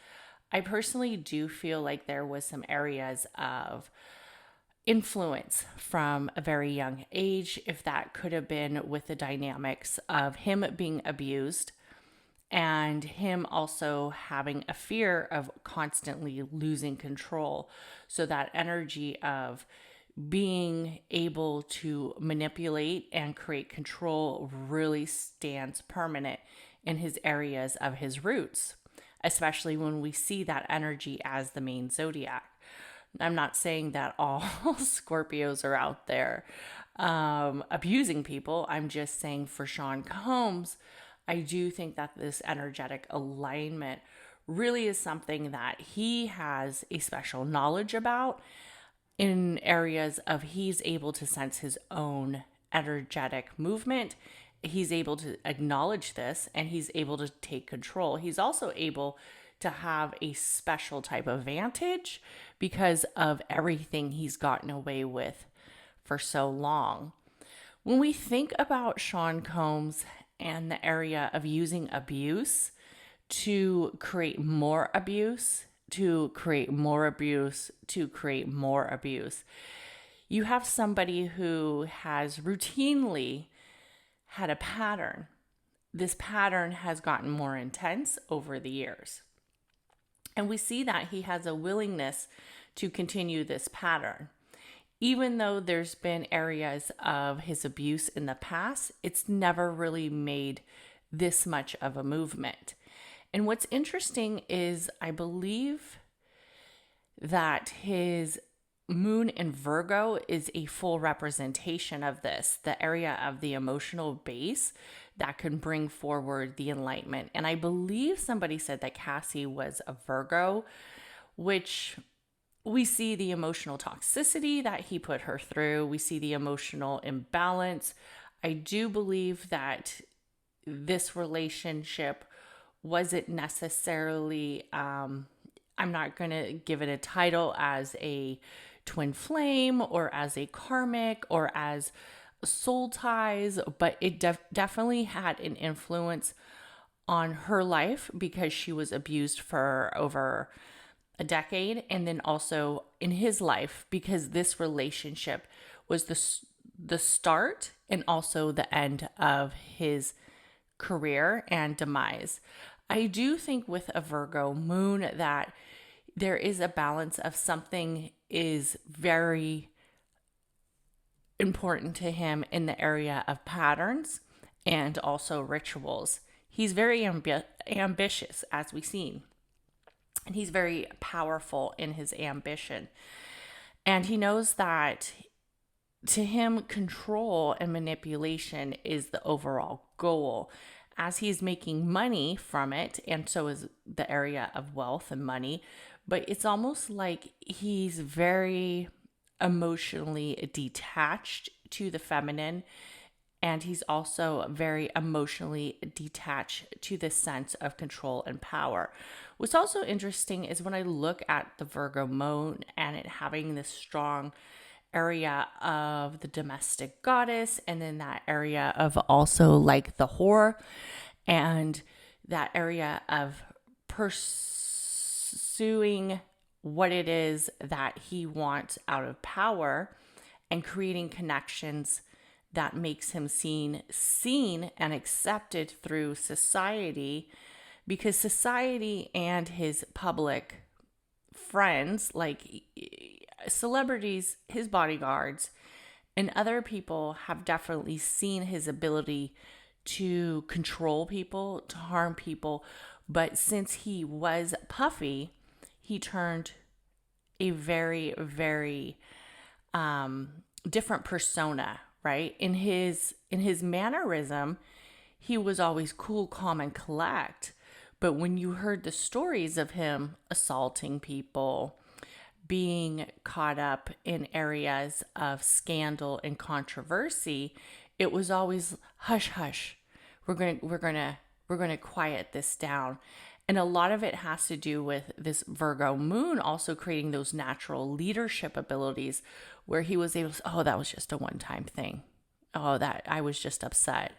I personally do feel like there was some areas of influence from a very young age, if that could have been with the dynamics of him being abused and him also having a fear of constantly losing control. So that energy of being able to manipulate and create control really stands permanent in his areas of his roots, especially when we see that energy as the main zodiac. I'm not saying that all Scorpios are out there abusing people. I'm just saying for Sean Combs, I do think that this energetic alignment really is something that he has a special knowledge about in areas of he's able to sense his own energetic movement. He's able to acknowledge this and he's able to take control. He's also able to have a special type of vantage because of everything he's gotten away with for so long. When we think about Sean Combs and the area of using abuse to create more abuse, to create more abuse, to create more abuse, you have somebody who has routinely had a pattern. This pattern has gotten more intense over the years. And we see that he has a willingness to continue this pattern. Even though there's been areas of his abuse in the past, it's never really made this much of a movement. And what's interesting is I believe that his moon in Virgo is a full representation of this, the area of the emotional base that can bring forward the enlightenment. And I believe somebody said that Cassie was a Virgo, which we see the emotional toxicity that he put her through. We see the emotional imbalance. I do believe that this relationship wasn't necessarily, I'm not going to give it a title as a twin flame or as a karmic or as soul ties, but it definitely had an influence on her life because she was abused for over a decade, and then also in his life because this relationship was the start and also the end of his career and demise. I do think with a Virgo moon that there is a balance of something is very important to him in the area of patterns and also rituals. He's very ambitious, as we've seen. And he's very powerful in his ambition. And he knows that to him, control and manipulation is the overall goal. As he's making money from it, and so is the area of wealth and money, but it's almost like he's very emotionally detached to the feminine, and he's also very emotionally detached to the sense of control and power. What's also interesting is when I look at the Virgo moon and it having this strong area of the domestic goddess, and then that area of also like the whore, and that area of pursuing what it is that he wants out of power and creating connections that makes him seen and accepted through society, because society and his public friends, like celebrities, his bodyguards, and other people have definitely seen his ability to control people, to harm people. But since he was puffy, he turned a very, very different persona, right? In his mannerism, he was always cool, calm, and collect. But when you heard the stories of him assaulting people, being caught up in areas of scandal and controversy, it was always hush, hush. We're gonna quiet this down. And a lot of it has to do with this Virgo moon also creating those natural leadership abilities where he was able to, oh, that was just a one-time thing. Oh, that I was just upset.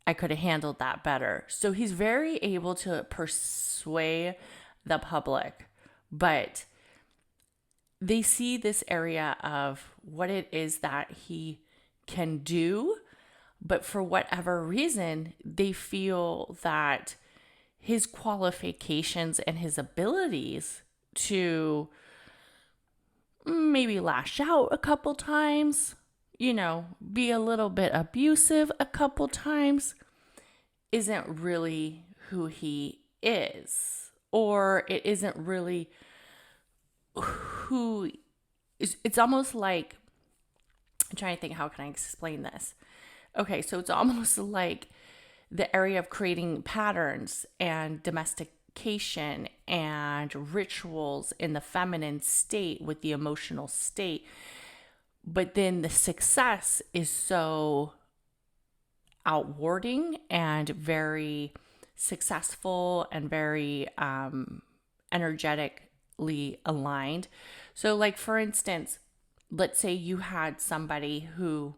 I could have handled that better. So he's very able to persuade the public, but they see this area of what it is that he can do, but for whatever reason, they feel that his qualifications and his abilities to maybe lash out a couple times, be a little bit abusive a couple times, isn't really who he is, or it isn't really who is. It's almost like, I'm trying to think, how can I explain this? Okay, so it's almost like the area of creating patterns and domestication and rituals in the feminine state with the emotional state. But then the success is so outwarding and very successful and very energetically aligned. So like, for instance, let's say you had somebody who,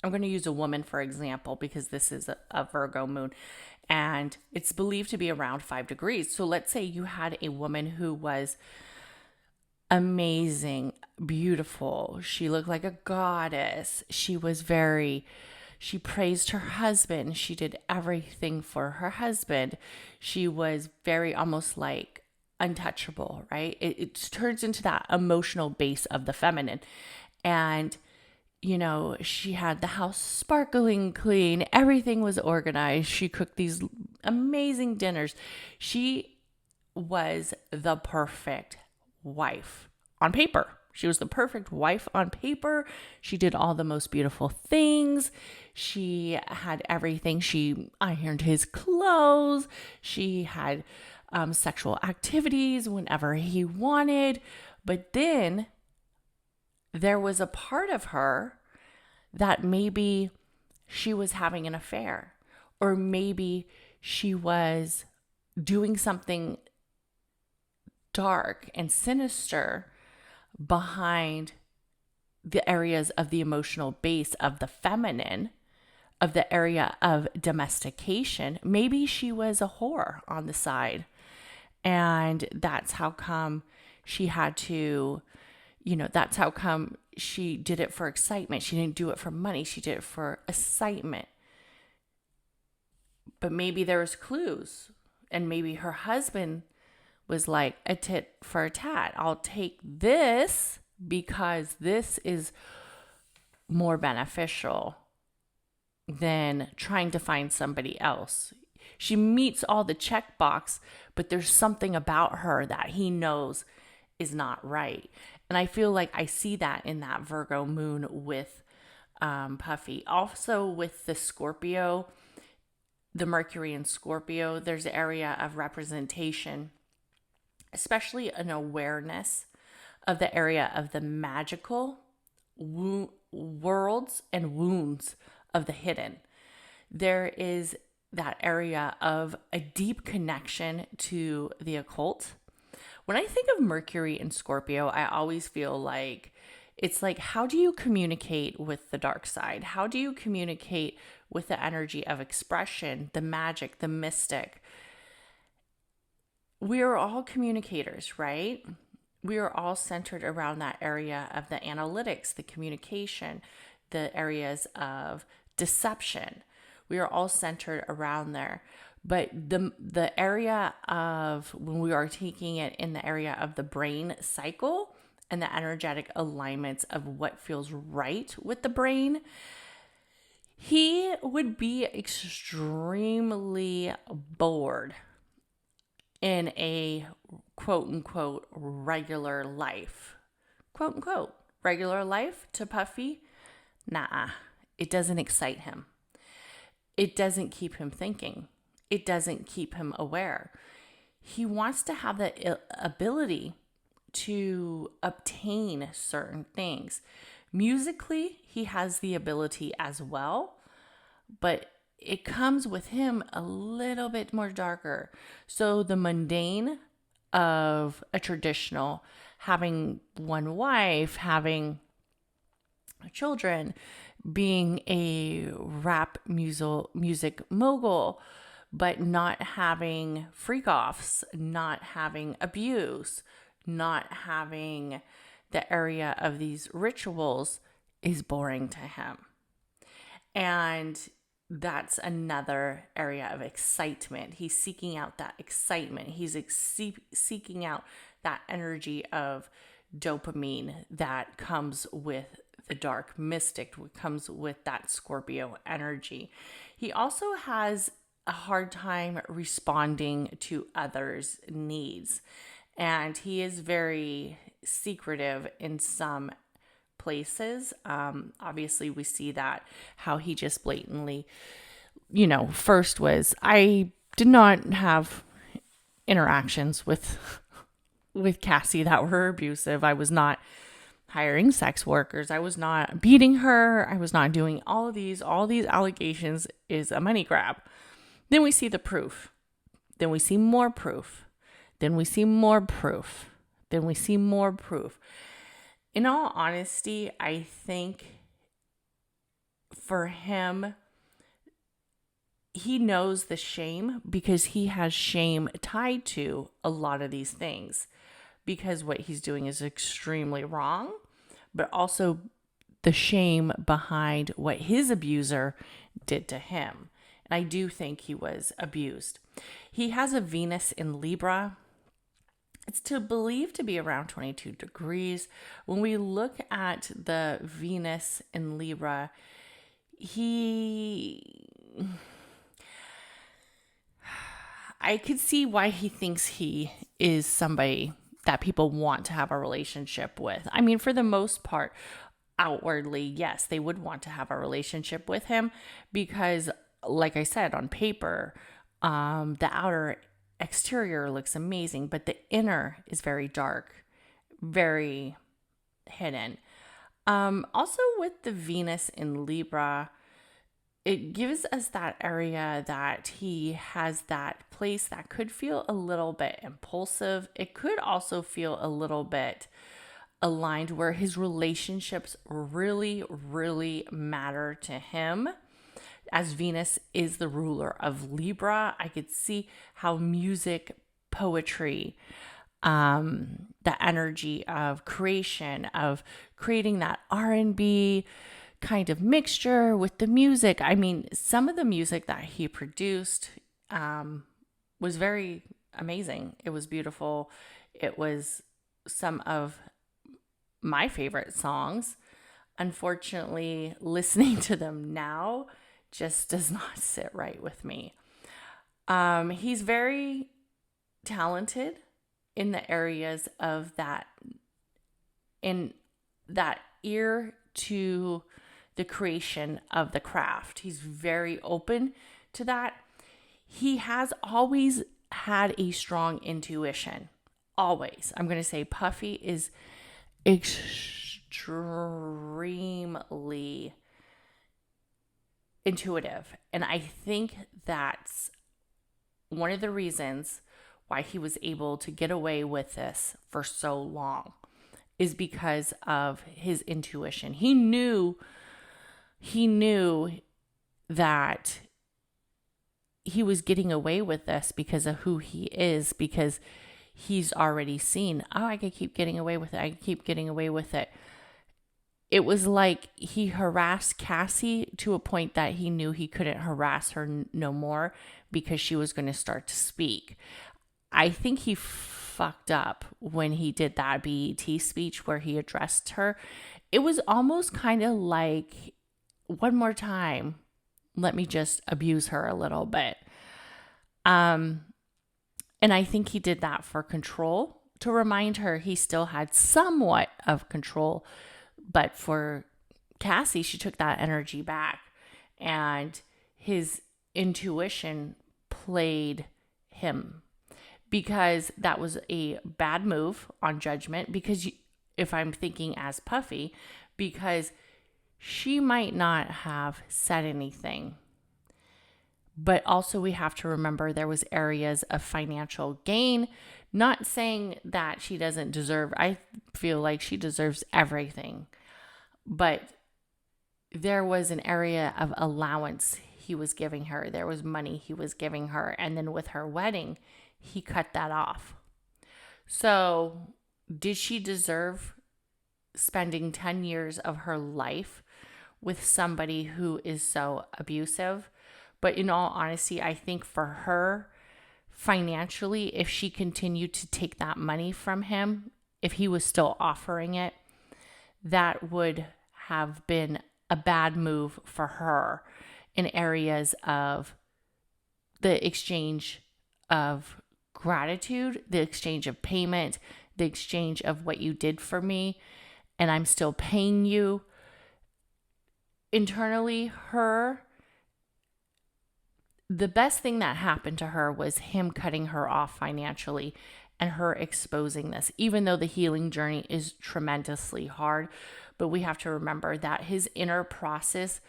I'm going to use a woman, for example, because this is a Virgo moon and it's believed to be around 5 degrees. So let's say you had a woman who was amazing, beautiful. She looked like a goddess. She praised her husband. She did everything for her husband. She was very almost like untouchable, right? It turns into that emotional base of the feminine. And, you know, she had the house sparkling clean. Everything was organized. She cooked these amazing dinners. She was the perfect wife on paper. She was the perfect wife on paper. She did all the most beautiful things. She had everything. She ironed his clothes. She had sexual activities whenever he wanted. But then there was a part of her that maybe she was having an affair, or maybe she was doing something dark and sinister behind the areas of the emotional base of the feminine, of the area of domestication. Maybe she was a whore on the side. And that's how come she had to, you know, that's how come she did it for excitement. She didn't do it for money. She did it for excitement. But maybe there was clues, and maybe her husband was like a tit for a tat. I'll take this because this is more beneficial than trying to find somebody else. She meets all the checkbox, but there's something about her that he knows is not right. And I feel like I see that in that Virgo moon with Puffy. Also with the Scorpio, the Mercury in Scorpio, there's an area of representation, especially an awareness of the area of the magical worlds and wounds of the hidden. There is that area of a deep connection to the occult. When I think of Mercury in Scorpio, I always feel like it's like, how do you communicate with the dark side? How do you communicate with the energy of expression, the magic, the mystic? We are all communicators, right? We are all centered around that area of the analytics, the communication, the areas of deception. We are all centered around there. But the area of when we are taking it in the area of the brain cycle and the energetic alignments of what feels right with the brain, he would be extremely bored in a quote unquote regular life. Quote unquote regular life to Puffy, nah, it doesn't excite him. It doesn't keep him thinking. It doesn't keep him aware. He wants to have the ability to obtain certain things. Musically, he has the ability as well, but it comes with him a little bit more darker. So the mundane of a traditional, having one wife, having children, being a rap music mogul, but not having freak-offs, not having abuse, not having the area of these rituals is boring to him. And that's another area of excitement. He's seeking out that excitement. He's seeking out that energy of dopamine that comes with the dark mystic, comes with that Scorpio energy. He also has a hard time responding to others' needs, and he is very secretive in some places. Obviously, we see that how he just blatantly, first was, I did not have interactions with Cassie that were abusive. I was not hiring sex workers. I was not beating her. I was not doing all these allegations is a money grab. Then we see the proof. Then we see more proof. Then we see more proof. Then we see more proof. In all honesty, I think for him, he knows the shame because he has shame tied to a lot of these things. because what he's doing is extremely wrong, but also the shame behind what his abuser did to him. And I do think he was abused. He has a Venus in Libra. It's believed to be around 22 degrees. When we look at the Venus in Libra, I could see why he thinks he is somebody that people want to have a relationship with. I mean, for the most part, outwardly, yes, they would want to have a relationship with him because, like I said, on paper, the outer exterior looks amazing, but the inner is very dark, very hidden. Also with the Venus in Libra, it gives us that area that he has that place that could feel a little bit impulsive. It could also feel a little bit aligned where his relationships really, really matter to him. As Venus is the ruler of Libra, I could see how music, poetry, the energy of creation, of creating that R&B kind of mixture with the music. I mean, some of the music that he produced was very amazing. It was beautiful. It was some of my favorite songs. Unfortunately, listening to them now just does not sit right with me. He's very talented in the areas of that, in that ear to the creation of the craft. He's very open to that. He has always had a strong intuition. Always. I'm going to say Puffy is extremely intuitive. And I think that's one of the reasons why he was able to get away with this for so long, is because of his intuition. He knew that he was getting away with this because of who he is, because he's already seen, I could keep getting away with it. I could keep getting away with it. It was like he harassed Cassie to a point that he knew he couldn't harass her no more because she was going to start to speak. I think he fucked up when he did that BET speech where he addressed her. It was almost kind of like, one more time, let me just abuse her a little bit. And I think he did that for control, to remind her he still had somewhat of control. But for Cassie, she took that energy back, and his intuition played him, because that was a bad move on judgment. Because if I'm thinking as Puffy, because she might not have said anything, but also we have to remember there was areas of financial gain. Not saying that she doesn't deserve, I feel like she deserves everything, but there was an area of allowance he was giving her. There was money he was giving her. And then with her wedding, he cut that off. So did she deserve spending 10 years of her life with somebody who is so abusive? But in all honesty, I think for her, financially, if she continued to take that money from him, if he was still offering it, that would have been a bad move for her in areas of the exchange of gratitude, the exchange of payment, the exchange of what you did for me, and I'm still paying you. Internally, the best thing that happened to her was him cutting her off financially and her exposing this, even though the healing journey is tremendously hard. But we have to remember that his inner process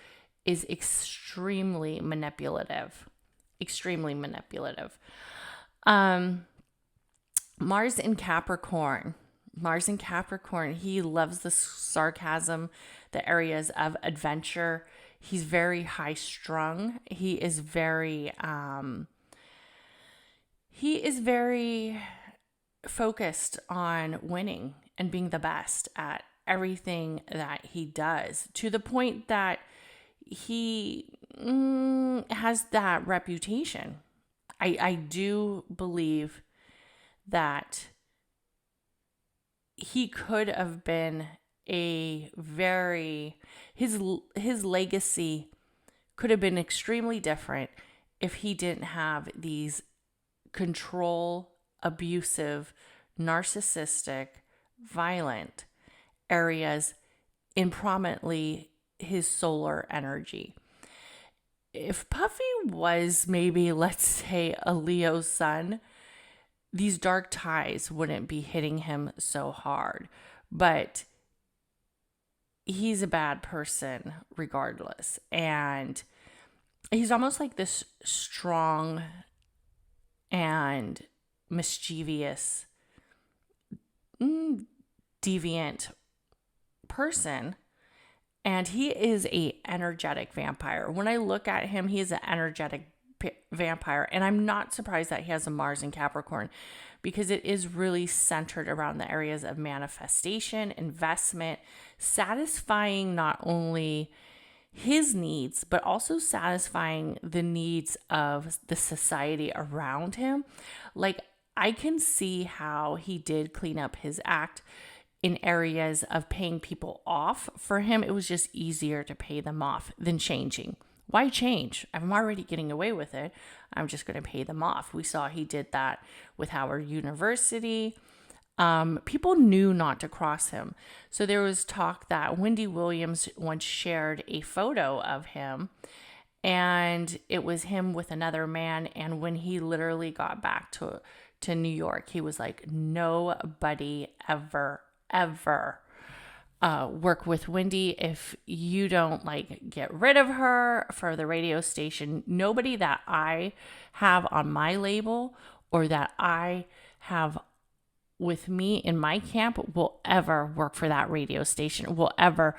is extremely manipulative. Extremely manipulative. Mars in Capricorn. Mars in Capricorn, he loves the sarcasm, the areas of adventure. He's very high strung. He is very focused on winning and being the best at everything that he does, to the point that he has that reputation. I do believe that he could have been his legacy could have been extremely different if he didn't have these control, abusive, narcissistic, violent areas in prominently his solar energy. If Puffy was maybe, let's say, a Leo sun, these dark ties wouldn't be hitting him so hard. But he's a bad person regardless. And he's almost like this strong and mischievous, deviant person. And he is a energetic vampire. When I look at him, he is an energetic vampire. And I'm not surprised that he has a Mars in Capricorn, because it is really centered around the areas of manifestation, investment, satisfying not only his needs, but also satisfying the needs of the society around him. Like, I can see how he did clean up his act in areas of paying people off. For him, it was just easier to pay them off than changing. Why change? I'm already getting away with it. I'm just going to pay them off. We saw he did that with Howard University. People knew not to cross him. So there was talk that Wendy Williams once shared a photo of him, and it was him with another man. And when he literally got back to New York, he was like, nobody ever work with Wendy if you don't like get rid of her for the radio station. Nobody that I have on my label or that I have with me in my camp will ever work for that radio station, will ever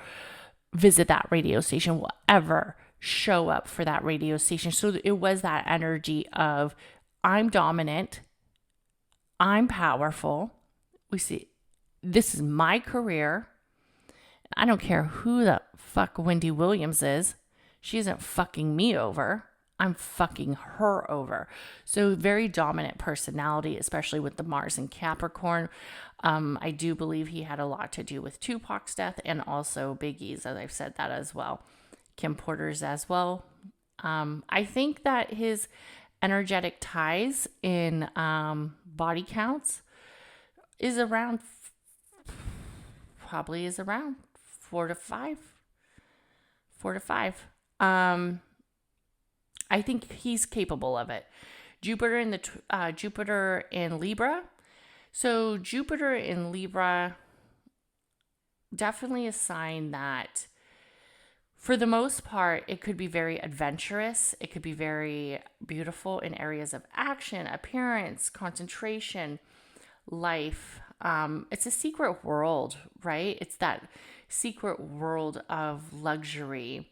visit that radio station, will ever show up for that radio station. So it was that energy of, I'm dominant, I'm powerful. We see, this is my career. I don't care who the fuck Wendy Williams is. She isn't fucking me over. I'm fucking her over. So very dominant personality, especially with the Mars in Capricorn. I do believe he had a lot to do with Tupac's death and also Biggie's, as I've said that as well. Kim Porter's as well. I think that his energetic ties in body counts is around 4 to 5. I think he's capable of it. Jupiter in Libra. So Jupiter in Libra, definitely a sign that for the most part, it could be very adventurous. It could be very beautiful in areas of action, appearance, concentration, life. It's a secret world, right? It's that secret world of luxury,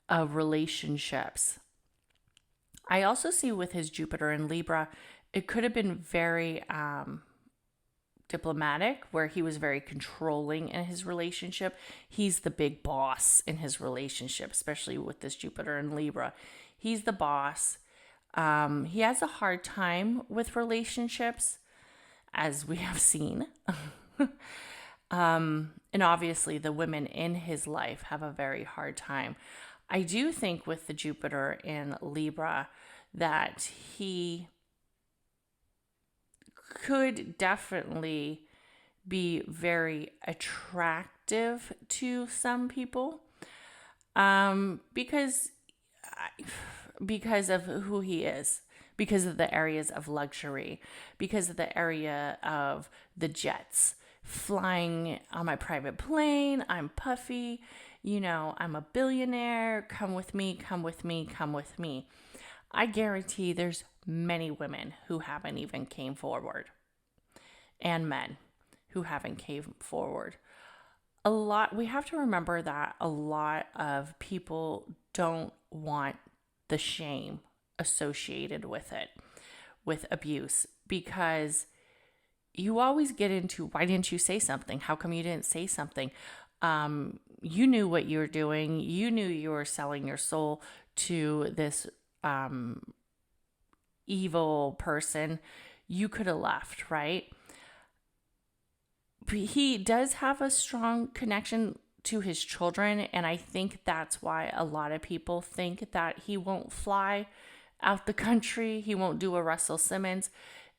of relationships. I also see with his Jupiter in Libra, it could have been very diplomatic, where he was very controlling in his relationship. He's the big boss in his relationship, especially with this Jupiter in Libra. He's the boss. He has a hard time with relationships, as we have seen. And obviously the women in his life have a very hard time. I do think with the Jupiter in Libra that he could definitely be very attractive to some people, because of who he is, because of the areas of luxury, because of the area of the jets, flying on my private plane. I'm Puffy, I'm a billionaire. Come with me, come with me, come with me. I guarantee there's many women who haven't even came forward, and men who haven't came forward. We have to remember that a lot of people don't want the shame associated with it, with abuse, because you always get into, why didn't you say something? How come you didn't say something? You knew what you were doing. You knew you were selling your soul to this evil person. You could have left, right? But he does have a strong connection to his children, and I think that's why a lot of people think that he won't fly out the country, he won't do a Russell Simmons,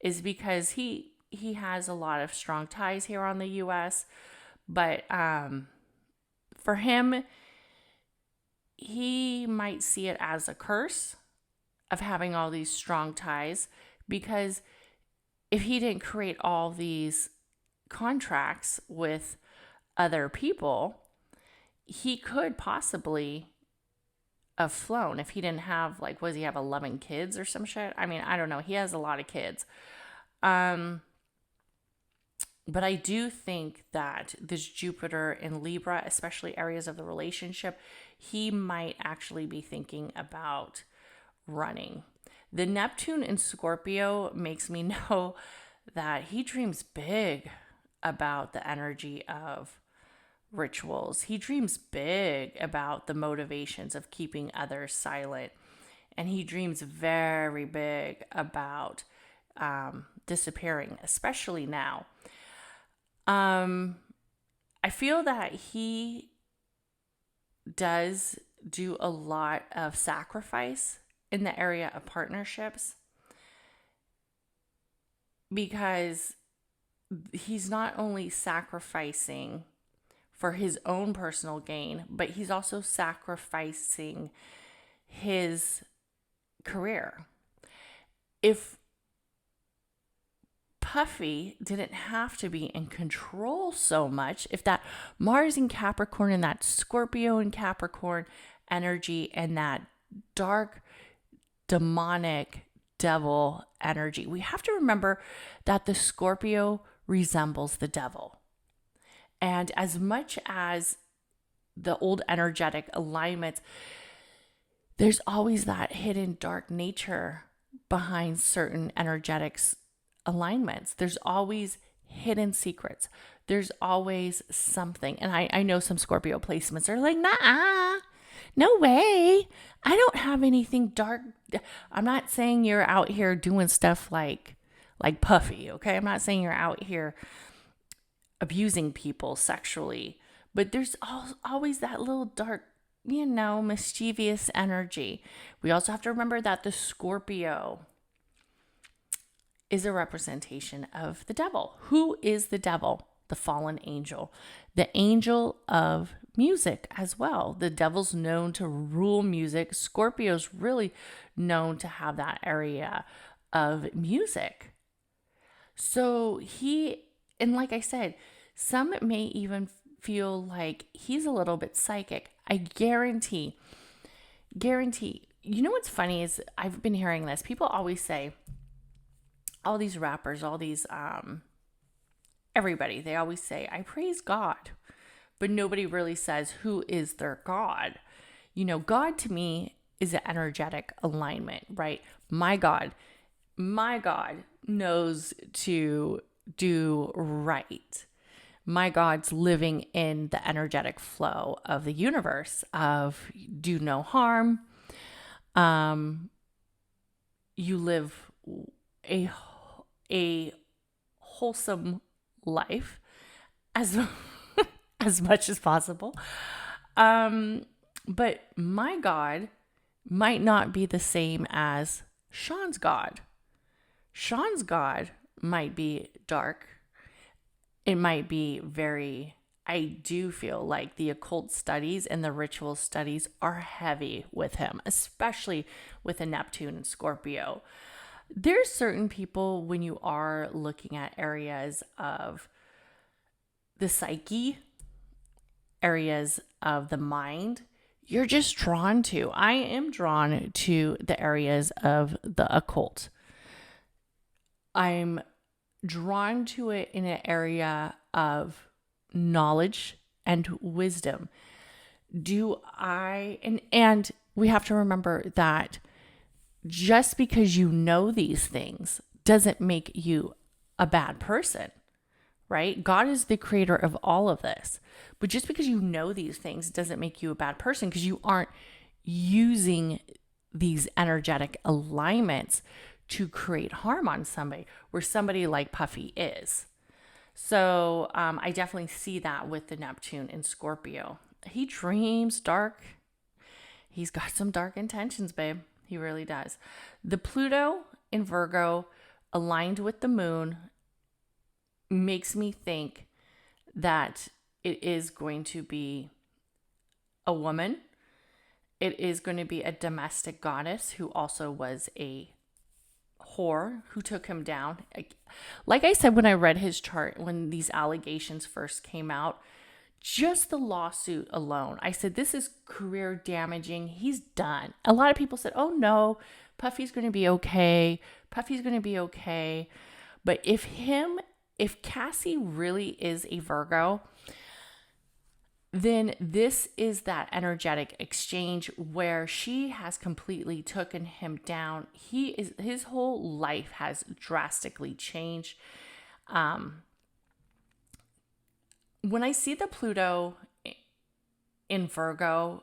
is because he has a lot of strong ties here on the U.S. But for him, he might see it as a curse of having all these strong ties, because if he didn't create all these contracts with other people, he could possibly have flown if he didn't have, like, what does he have, 11 kids or some shit? I mean, I don't know. He has a lot of kids. But I do think that this Jupiter in Libra, especially areas of the relationship, he might actually be thinking about running. The Neptune in Scorpio makes me know that he dreams big about the energy of rituals. He dreams big about the motivations of keeping others silent. And he dreams very big about disappearing, especially now. I feel that he does do a lot of sacrifice in the area of partnerships, because he's not only sacrificing for his own personal gain, but he's also sacrificing his career. If Puffy didn't have to be in control so much, if that Mars in Capricorn and that Scorpio in Capricorn energy and that dark demonic devil energy, we have to remember that the Scorpio resembles the devil. And as much as the old energetic alignments, there's always that hidden dark nature behind certain energetics alignments. There's always hidden secrets. There's always something. And I know some Scorpio placements are like, nah, no way. I don't have anything dark. I'm not saying you're out here doing stuff like Puffy, okay? I'm not saying you're out here abusing people sexually, but there's always that little dark, mischievous energy. We also have to remember that the Scorpio is a representation of the devil. Who is the devil? The fallen angel, the angel of music as well. The devil's known to rule music. Scorpio's really known to have that area of music. So and like I said, some may even feel like he's a little bit psychic. I guarantee. You know what's funny is I've been hearing this. People always say, all these rappers, all these, everybody, they always say, I praise God. But nobody really says who is their God. God to me is an energetic alignment, right? My God knows to do right. My God's living in the energetic flow of the universe of do no harm. You live a wholesome life as much as possible. But my God might not be the same as Sean's God. Sean's God might be dark. It might be I do feel like the occult studies and the ritual studies are heavy with him, especially with a Neptune and Scorpio. There's certain people, when you are looking at areas of the psyche, areas of the mind, you're just drawn to. I am drawn to the areas of the occult. I'm drawn to it in an area of knowledge and wisdom. And we have to remember that just because you know these things doesn't make you a bad person, right? God is the creator of all of this. But just because you know these things doesn't make you a bad person, because you aren't using these energetic alignments to create harm on somebody, where somebody like Puffy is. So I definitely see that with the Neptune in Scorpio. He dreams dark. He's got some dark intentions, babe. He really does. The Pluto in Virgo aligned with the moon makes me think that it is going to be a woman. It is going to be a domestic goddess who also was a whore who took him down. Like I said, when I read his chart, when these allegations first came out, just the lawsuit alone, I said, this is career damaging. He's done. A lot of people said, oh no, Puffy's going to be okay. Puffy's going to be okay. But if Cassie really is a Virgo, then this is that energetic exchange where she has completely taken him down. His whole life has drastically changed. When I see the Pluto in Virgo,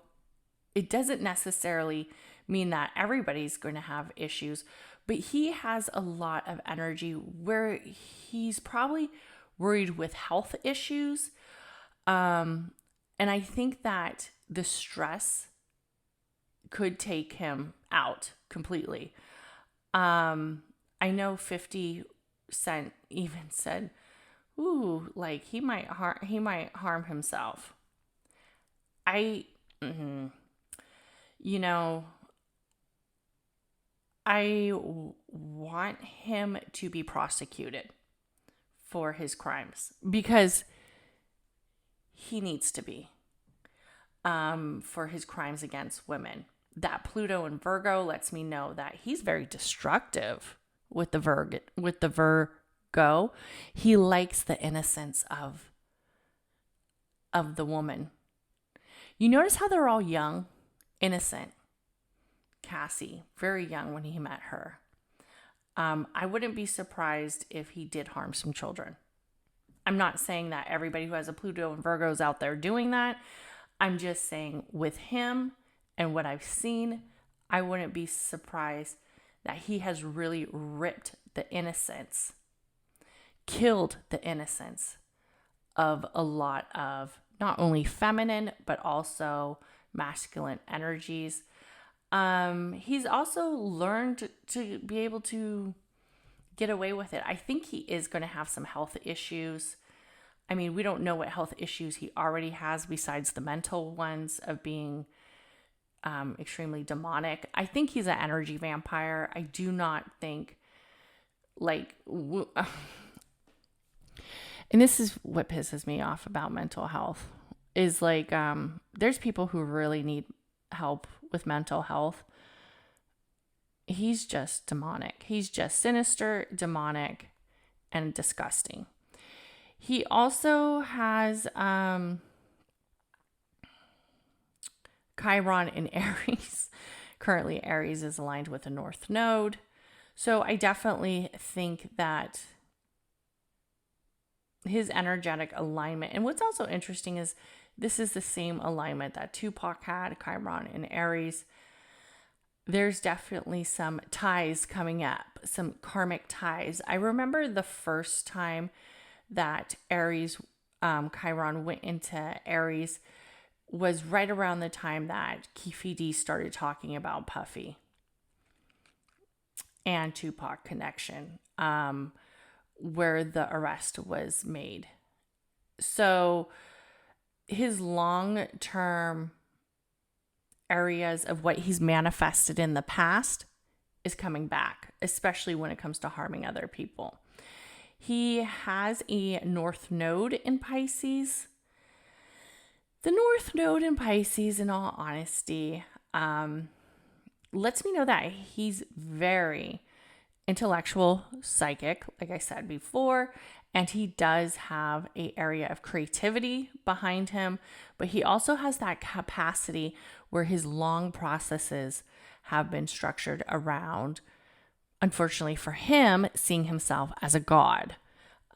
it doesn't necessarily mean that everybody's going to have issues, but he has a lot of energy where he's probably worried with health issues. And I think that the stress could take him out completely. I know 50 Cent even said, ooh, like he might harm himself. I want him to be prosecuted for his crimes, because he needs to be, for his crimes against women. That Pluto in Virgo lets me know that he's very destructive with the Virgo. He likes the innocence of the woman. You notice how they're all young, innocent. Cassie, very young when he met her. I wouldn't be surprised if he did harm some children. I'm not saying that everybody who has a Pluto and Virgo is out there doing that. I'm just saying with him and what I've seen, I wouldn't be surprised that he has really ripped the innocence, killed the innocence of a lot of not only feminine, but also masculine energies. He's also learned to be able to get away with it. I think he is going to have some health issues. I mean, we don't know what health issues he already has besides the mental ones of being extremely demonic. I think he's an energy vampire. I do not think and this is what pisses me off about mental health is there's people who really need help with mental health. He's just demonic. He's just sinister, demonic, and disgusting. He also has Chiron in Aries. Currently, Aries is aligned with the North Node. So I definitely think that his energetic alignment, and what's also interesting is this is the same alignment that Tupac had, Chiron in Aries. There's definitely some ties coming up, some karmic ties. I remember the first time that Aries, Chiron went into Aries was right around the time that Keefe D started talking about Puffy and Tupac connection, where the arrest was made. So his long-term areas of what he's manifested in the past is coming back, especially when it comes to harming other people. He has a North Node in Pisces. The North Node in Pisces, in all honesty, lets me know that he's very intellectual, psychic, like I said before, and he does have an area of creativity behind him, but he also has that capacity where his long processes have been structured around, unfortunately for him, seeing himself as a god.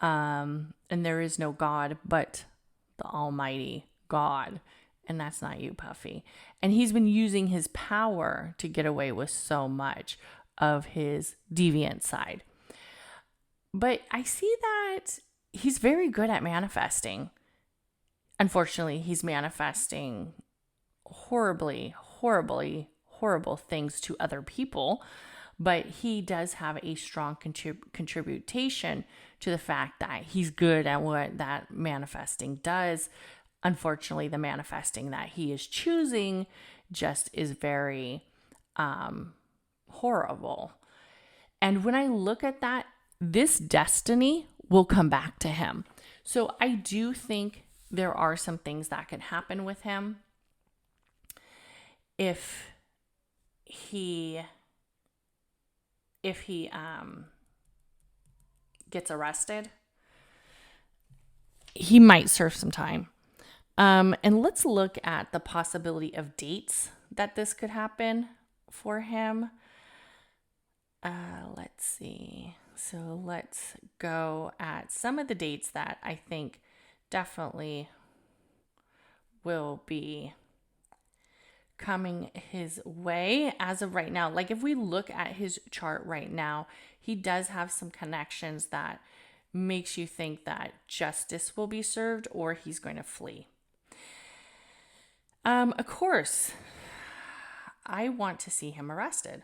And there is no God but the Almighty God. And that's not you, Puffy. And he's been using his power to get away with so much of his deviant side. But I see that he's very good at manifesting. Unfortunately, he's manifesting horrible things to other people. But he does have a strong contribution to the fact that he's good at what that manifesting does. Unfortunately, the manifesting that he is choosing just is very horrible. And when I look at that, this destiny will come back to him. So I do think there are some things that could happen with him if he gets arrested. He might serve some time. And let's look at the possibility of dates that this could happen for him. Let's see. So let's go at some of the dates that I think definitely will be coming his way as of right now. Like if we look at his chart right now, he does have some connections that makes you think that justice will be served or he's going to flee. Of course, I want to see him arrested,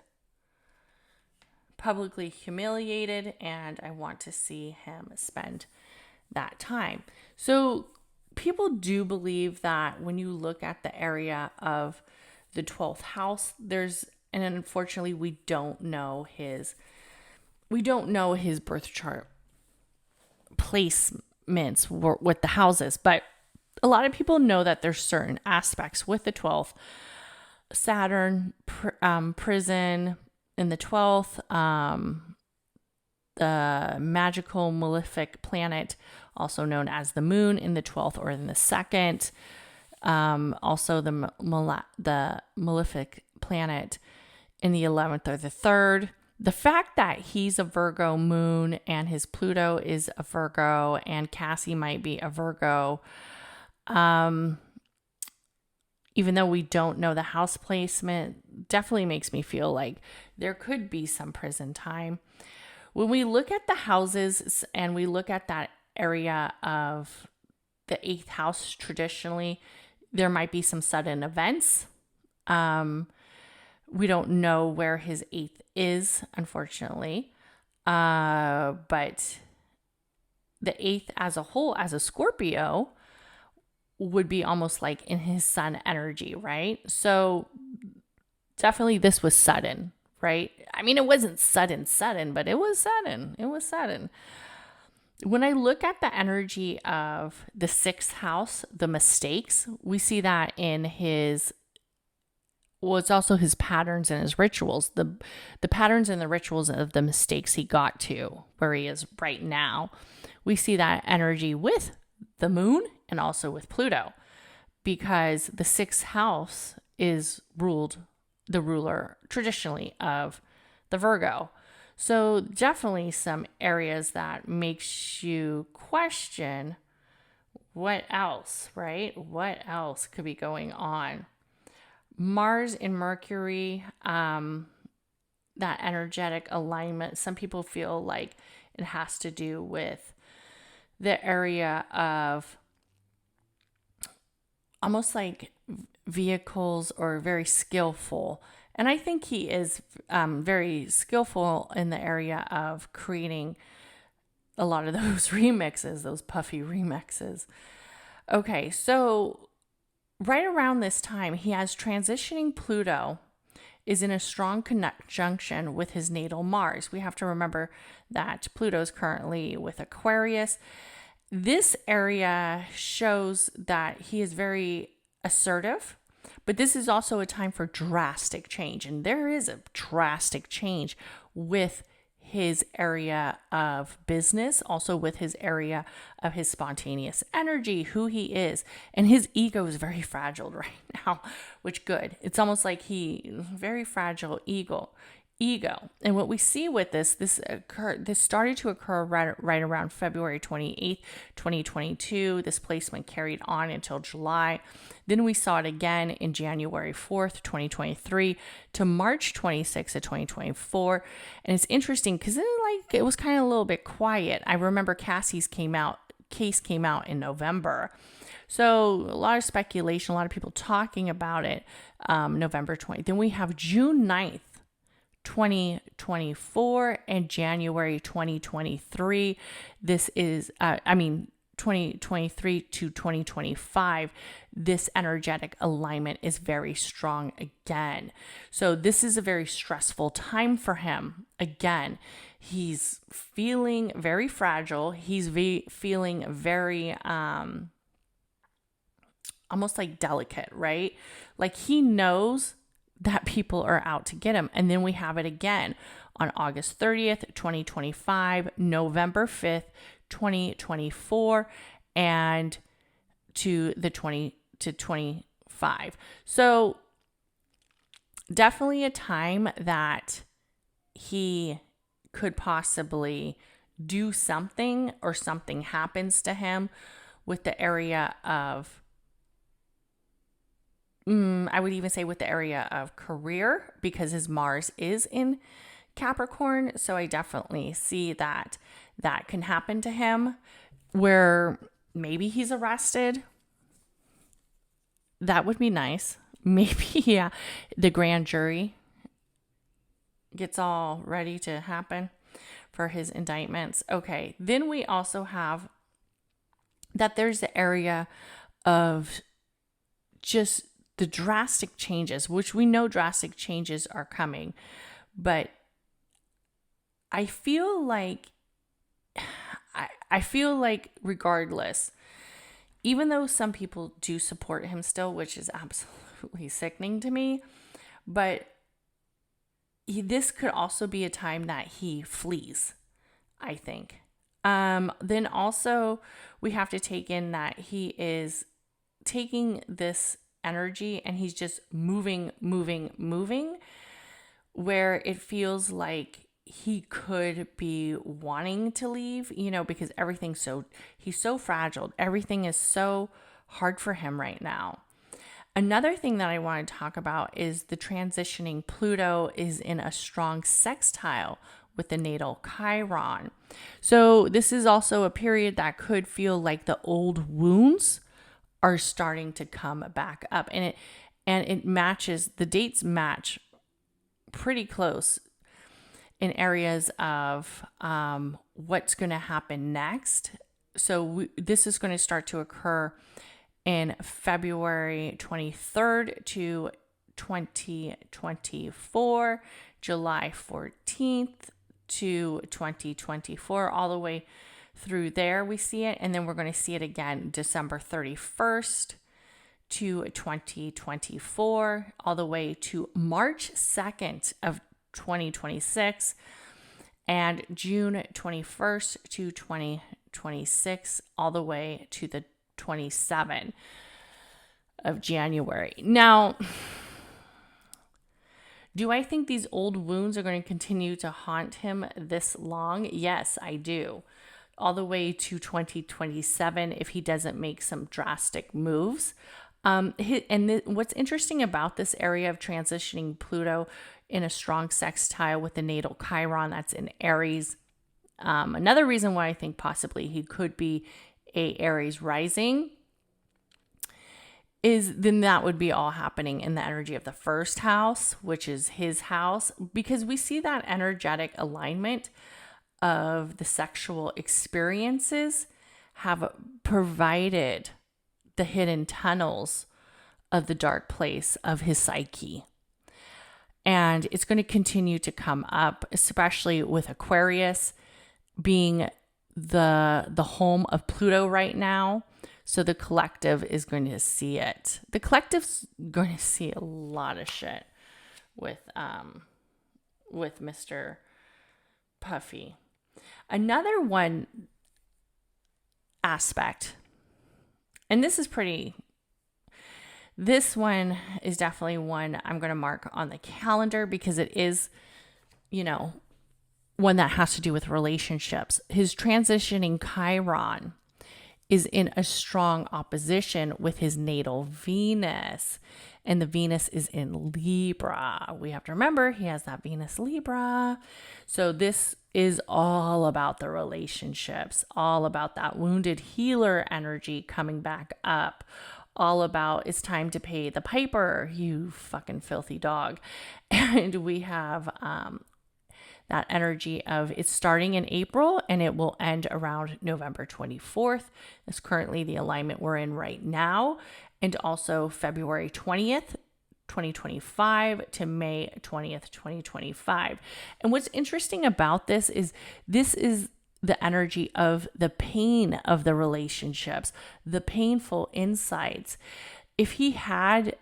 publicly humiliated, and I want to see him spend that time. So people do believe that when you look at the area of the 12th house, and unfortunately we don't know his birth chart placements with the houses, but a lot of people know that there's certain aspects with the 12th. Saturn, prison in the 12th, the magical malefic planet, also known as the moon, in the 12th or in the 2nd. Also the malefic planet in the 11th or the 3rd. The fact that he's a Virgo moon and his Pluto is a Virgo and Cassie might be a Virgo, even though we don't know the house placement, definitely makes me feel like there could be some prison time. When we look at the houses and we look at that area of the 8th house, traditionally, there might be some sudden events. We don't know where his 8th is, unfortunately. But the 8th as a whole, as a Scorpio, would be almost like in his sun energy, right? So definitely this was sudden, right? I mean, it wasn't sudden, but it was sudden. It was sudden. When I look at the energy of the 6th house, the mistakes, we see that in his, well, it's also his patterns and his rituals, the patterns and the rituals of the mistakes he got to where he is right now. We see that energy with the moon and also with Pluto, because the 6th house is the ruler traditionally of the Virgo. So definitely some areas that makes you question what else, right? What else could be going on? Mars and Mercury, that energetic alignment, some people feel like it has to do with the area of almost like vehicles or very skillful. And I think he is very skillful in the area of creating a lot of those remixes, those puffy remixes. Okay, so right around this time, he has transitioning Pluto is in a strong conjunction with his natal Mars. We have to remember that Pluto is currently with Aquarius. This area shows that he is very assertive, but this is also a time for drastic change. And there is a drastic change with his area of business, also with his area of his spontaneous energy, who he is. And his ego is very fragile right now, which good. It's almost like very fragile ego. ego. And what we see with this started to occur right around February 28th, 2022. This placement carried on until July. Then we saw it again in January 4th, 2023 to March 26th of 2024. And it's interesting because it was kind of a little bit quiet. I remember case came out in November. So a lot of speculation, a lot of people talking about it, November 20th. Then we have June 9th, 2024 and January 2023. This is, 2023 to 2025. This energetic alignment is very strong again. So this is a very stressful time for him. Again, he's feeling very fragile. He's feeling very, almost like delicate, right? Like he knows that people are out to get him. And then we have it again on August 30th, 2025, November 5th, 2024, and to 25. So definitely a time that he could possibly do something or something happens to him with the area of I would even say with the area of career, because his Mars is in Capricorn. So I definitely see that can happen to him, where maybe he's arrested. That would be nice. Maybe, yeah, the grand jury gets all ready to happen for his indictments. Okay. Then we also have that there's the area of just the drastic changes, which we know drastic changes are coming, but I feel like regardless, even though some people do support him still, which is absolutely sickening to me, but this could also be a time that he flees, I think. Then also we have to take in that he is taking this energy and he's just moving, where it feels like he could be wanting to leave, because he's so fragile. Everything is so hard for him right now. Another thing that I want to talk about is the transitioning Pluto is in a strong sextile with the natal Chiron. So this is also a period that could feel like the old wounds are starting to come back up, and it matches, the dates match pretty close in areas of what's going to happen next. So this is going to start to occur in February 23rd to 2024, July 14th to 2024, all the way through there we see it, and then we're going to see it again December 31st to 2024, all the way to March 2nd of 2026, and June 21st to 2026, all the way to the 27th of January. Now, do I think these old wounds are going to continue to haunt him this long? Yes, I do. All the way to 2027 if he doesn't make some drastic moves. What's interesting about this area of transitioning Pluto in a strong sextile with the natal Chiron that's in Aries, another reason why I think possibly he could be a Aries rising is then that would be all happening in the energy of the first house, which is his house, because we see that energetic alignment of the sexual experiences have provided the hidden tunnels of the dark place of his psyche. And it's going to continue to come up, especially with Aquarius being the home of Pluto right now. So the collective is going to see it. The collective's going to see a lot of shit with Mr. Puffy. Another one aspect, and this one is definitely one I'm going to mark on the calendar because it is one that has to do with relationships. His transitioning Chiron is in a strong opposition with his natal Venus. And the Venus is in Libra. We have to remember he has that Venus Libra. So this is all about the relationships, all about that wounded healer energy coming back up, all about it's time to pay the piper, you fucking filthy dog. And we have that energy of it's starting in April and it will end around November 24th. That's currently the alignment we're in right now. And also February 20th, 2025 to May 20th, 2025. And what's interesting about this is the energy of the pain of the relationships, the painful insights. If he had,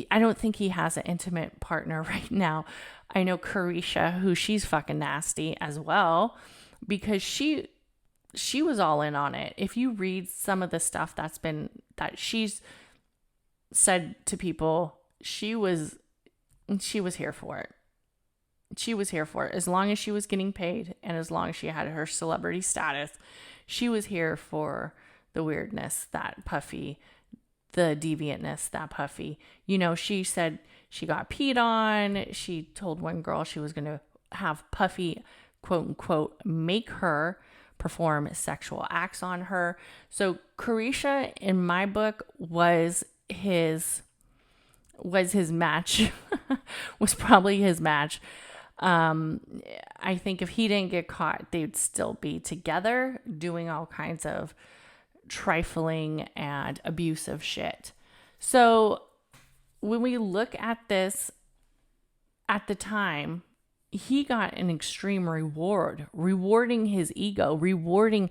I don't think he has an intimate partner right now. I know Carisha, who she's fucking nasty as well, because she was all in on it. If you read some of the stuff that she's said to people, she was here for it. She was here for it. As long as she was getting paid and as long as she had her celebrity status, she was here for the weirdness that Puffy, the deviantness that Puffy, she said she got peed on. She told one girl she was going to have Puffy, quote unquote, make her perform sexual acts on her. So Carisha, in my book, was his match, was probably his match. I think if he didn't get caught, they'd still be together doing all kinds of trifling and abusive shit. So when we look at this at the time, he got an extreme rewarding his ego, rewarding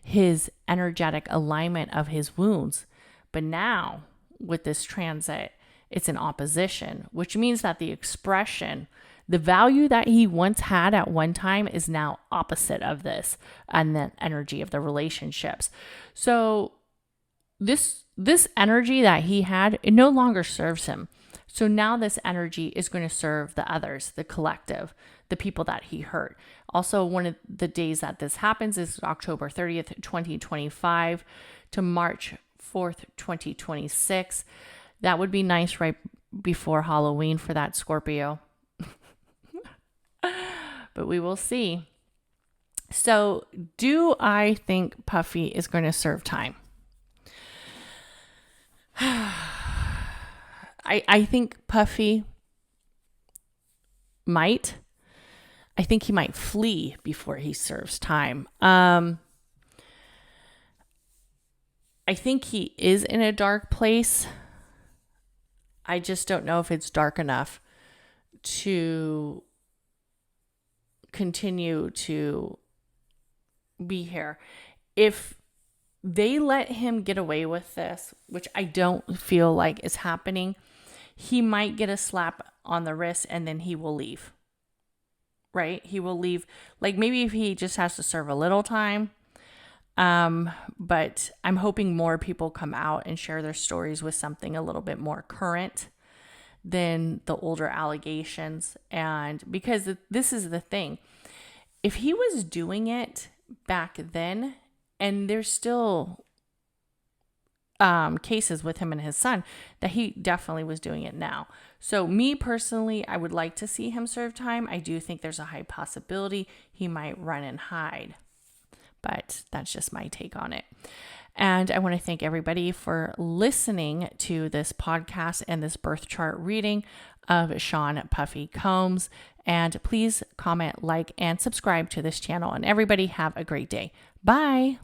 his energetic alignment of his wounds. But now with this transit, it's in opposition, which means that the expression, the value that he once had at one time is now opposite of this and the energy of the relationships. So this energy that he had, it no longer serves him. So now this energy is going to serve the others, the collective, the people that he hurt. Also, one of the days that this happens is October 30th, 2025 to March 4th, 2026. That would be nice right before Halloween for that Scorpio. But we will see. So do I think Puffy is going to serve time? I think Puffy might. I think he might flee before he serves time. I think he is in a dark place. I just don't know if it's dark enough to continue to be here. If they let him get away with this, which I don't feel like is happening, he might get a slap on the wrist and then he will leave. Right? He will leave. Like maybe if he just has to serve a little time. But I'm hoping more people come out and share their stories with something a little bit more current than the older allegations. And because this is the thing, if he was doing it back then, and there's still cases with him and his son, that he definitely was doing it now. So me personally, I would like to see him serve time. I do think there's a high possibility he might run and hide. But that's just my take on it. And I want to thank everybody for listening to this podcast and this birth chart reading of Sean Puffy Combs. And please comment, like, and subscribe to this channel. And everybody have a great day. Bye.